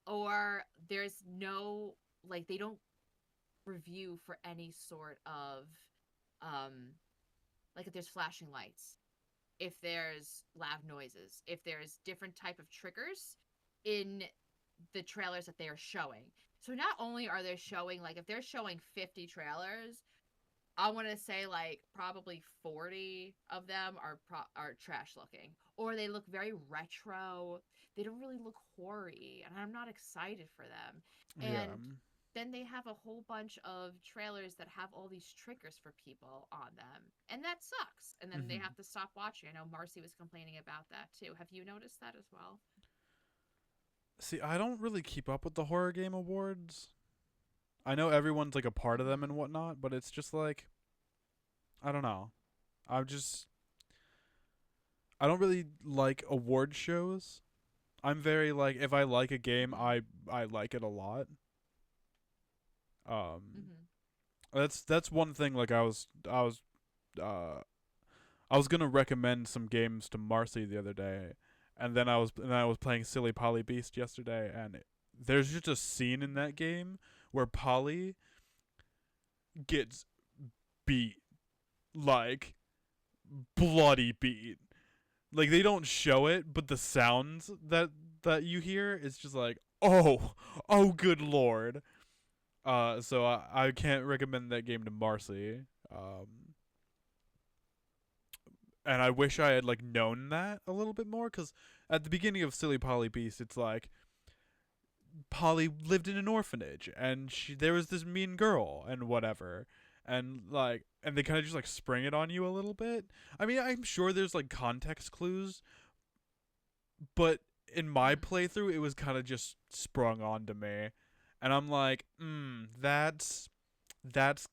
or there's no like they don't review for any sort of um like if there's flashing lights, if there's loud noises, if there's different type of triggers in the trailers that they are showing. So not only are they showing like if they're showing 50 trailers, I want to say like probably 40 of them are trash looking, or they look very retro. They don't really look hoary, and I'm not excited for them. Yeah. And then they have a whole bunch of trailers that have all these triggers for people on them, and that sucks. And then they Mhm. have to stop watching. I know Marcy was complaining about that too. Have you noticed that as well? See, I don't really keep up with the horror game awards. I know everyone's like a part of them Mm-hmm. and whatnot, but it's just like I don't know. I'm just I don't really like award shows. I'm very like if I like a game, Mm-hmm. I like it a lot. Um, Mm-hmm. that's one thing. Like uh I was gonna recommend some games to Marcy the other day, and I was playing Silly Polly Beast yesterday, and there's just a scene in that game where Polly gets beat, like bloody beat. Like they don't show it, but the sounds that you hear is just like oh good lord. So I can't recommend that game to Marcy. And I wish I had like known that a little bit more, because at the beginning of Silly Polly Beast, it's like Polly lived in an orphanage and there was this mean girl and whatever, and they kind of just like spring it on you a little bit. I mean, I'm sure there's like context clues, but in my playthrough it was kind of just sprung onto me, and I'm like, that's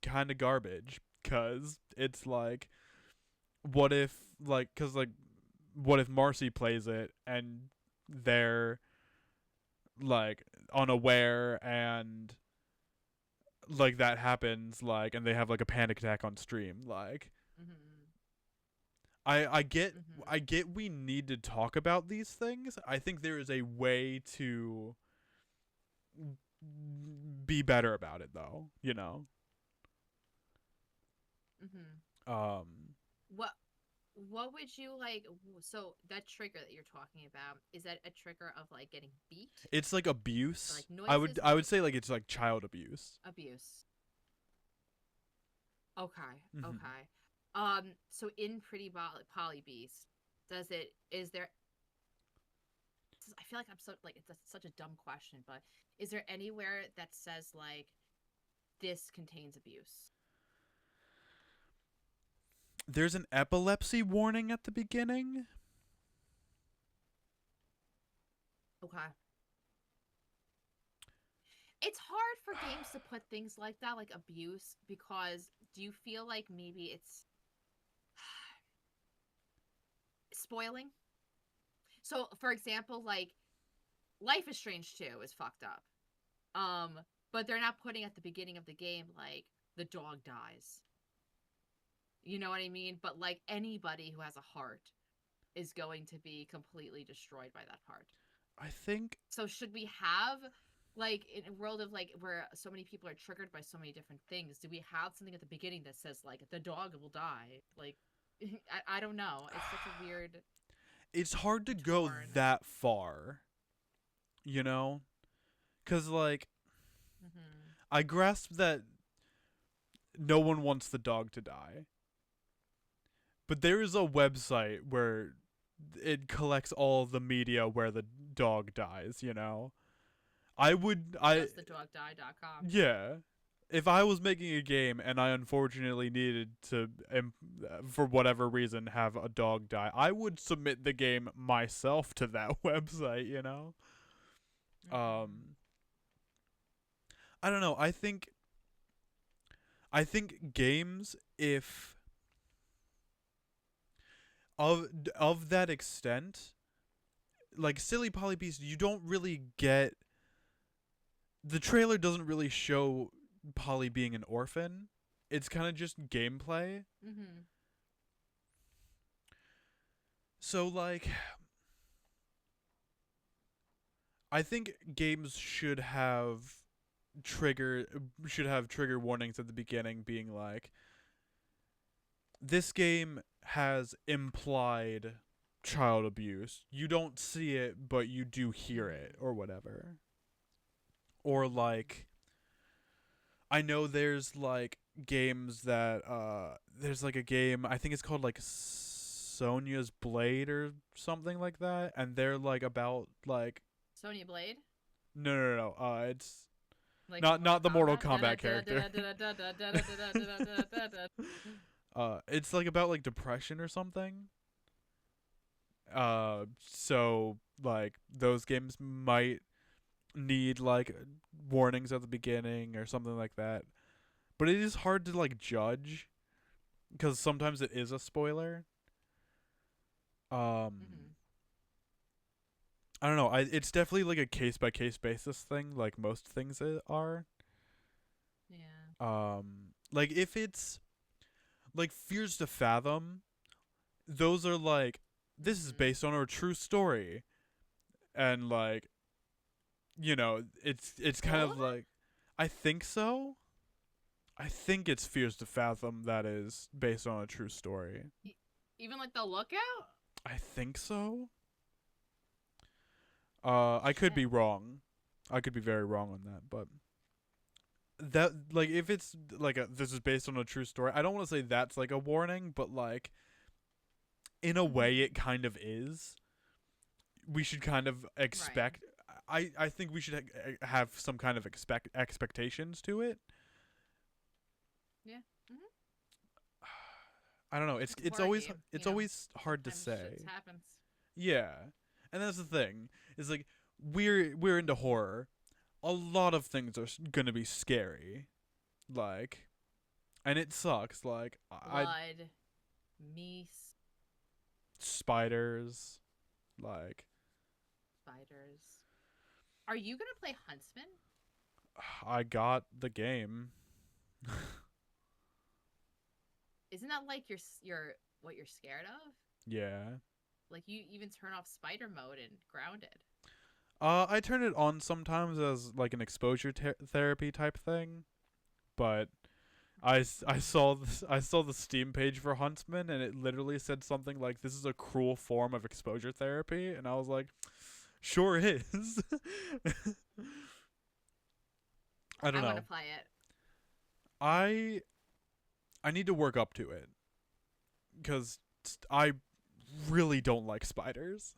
kind of garbage, cuz it's like, what if what if Marcy plays it and they're like unaware, and like that happens, like, and they have like a panic attack on stream, like, Mhm. I get Mhm. I get we need to talk about these things. I think there is a way to be better about it though, you know. Mhm. Um What what would you like? So that trigger that you're talking about, is that a trigger of like getting beat, it's like or abuse. like I would noises, I or would say like it's like child abuse. abuse? Okay. Mhm. Okay. So in Pretty Polly Beast, is there, I feel like I'm so like, it's such a dumb question, but is there anywhere that says like this contains abuse? There's an epilepsy warning at the beginning. Okay. It's hard for games to put things like that, like abuse, because do you feel like maybe it's spoiling? So, for example, like Life is Strange 2 is fucked up. Um, but they're not putting at the beginning of the game like the dog dies. You know what I mean? But like anybody who has a heart is going to be completely destroyed by that heart. I think So should we have, like, in a world of like where so many people are triggered by so many different things, do we have something at the beginning that says like the dog will die? Like, I don't know. It's such a weird it's hard to go torn. that far, you know? Cuz like Hmm. I grasp that no one wants the dog to die. But there is a website where it collects all of the media where the dog dies, you know? I would I Doesthedogdie.com. Yeah. If I was making a game and I unfortunately needed to, for whatever reason, have a dog die, I would submit the game myself to that website, you know? Hmm. Um, I don't know. I think games, if of that extent, like Silly Polly Beast, you don't really get, the trailer doesn't really show Polly being an orphan. It's kind of just gameplay. Hmm. So like, I think games should have trigger warnings at the beginning, being like, this game has implied child abuse. You don't see it, but you do hear it, Hmm. or whatever. Or like, I know there's like games that there's like a game, I think it's called like Sonia's Blade or something like that, and they're like about like, Sonya Blade, it's like from Mortal not the Mortal Kombat. Kombat character. It's like about like depression or something. So like those games might need like warnings at the beginning or something like that. But it is hard to like judge because sometimes it is a spoiler. Hmm. I don't know. It's definitely like a case by case basis thing, like most things are. Yeah. Like if it's like Fears to Fathom, those are like, this is Hmm. based on a true story, and like, it's kind All of of like, I think so. I think it's Fears to Fathom that is based on a true story. it? Even like the Lookout. I think so. I could Shit. be wrong. I could be very wrong on that, but that, like, if it's like this is based on a true story, I don't want to say that's like a warning, but like in a way Hmm. it kind of is. We should kind of Right. expect, I think we should have some kind of expectations to it. Yeah. I don't know. It's a It's horror always game, it's you know. always hard to Sometimes say. shit happens. Yeah, and that's the thing. Is like we're into horror. A lot of things are gonna be scary, like, and it sucks. Like I Blood, meese, spiders, like spiders. Are you gonna play Huntsman? I got the game. Isn't that like your what you're scared of? Yeah. Like you even turn off spider mode and grounded. I turn it on sometimes as like an exposure therapy type thing, but I saw the Steam page for Huntsman and it literally said something like this is a cruel form of exposure therapy and I was like, sure is. I don't I want know. to play it. I need to work up to it cuz I really don't like spiders.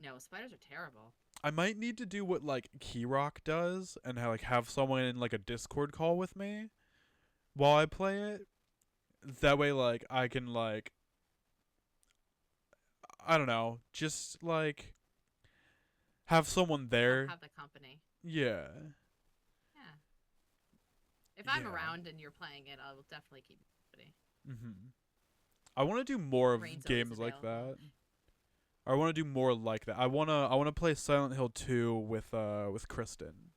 No, spiders are terrible. I might need to do what like Keyrock does and have someone in like a Discord call with me while I play it. That way like I can like I don't know, just like have someone there. Have the company. Yeah. Yeah. If I'm Yeah. around and you're playing it, I will definitely keep you company. Mhm. I want to do more of Rain's always games like that. available. I want to do more like that. I want to play Silent Hill 2 with Kristen.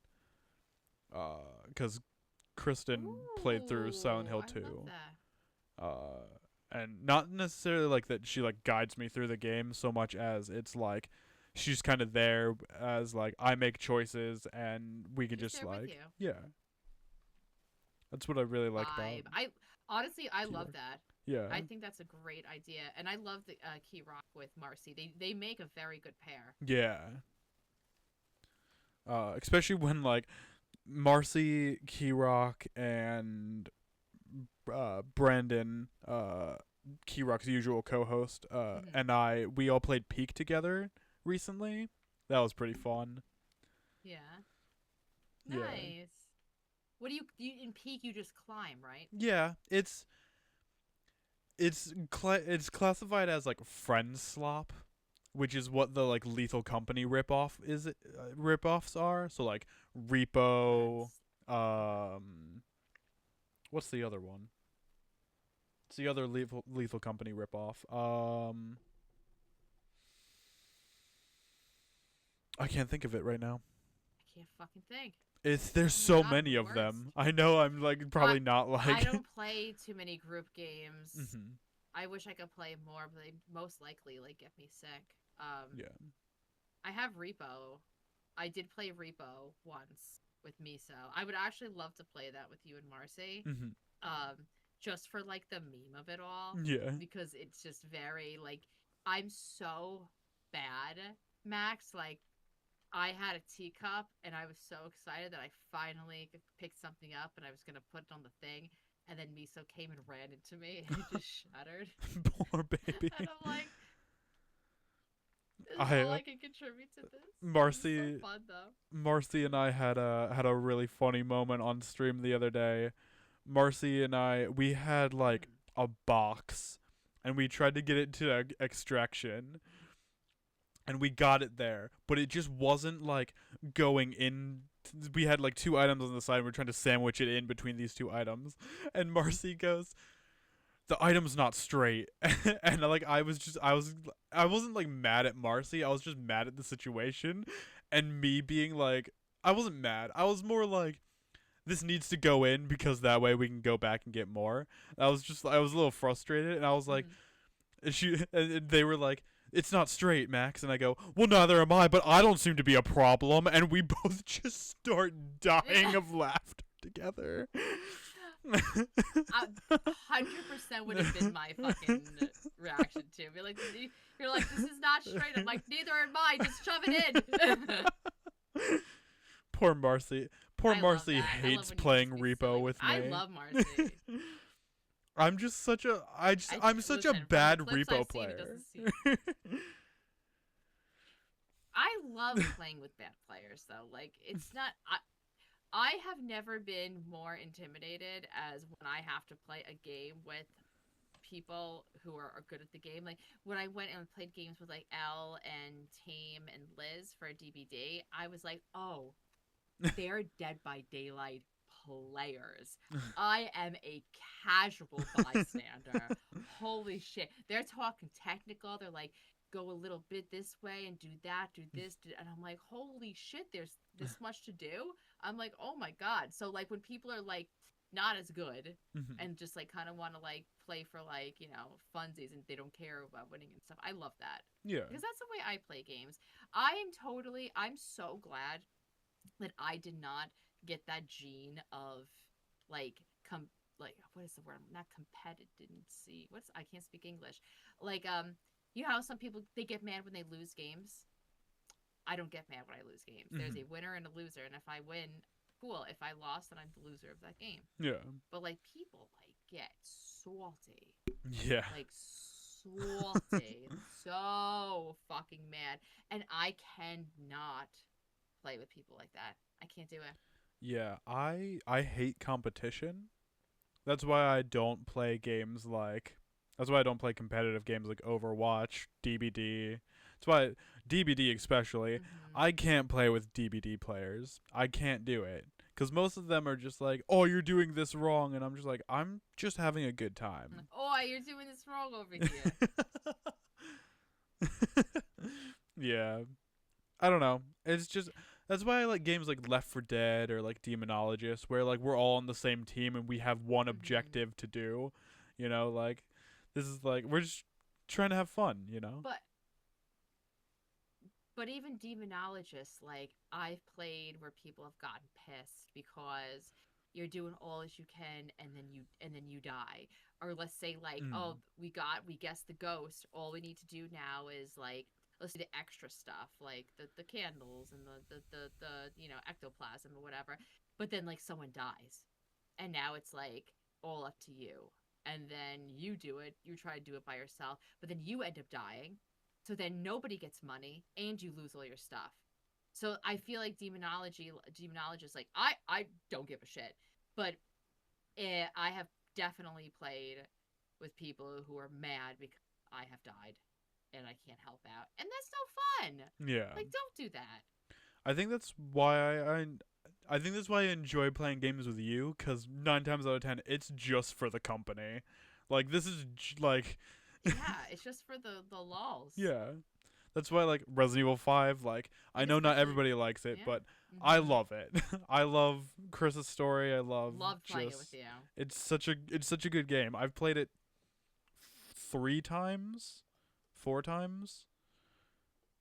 Cuz Kristen played through Silent Hill I 2. love that. And not necessarily like that she like guides me through the game so much as it's like she's kind of there as like I make choices and we can She's just there with like you. yeah. That's what I really like Vibe. about. I honestly I love Keyrock. that. Yeah. I think that's a great idea, and I love the Keyrock with Marcy. They make a very good pair. Yeah. Especially when like Marcy, Keyrock, and Brandon, Keyrock's usual co-host, Mhm. and we all played Peak together recently. That was pretty fun. Yeah. Yeah. Nice. What do you in Peak? You just climb, right? Yeah, it's classified as like friend slop, which is what the like Lethal Company ripoffs are. So like Repo, what's the other one? It's the other Lethal Company ripoff. I can't think of it right now. I can't fucking think. There's Oh my so God, many the of them. worst. I know I'm like probably not like. I don't play too many group games. Mhm. I wish I could play more, but they most likely like get me sick. Yeah. I have Repo. I did play Repo once with Miso. I would actually love to play that with you and Marcy. Mhm. Just for like the meme of it all. Yeah. Because it's just very like I'm so bad, Max. Like I had a teacup and I was so excited that I finally picked something up and I was gonna put it on the thing, and then Miso came and ran into me and it just shattered. Poor baby. And I'm like, this is I, all I can contribute to this. Marcy- It's so fun though. Marcy and I had a really funny moment on stream the other day. Marcy and we had like a box and we tried to get it to extraction and we got it there, but it just wasn't like going in. We had like two items on the side and we're trying to sandwich it in between these two items, and Marcy goes, the item's not straight. And like I wasn't like mad at Marcy, I was just mad at the situation, and me being like, I wasn't mad, I was more like, this needs to go in because that way we can go back and get more. I was a little frustrated and I was like, and they were like, it's not straight, Max. And I go, well, neither am I, but I don't seem to be a problem. And we both just start dying of laughter together. 100% would have been my fucking reaction too. Be like, you're like, this is not straight. I'm like, neither am I. Just shove it in. Poor Marcy. Poor I love Marcy that. I love hates when you playing just be Repo silly. with me. I love Marcy. I'm just such a I'm such a Listen, from the bad clips Repo I've seen, it player. doesn't seem- I love playing with bad players though. Like it's not. I I have never been more intimidated as when I have to play a game with people who are good at the game. Like when I went and played games with like Elle and Tame and Liz for a DBD, I was like, oh, they're Dead by Daylight players. I am a casual bystander. Holy shit. They're talking technical. They're like, go a little bit this way and do that, do this. And I'm like, holy shit, there's this much to do. I'm like, oh my God. So, like, when people are like, not as good and just like kind of want to like play for like, you know, funsies and they don't care about winning and stuff. I love that. Yeah. Because that's the way I play games. I'm so glad that I did not get that gene of like like what is the word? Not competency. I can't speak English. Like you know how some people they get mad when they lose games? I don't get mad when I lose games. There's a winner and a loser, and if I win, cool. If I lost, then I'm the loser of that game. Yeah. But like people like get salty. Yeah. Like salty. So fucking mad. And I cannot play with people like that. I can't do it. Yeah, I hate competition. That's why I don't play games like that's why I don't play competitive games like Overwatch, DBD. That's why DBD especially, I can't play with DBD players. I can't do it cuz most of them are just like, "Oh, you're doing this wrong." And I'm just like, "I'm just having a good time." Oh, you're doing this wrong over here. Yeah. I don't know. It's just that's why I like games like Left 4 Dead or like Demonologist, where like we're all on the same team and we have one objective to do. You know, like this is like we're just trying to have fun. You know. But even Demonologists, like I've played where people have gotten pissed because you're doing all as you can and then you die. Or let's say like, oh, we guessed the ghost. All we need to do now is like let's do the extra stuff like the candles and the you know ectoplasm or whatever. But then like someone dies, and now it's like all up to you. And then you do it. You try to do it by yourself, but then you end up dying. So then nobody gets money, and you lose all your stuff. So I feel like demonologist, like I don't give a shit, but I have definitely played with people who are mad because I have died and I can't help out, and that's no fun. Yeah. Like, don't do that. I think that's why I think that's why I enjoy playing games with you, because 9 times out of 10 it's just for the company. Like this is like Yeah, it's just for the lulz. Yeah. That's why like Resident Evil 5, like I know not everybody likes it, but I love it. I love Chris's story. I love playing it with you. It's such a good game. I've played it 3 times, 4 times.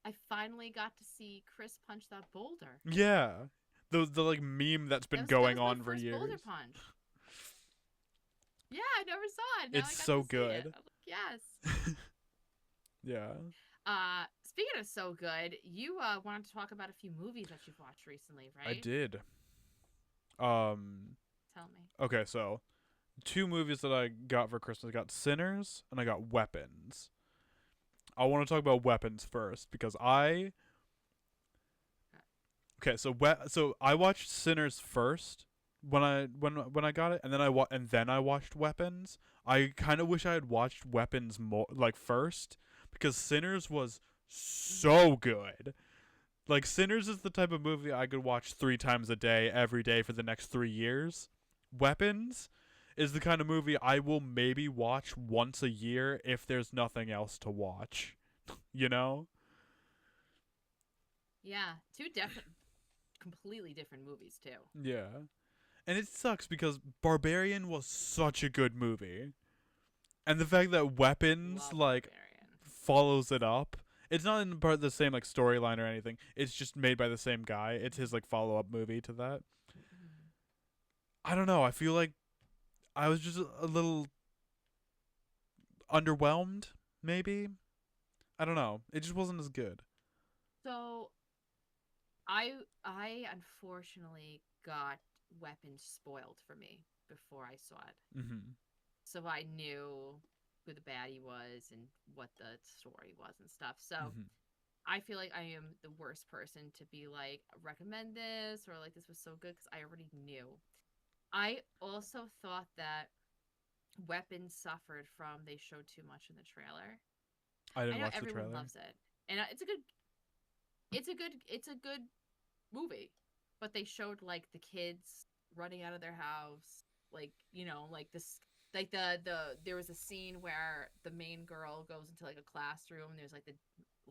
I finally got to see Chris punch that boulder. Yeah. The like meme that's been going on for years. Boulder punch. Yeah, I never saw it. Now it's so good. I'm like, yes. Yeah. Speaking of so good, you wanted to talk about a few movies that you've watched recently, right? I did. Tell me. Okay, so 2 movies that I got for Christmas. I got Sinners and I got Weapons. I want to talk about Weapons first because so I watched Sinners first when I got it, and then I watched Weapons. I kind of wish I had watched Weapons more like first, because Sinners was so good. Like Sinners is the type of movie I could watch 3 times a day every day for the next 3 years. Weapons is the kind of movie I will maybe watch once a year if there's nothing else to watch. You know? Yeah, 2 completely different movies too. Yeah. And it sucks because Barbarian was such a good movie. And the fact that Weapons follows it up. It's not in part the same like storyline or anything. It's just made by the same guy. It's his like follow-up movie to that. I don't know. I feel like I was just a little underwhelmed, maybe. I don't know. It just wasn't as good. So I unfortunately got Weapons spoiled for me before I saw it. So I knew who the baddie was and what the story was and stuff. So I feel like I am the worst person to be like, recommend this or like this was so good because I already knew. I also thought that Weapons suffered from they showed too much in the trailer. I I didn't know watch the everyone trailer. loves it, and it's a good movie, but they showed like the kids running out of their house, like like this, like there was a scene where the main girl goes into like a classroom. And there's like the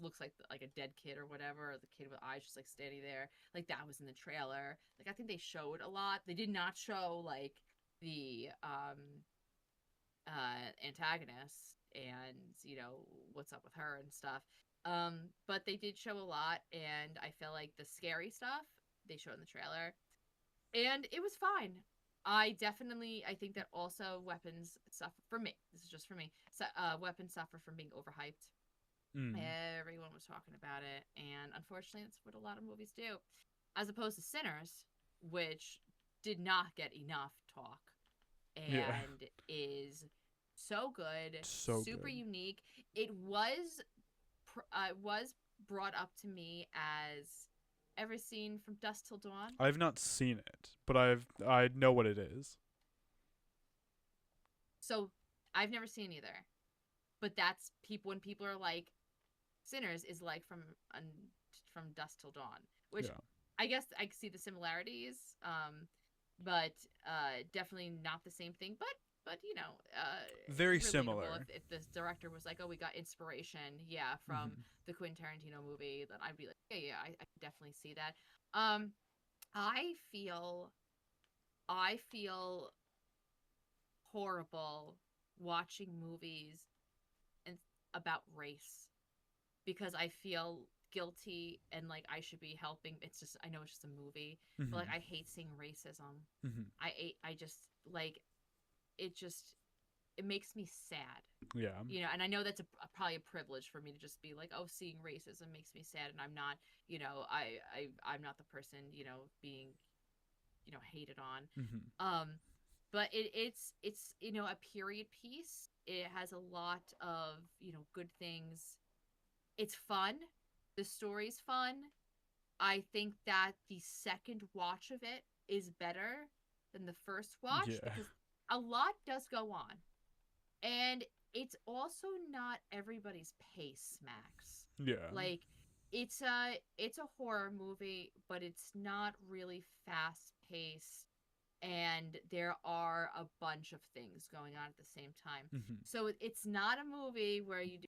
looks like a dead kid or whatever, or the kid with eyes just like standing there. Like that was in the trailer. Like I think they showed a lot. They did not show like the antagonist and what's up with her and stuff. But they did show a lot, and I feel like the scary stuff they showed in the trailer, and it was fine. I think that also Weapons suffer for me. This is just for me. So, Weapons suffer from being overhyped. Mm. Everyone was talking about it, and unfortunately, that's what a lot of movies do. As opposed to Sinners, which did not get enough talk Yeah. and is so good, So super good. unique. It was brought up to me as ever seen From Dusk Till Dawn. I've not seen it, but I know what it is. So I've never seen either, but that's people when people are like Sinners is like from Dusk Till Dawn, which Yeah. I guess I see the similarities, but definitely not the same thing. But Very relatable. similar. If the director was like, "Oh, we got inspiration, yeah, from Mhm. the Quentin Tarantino movie," then I'd be like, "Yeah, yeah, I can definitely see that." Um, I feel I feel horrible watching movies and about race because I feel guilty and like I should be helping. It's just I know it's just a movie, but like Mhm. I hate seeing racism. Mhm. I just like it just it makes me sad. Yeah. And I know that's probably a privilege for me to just be like, oh, seeing racism makes me sad, and I'm not, I'm not the person, being, hated on. Mhm. But it's a period piece. It has a lot of good things. It's fun. The story's fun. I think that the second watch of it is better than the first watch Yeah. because a lot does go on. And it's also not everybody's pace, Max. Yeah. Like it's a horror movie, but it's not really fast paced, and there are a bunch of things going on at the same time. Mhm. So it's not a movie where Yeah.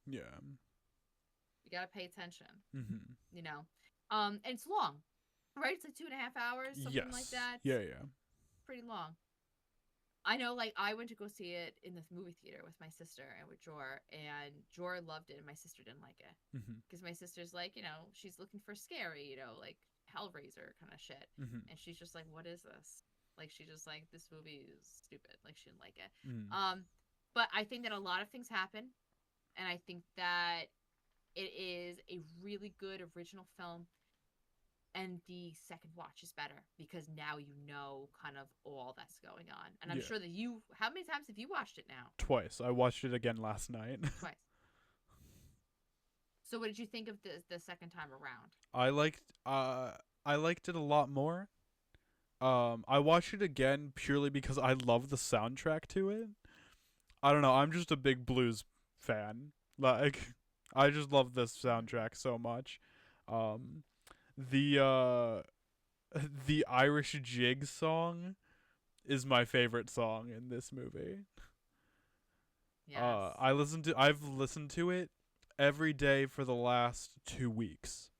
you gotta pay attention, Mhm. you know. And it's long, right? It's like 2.5 hours, something like Yes. that. Yeah. Yeah. Pretty long. I know, like, I went to go see it in the movie theater with my sister and with Jor, and Jor loved it, and my sister didn't like it. Mhm. Because my sister's like, she's looking for scary, like Hellraiser kind of shit. Mhm. And she's just like, what is this? Like, she's just like, this movie is stupid. Like, she didn't like it. Mhm. But I think that a lot of things happen, and I think that it is a really good original film, and the second watch is better because now you know kind of all that's going on. And I'm Yeah. sure that how many times have you watched it now? Twice. I watched it again last night. Twice. So what did you think of the second time around? I liked I liked it a lot more. I watched it again purely because I love the soundtrack to it. I don't know, I'm just a big blues fan. Like I just love this soundtrack so much. Um the the Irish Jig song is my favorite song in this movie. Yes. I've listened to it every day for the last 2 weeks.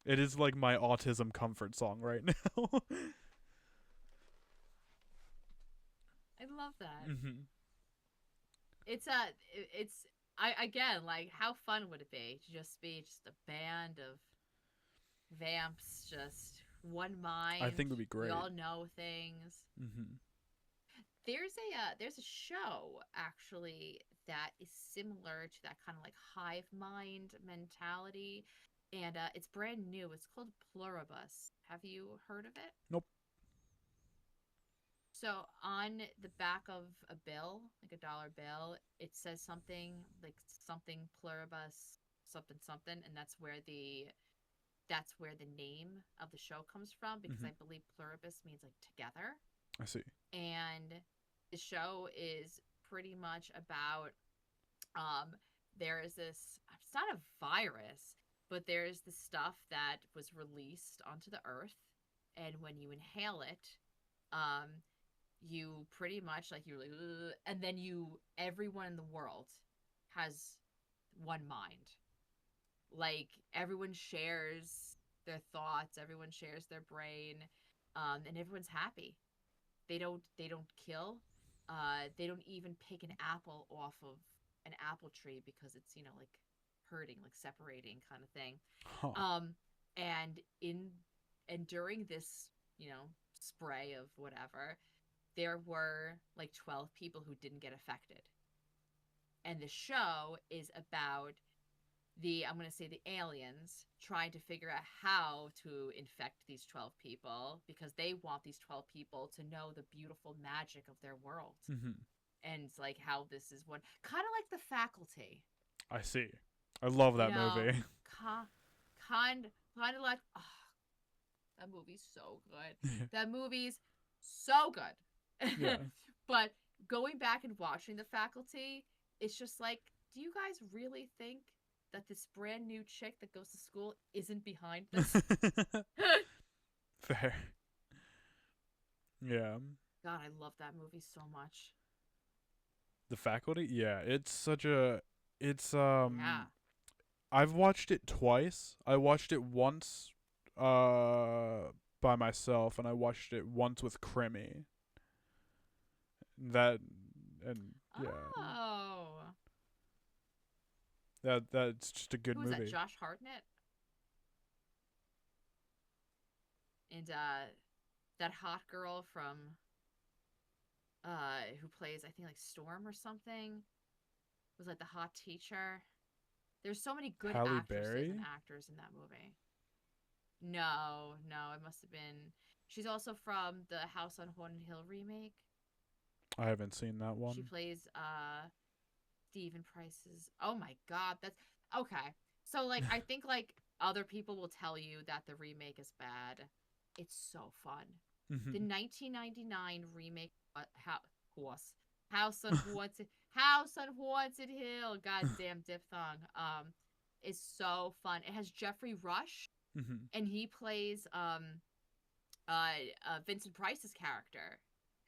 It is like my autism comfort song right now. I love that. Mhm. It's I again, like, how fun would it be to just be just a band of vamps, just one I mind. think it would be We great. all know things. Mhm. There's a show actually that is similar to that kind of like hive mind mentality, and it's brand new. It's called Pluribus. Have you heard of it? Nope. So on the back of a bill, like a dollar bill, it says something like something pluribus something something, and that's where the name of the show comes from, because I believe pluribus means like together. I see. And the show is pretty much about there is this, it's not a virus, but there's this stuff that was released onto the earth, and when you inhale it, you pretty much like you're like "Ugh," and then everyone in the world has one mind. Like everyone shares their thoughts, everyone shares their brain, and everyone's happy. They don't kill. They don't even pick an apple off of an apple tree because it's like hurting, like separating kind of thing. Huh. And during this spray of whatever, there were like 12 people who didn't get affected. And the show is about I'm going to say the aliens trying to figure out how to infect these 12 people, because they want these 12 people to know the beautiful magic of their world. And it's like how this is one, kind of like The Faculty. I see. I love that movie. Kind of like, that movie's so good. That movie's so good. Yeah. But going back and watching The Faculty, it's just like, do you guys really think that this brand new chick that goes to school isn't behind this? Fair. Yeah. God, I love that movie so much. The Faculty? Yeah, it's Yeah. I've watched it twice. I watched it once by myself, and I watched it once with Crimmy. Yeah. Oh. That's just a good Who movie. was that? Josh Hartnett? And that hot girl from who plays, I think, like Storm or something, was like the hot teacher. There's so many good Halle actresses Berry? and actors in that movie. No, it must have been. She's also from the House on Haunted Hill remake. I haven't seen that one. She plays Stephen Price's. Oh my God, that's okay. So like, I think like other people will tell you that the remake is bad. It's so fun. The 1999 remake, House on Haunted Hill. Goddamn diphthong. Is so fun. It has Jeffrey Rush, and he plays Vincent Price's character,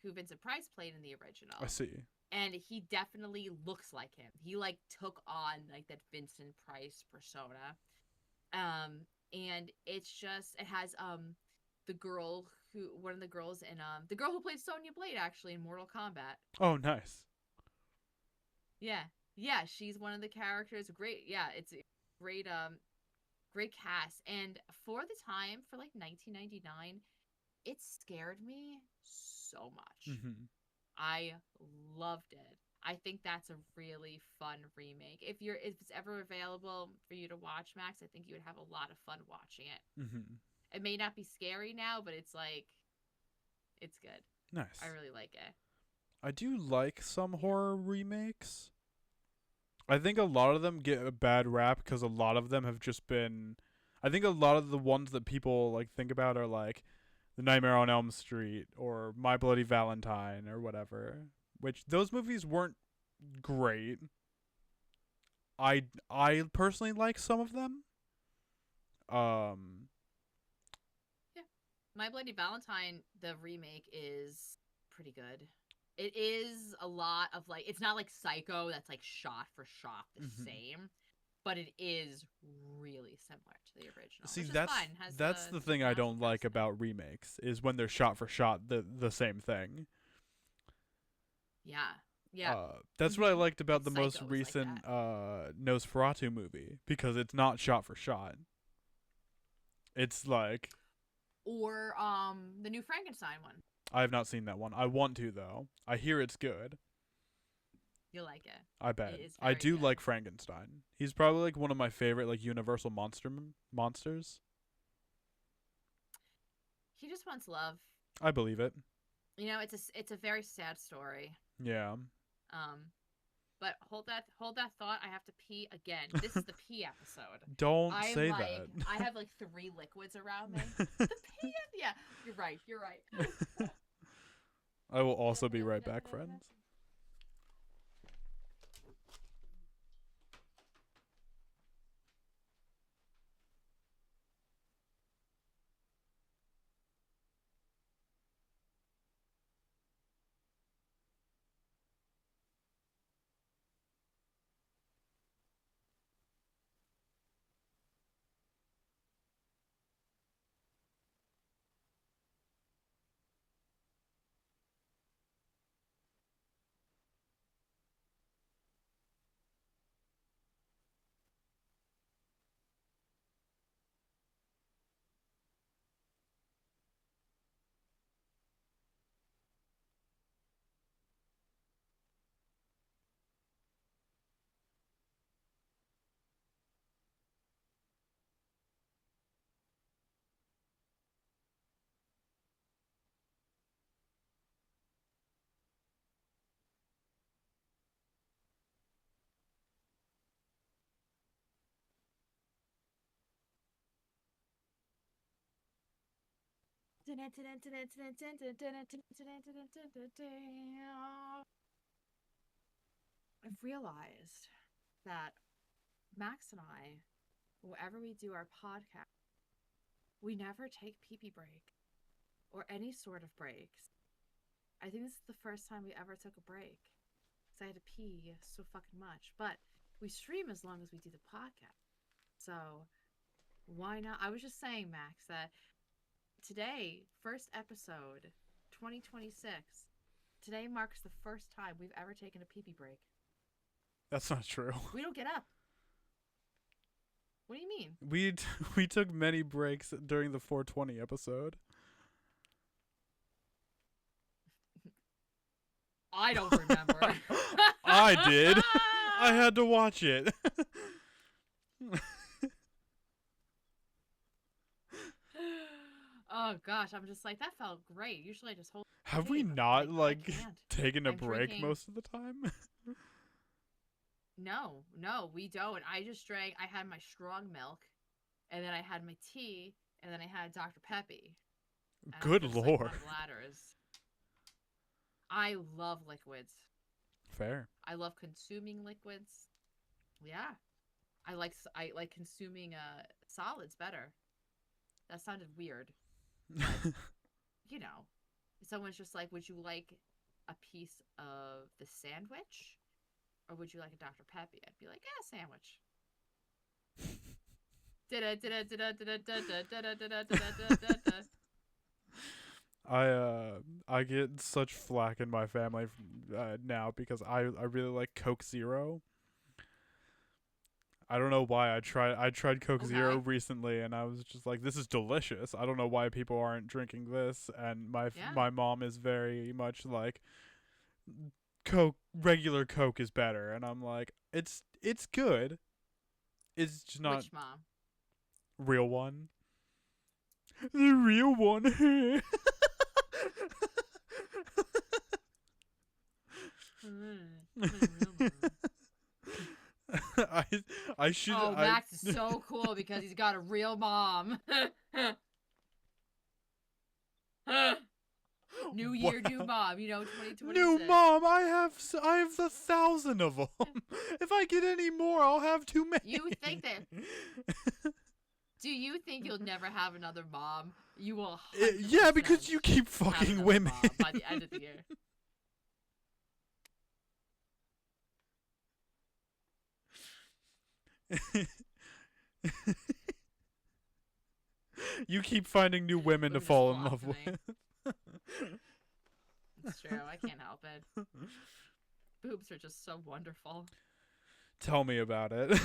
who Vincent Price played in the original. I see. And he definitely looks like him. He like took on like that Vincent Price persona. And it has one of the girls in the girl who played Sonya Blade actually in Mortal Kombat. Oh, nice. Yeah, she's one of the characters. Great. Yeah, it's a great great cast. And for the time, for like 1999, it scared me so much. I loved it. I think that's a really fun remake. If it's ever available for you to watch, Max, I think you would have a lot of fun watching it. It may not be scary now, but it's like, it's good. Nice. I really like it. I do like some horror remakes. I think a lot of them get a bad rap because a lot of them have just been. I think a lot of the ones that people like think about are like The Nightmare on Elm Street or My Bloody Valentine or whatever, which those movies weren't great. I personally like some of them. Yeah. My Bloody Valentine, the remake, is pretty good. It is a lot of like, it's not like Psycho that's like shot for shot the same, but it is really similar to the original. See, which is that's fine. that's the thing I don't like about remakes is when they're shot for shot the same thing. Yeah. That's what I liked about the Psycho most was like recent Nosferatu movie, because it's not shot for shot. It's like, or the new Frankenstein one. I have not seen that one. I want to though. I hear it's good. You'll like it. I bet. It is I very do good. like Frankenstein. He's probably like one of my favorite like Universal monsters. He just wants love. I believe it. It's a very sad story. Yeah. But hold that thought. I have to pee again. This is the pee episode. Don't I'm say like, that. I have like 3 liquids around me. The pee. Yeah, you're right. You're right. I will also be right back, friends. I've realized that Max and I, whenever we do our podcast, we never take pee-pee break or any sort of breaks. I think this is the first time we ever took a break because I had to pee so fucking much. But we stream as long as we do the podcast. So why not? I was just saying, Max, that today, first episode, 2026, today marks the first time we've ever taken a pee-pee break. That's not true. We don't get up. What do you mean? We took many breaks during the 420 episode. I don't remember. I did. I had to watch it. Oh gosh, I'm just like, that felt great. Usually I just hold. Have we but, not I like can't. taken a I'm break drinking- most of the time? No, we don't. I just drank. I had my strong milk, and then I had my tea, and then I had Dr. Peppy. And Good just, like, lord. my bladders. I love liquids. Fair. I love consuming liquids. Yeah, I like consuming solids better. That sounded weird. But, you know, someone's just like, would you like a piece of the sandwich? Or would you like a Dr. Peppy? I'd be like, yeah, sandwich. I get such flack in my family now because I really like Coke Zero. I don't know why. I tried Coke Zero Okay. recently and I was just like, this is delicious. I don't know why people aren't drinking this. And Yeah. my mom is very much like, regular Coke is better, and I'm like, it's good. It's just not Which mom? real one. The real one. I should. Oh, Max is so cool because he's got a real mom. New year, new Wow. mom. You know, 2026. New mom. I have 1,000 of them. If I get any more, I'll have too many. You think that? Do you think you'll never have another mom? You will. Yeah, because 100% you keep have fucking another women. mom by the end of the year. You keep finding new women to Women just fall in flock love to with. me. It's true. I can't help it. Boobs are just so wonderful. Tell me about it.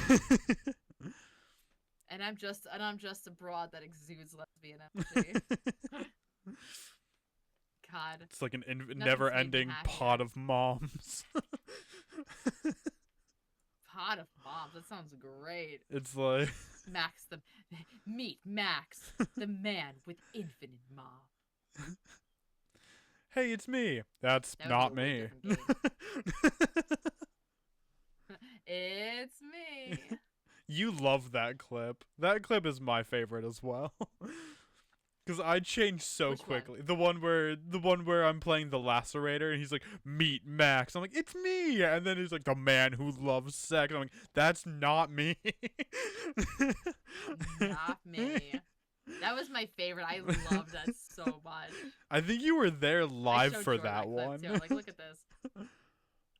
And I'm just a broad that exudes lesbian energy. God. It's like an made me never-ending happier. pot of moms. Pot of moms. That sounds great. It's like Max meet Max, the man with infinite mom. hey, it's me. That's That would not be a way me. different game. It's me. You love that clip. That clip is my favorite as well. Cause I changed so Which one? quickly. The one where I'm playing the lacerator and he's like, "Meet Max." I'm like, "It's me." And then he's like, "The man who loves sex." I'm like, "That's not me." Not me. That was my favorite. I loved that so much. I think you were there I live showed for Jordan that that clip too. one. I'm like, look at this.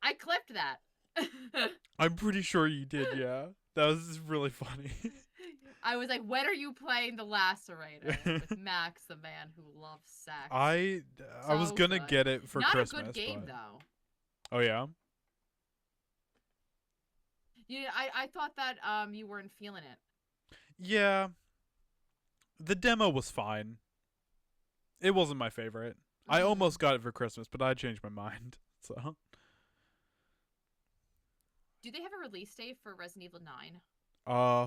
I clipped that. I'm pretty sure you did, yeah. That was really funny. I was like, when are you playing the Lacerator with Max, the man who loves sex? I was So gonna good. get it for Not Christmas, a good game but though. oh yeah, I thought that you weren't feeling it. yeah. The demo was fine. It wasn't my favorite. I Mm-hmm. almost got it for Christmas, but I changed my mind. So, Do they have a release date for Resident Evil 9?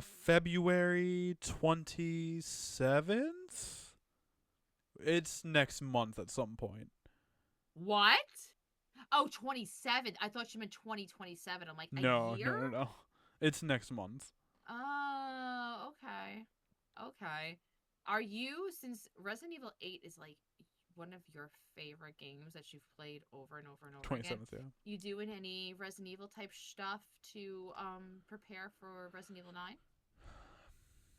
February 27th. It's next month at some point. What? Oh, 27. I thought you meant 2027. I'm like, a No, year? no, no, no. It's next month. Oh, okay. Okay. Are you, since Resident Evil 8 is like one of your favorite games that you've played over and over and over again, 27th, yeah. you doing any Resident Evil type stuff to prepare for Resident Evil 9?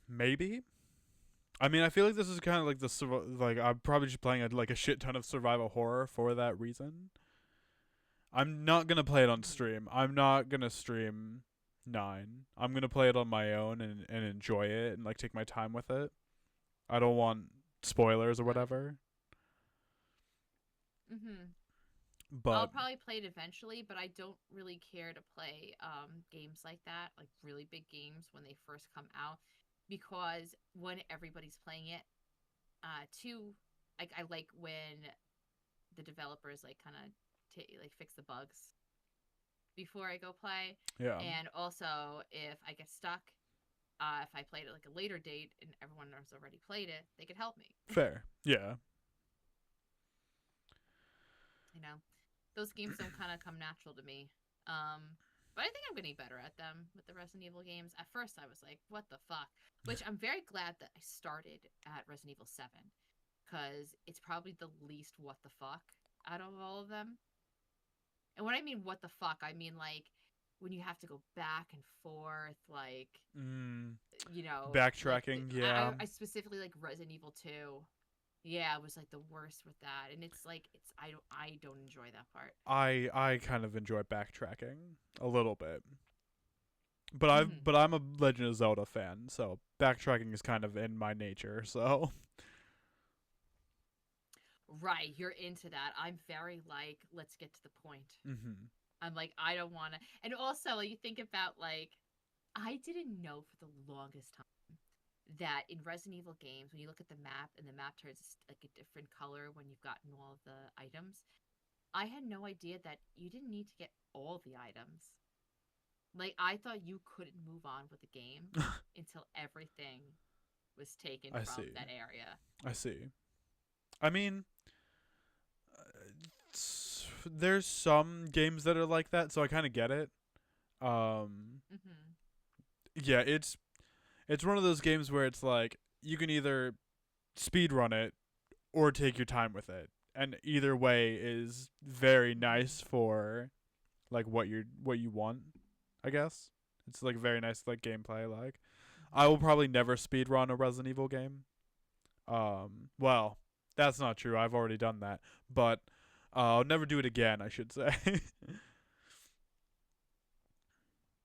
Maybe. I mean, I feel like this is kind of like like I'm probably just playing like a shit ton of survival horror for that reason. I'm not gonna play it on Mm-hmm. stream. I'm not gonna stream 9. I'm gonna play it on my own and enjoy it and like take my time with it. I don't want spoilers or Right. whatever. Mm-hmm. I'll But probably play it eventually, but I don't really care to play games like that, like really big games when they first come out, because when everybody's playing it, two, I like when the developers like kind of like fix the bugs before I go play, yeah, and also if I get stuck, if I played it like a later date and everyone has already played it, they could help me. fair. Yeah. You know, those games don't kind of come natural to me. But I think I'm getting better at them with the Resident Evil games. At first, I was like, "What the fuck?" Which I'm very glad that I started at Resident Evil 7, because it's probably the least what the fuck out of all of them. And when I mean what the fuck, I mean like when you have to go back and forth, like Mm, like backtracking. Yeah. I specifically like Resident Evil 2. Yeah, it was like the worst with that, and it's like I don't enjoy that part. I kind of enjoy backtracking a little bit. But Hmm. I'm a Legend of Zelda fan, so backtracking is kind of in my nature. So, Right, you're into that. I'm very like, let's get to the point. mhm. I'm like, I don't want to. And also, like, you think about like, I didn't know for the longest time that in Resident Evil games, when you look at the map and the map turns like a different color when you've gotten all of the items, I had no idea that you didn't need to get all the items. Like, I thought you couldn't move on with the game until everything was taken I from see. that area. I see. I mean, there's some games that are like that, so I kind of get it. Um, Hmm. yeah, it's one of those games where it's like you can either speed run it or take your time with it, and either way is very Hmm. nice for like what you want. I guess it's like very nice like gameplay. Like I will Hmm. probably never speed run a Resident Evil game. Well, that's not true. I've already done that, but I'll never do it again. I should say.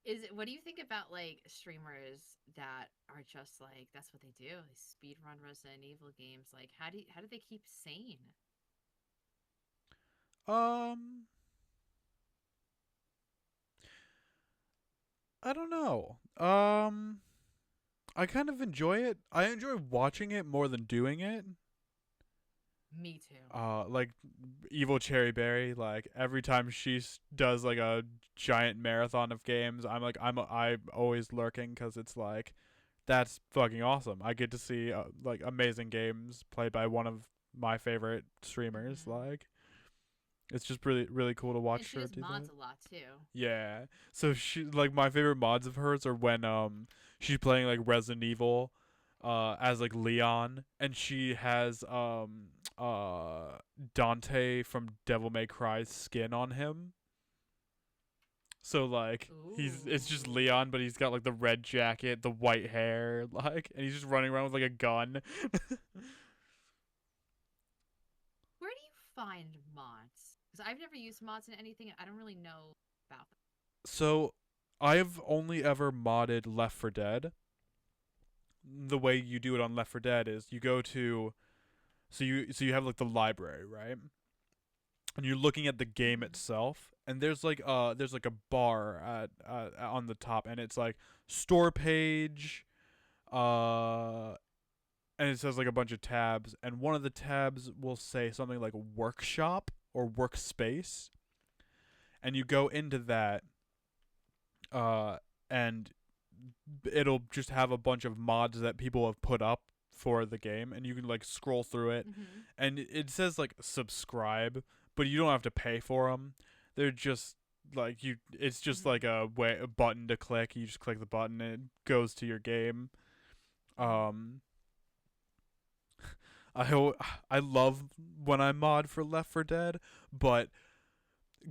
Is it, what do you think about like streamers that are just like that's what they do? They speed run Resident Evil games. Like how do they keep sane? um, I don't know. I kind of enjoy it. I enjoy watching it more than doing it. Me too. Like Evil Cherry Berry. Like every time she does like a giant marathon of games, I'm always lurking because it's like that's fucking awesome. I get to see like amazing games played by one of my favorite streamers. Hmm. Like It's just really cool to And watch she her does do mods that. a lot too. Yeah. So she like my favorite mods of hers are when she's playing like Resident Evil as like Leon, and she has Dante from Devil May Cry's skin on him. So like it's just Ooh. Leon, but he's got like the red jacket, the white hair, like, and he's just running around with like a gun. Where do you find mods? Because I've never used mods in anything. I don't really know about them. So I've only ever modded Left 4 Dead. The way you do it on Left 4 Dead is you go to you have like the library, right? And you're looking at the game Mhm. itself, and there's like a bar at on the top, and it's like store page, uh and it says like a bunch of tabs, and one of the tabs will say something like workshop or workspace, and you go into that, and it'll just have a bunch of mods that people have put up for the game, and you can like scroll through it, Mhm. and it says like subscribe, but you don't have to pay for them. They're just like you. It's just Mhm. like a button to click. You just click the button, and it goes to your game. Mhm. Um, I I love when I mod for Left 4 Dead, but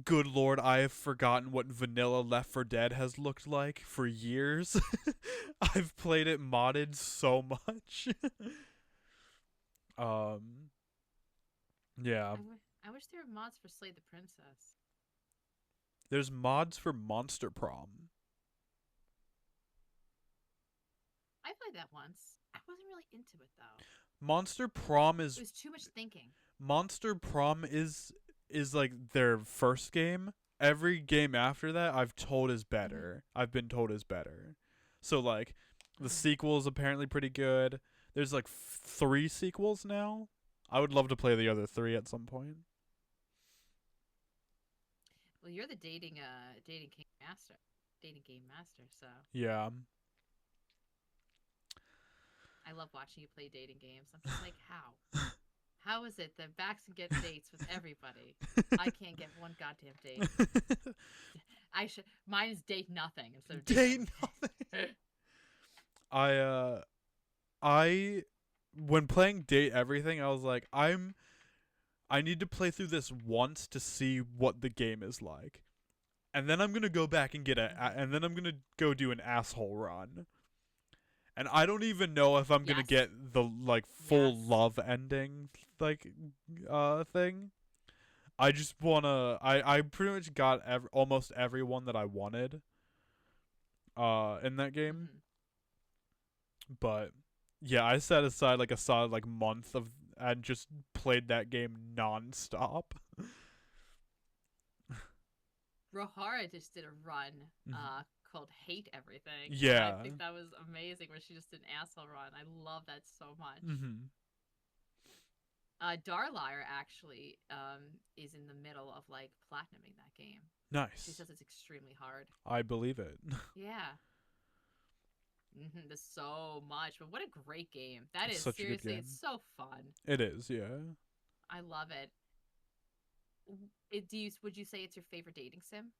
good lord, I have forgotten what vanilla Left 4 Dead has looked like for years. I've played it modded so much. um, yeah, I wish there were mods for Slay the Princess. there's mods for Monster Prom. I played that once. I wasn't really into it though. Monster Prom It is was too much thinking. Monster Prom is like their first game. Every game after that I've told is Mhm. better. I've been told is better. So like the Mhm. sequel is apparently pretty good. There's like 3 sequels now. I would love to play the other 3 at some point. Well, you're the dating game master. So Yeah. I love watching you play dating games. I'm just like, how? How is it that Baxter gets dates with everybody? I can't get one goddamn date. I should. Mine is date nothing instead of date Date nothing. everything. I when playing Date Everything, I was like, I need to play through this once to see what the game is like. And then I'm going to go back and and then I'm going to go do an asshole run. And I don't even know if I'm going to Yes. get the like full Yes. love ending like thing. I just want to I pretty much got almost everyone that I wanted in that game. Hmm. But yeah, I set aside like a solid like month of and just played that game nonstop. Rohara just did a run Mhm. called Hate Everything. And I Yeah. think that was amazing where she just did an asshole run. I love that so much. Mhm. Darliar actually is in the middle of like platinuming that game. She Nice. says it's extremely hard. I believe it. Yeah. There's so much, but what a great game. That It's is such a good seriously, it's game. so fun. It is, yeah. I love it. Would you say it's your favorite dating sim?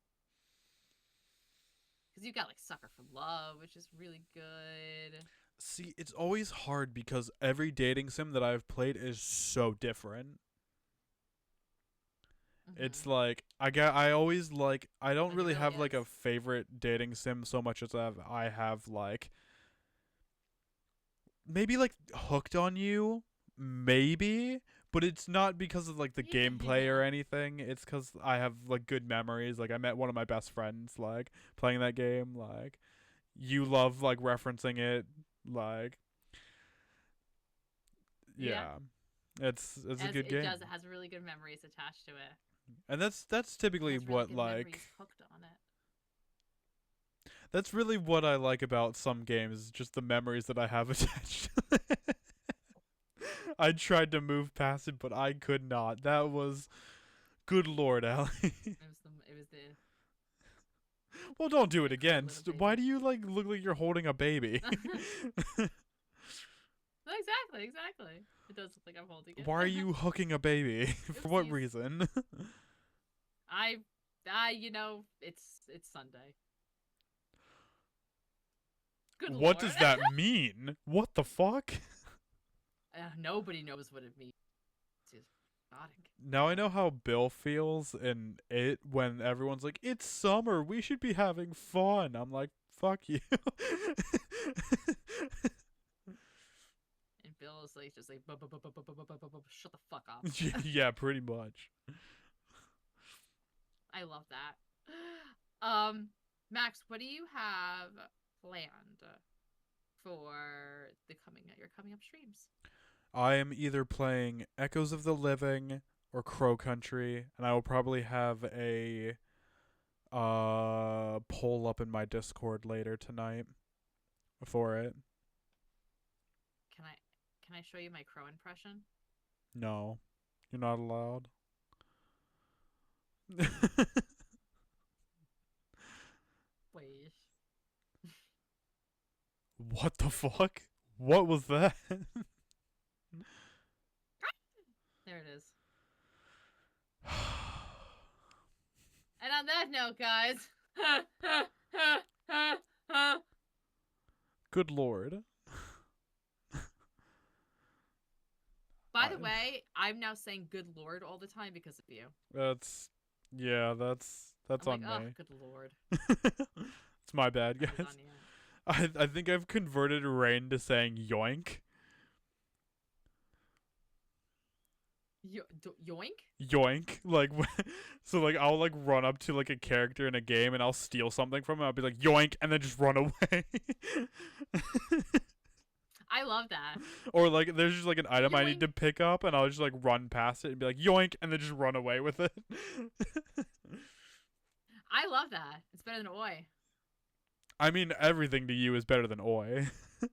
Because you got like Sucker for Love, which is really good. See, it's always hard because every dating sim that I've played is so different. It's Hmm. like I always like I don't Like it really really have like is. a favorite dating sim so much as I have like maybe like Hooked on You, maybe, but it's not because of like the gameplay or Yeah. anything. It's cuz I have like good memories. Like I met one of my best friends like playing that game, like you love like referencing it, like Yeah. yeah. It's a As good it game. does, it has really good memories attached to it. And that's It typically has really what good like memories hooked on it. that's really what I like about some games, is just the memories that I have attached to it. I tried to move past it, but I could not. That was good lord, Allie. It was the Well, don't do it beautiful again. little Why baby. do you like look like you're holding a baby? Exactly. It does look like I'm holding it. Why are you hooking a baby? For what Oopsies. reason? it's Sunday. Good What lord. does that mean? What the fuck? Nobody knows what it means. It's exotic. Now I know how Bill feels in it when everyone's like, "It's summer. We should be having fun." I'm like, "Fuck you." And Bill is like just like shut the fuck up. Yeah, pretty much. I love that. Max, what do you have planned for your coming up streams? I am either playing Echoes of the Living or Crow Country, and I will probably have a poll up in my Discord later tonight for it. Can I show you my crow impression? No, you're not allowed. Wait. What the fuck? What was that? There it is. And on that note, guys. Good lord. By the way, I'm now saying "good lord" all the time because of you. That's I'm on like, oh, me. good lord. It's my bad, That is guys. on you. I think I've converted Rain to saying yoink. Yoink? Yoink. Like so like I'll like run up to like a character in a game and I'll steal something from him. I'll be like yoink and then just run away. I love that. Or like there's just like an item I need Yoink. to pick up and I'll just like run past it and be like yoink and then just run away with it. I love that. It's better than oi. I mean everything to you is better than oi. Oi,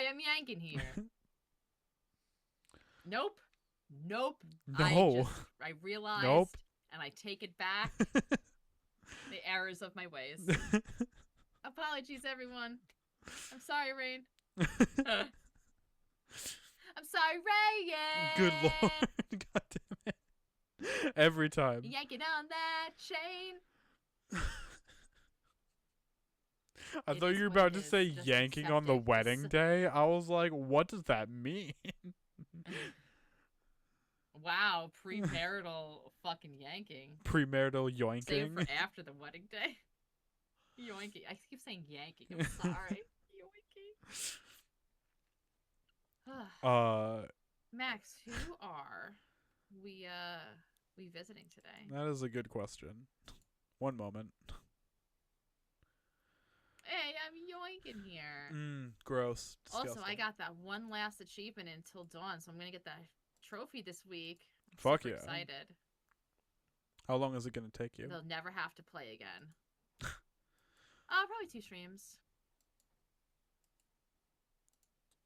I'm yanking here. Nope. No. I realized. Nope. And I take it back. The errors of my ways. Apologies, everyone. I'm sorry, Rain. I'm sorry, Rain. Good lord. God damn it. Every time. Yanking on that chain. I It thought is you were what about it to is. say Just yanking accept on the it. wedding day. I was like, what does that mean? Wow, premarital fucking yanking. Premarital Save yoinking. for after the wedding day. Yoinking. I keep saying yanking. I'm sorry. Yoinking. Max, who are we visiting today? That is a good question. One moment. Hey, I'm yoinking here. Gross. Disgusting. Also, I got that one last achievement until dawn, so I'm gonna get that trophy this week. I'm Fuck super yeah. excited. How long is it gonna take you? They'll never have to play again. Probably 2 streams.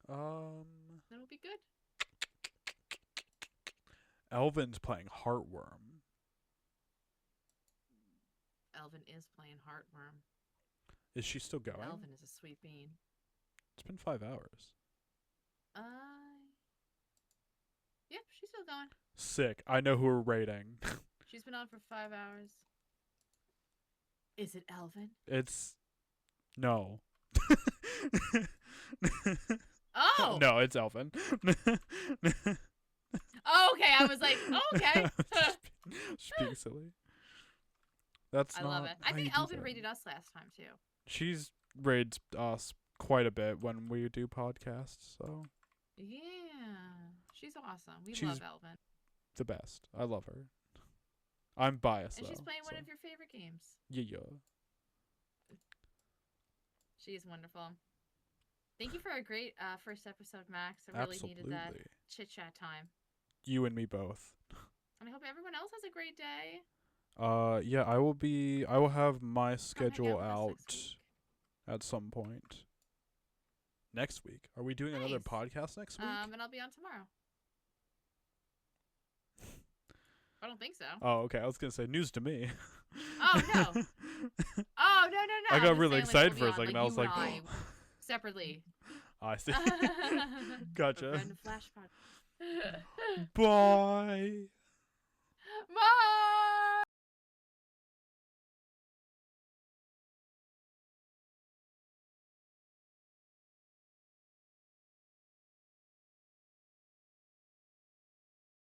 That'll be good. Elvin's playing Heartworm. Elvin is playing Heartworm. Is she still going? Elvin is a sweet bean. It's been 5 hours. Yep, she's still going. Sick. I know who we're rating. She's been on for 5 hours. Is it Elvin? It's no. Oh! No, it's Elvin. Oh, okay, I was like, okay. Just being silly. That's I not love it. I how you think do Elvin that. rated us last time, too. She's rated us quite a bit when we do podcasts, so Yeah. She's awesome. We She's love Elvin. the best. I love her. I'm biased And though. she's playing one so. of your favorite games. Yeah. She is wonderful. Thank you for a great first episode, Max. I really needed that Absolutely. chit-chat time. You and me both. And I hope everyone else has a great day. Yeah, I will have my Come hang schedule with us out next week. at some point. Next week. Are we doing another Nice. podcast next week? And I'll be on tomorrow. I don't think so. Oh, okay. I was gonna say news to me. Oh, no. Oh, no. I I'm got just really saying, excited we'll for a be on, second. I you was like, and I, separately. I see. Gotcha. Random flash pod. Bye. Bye.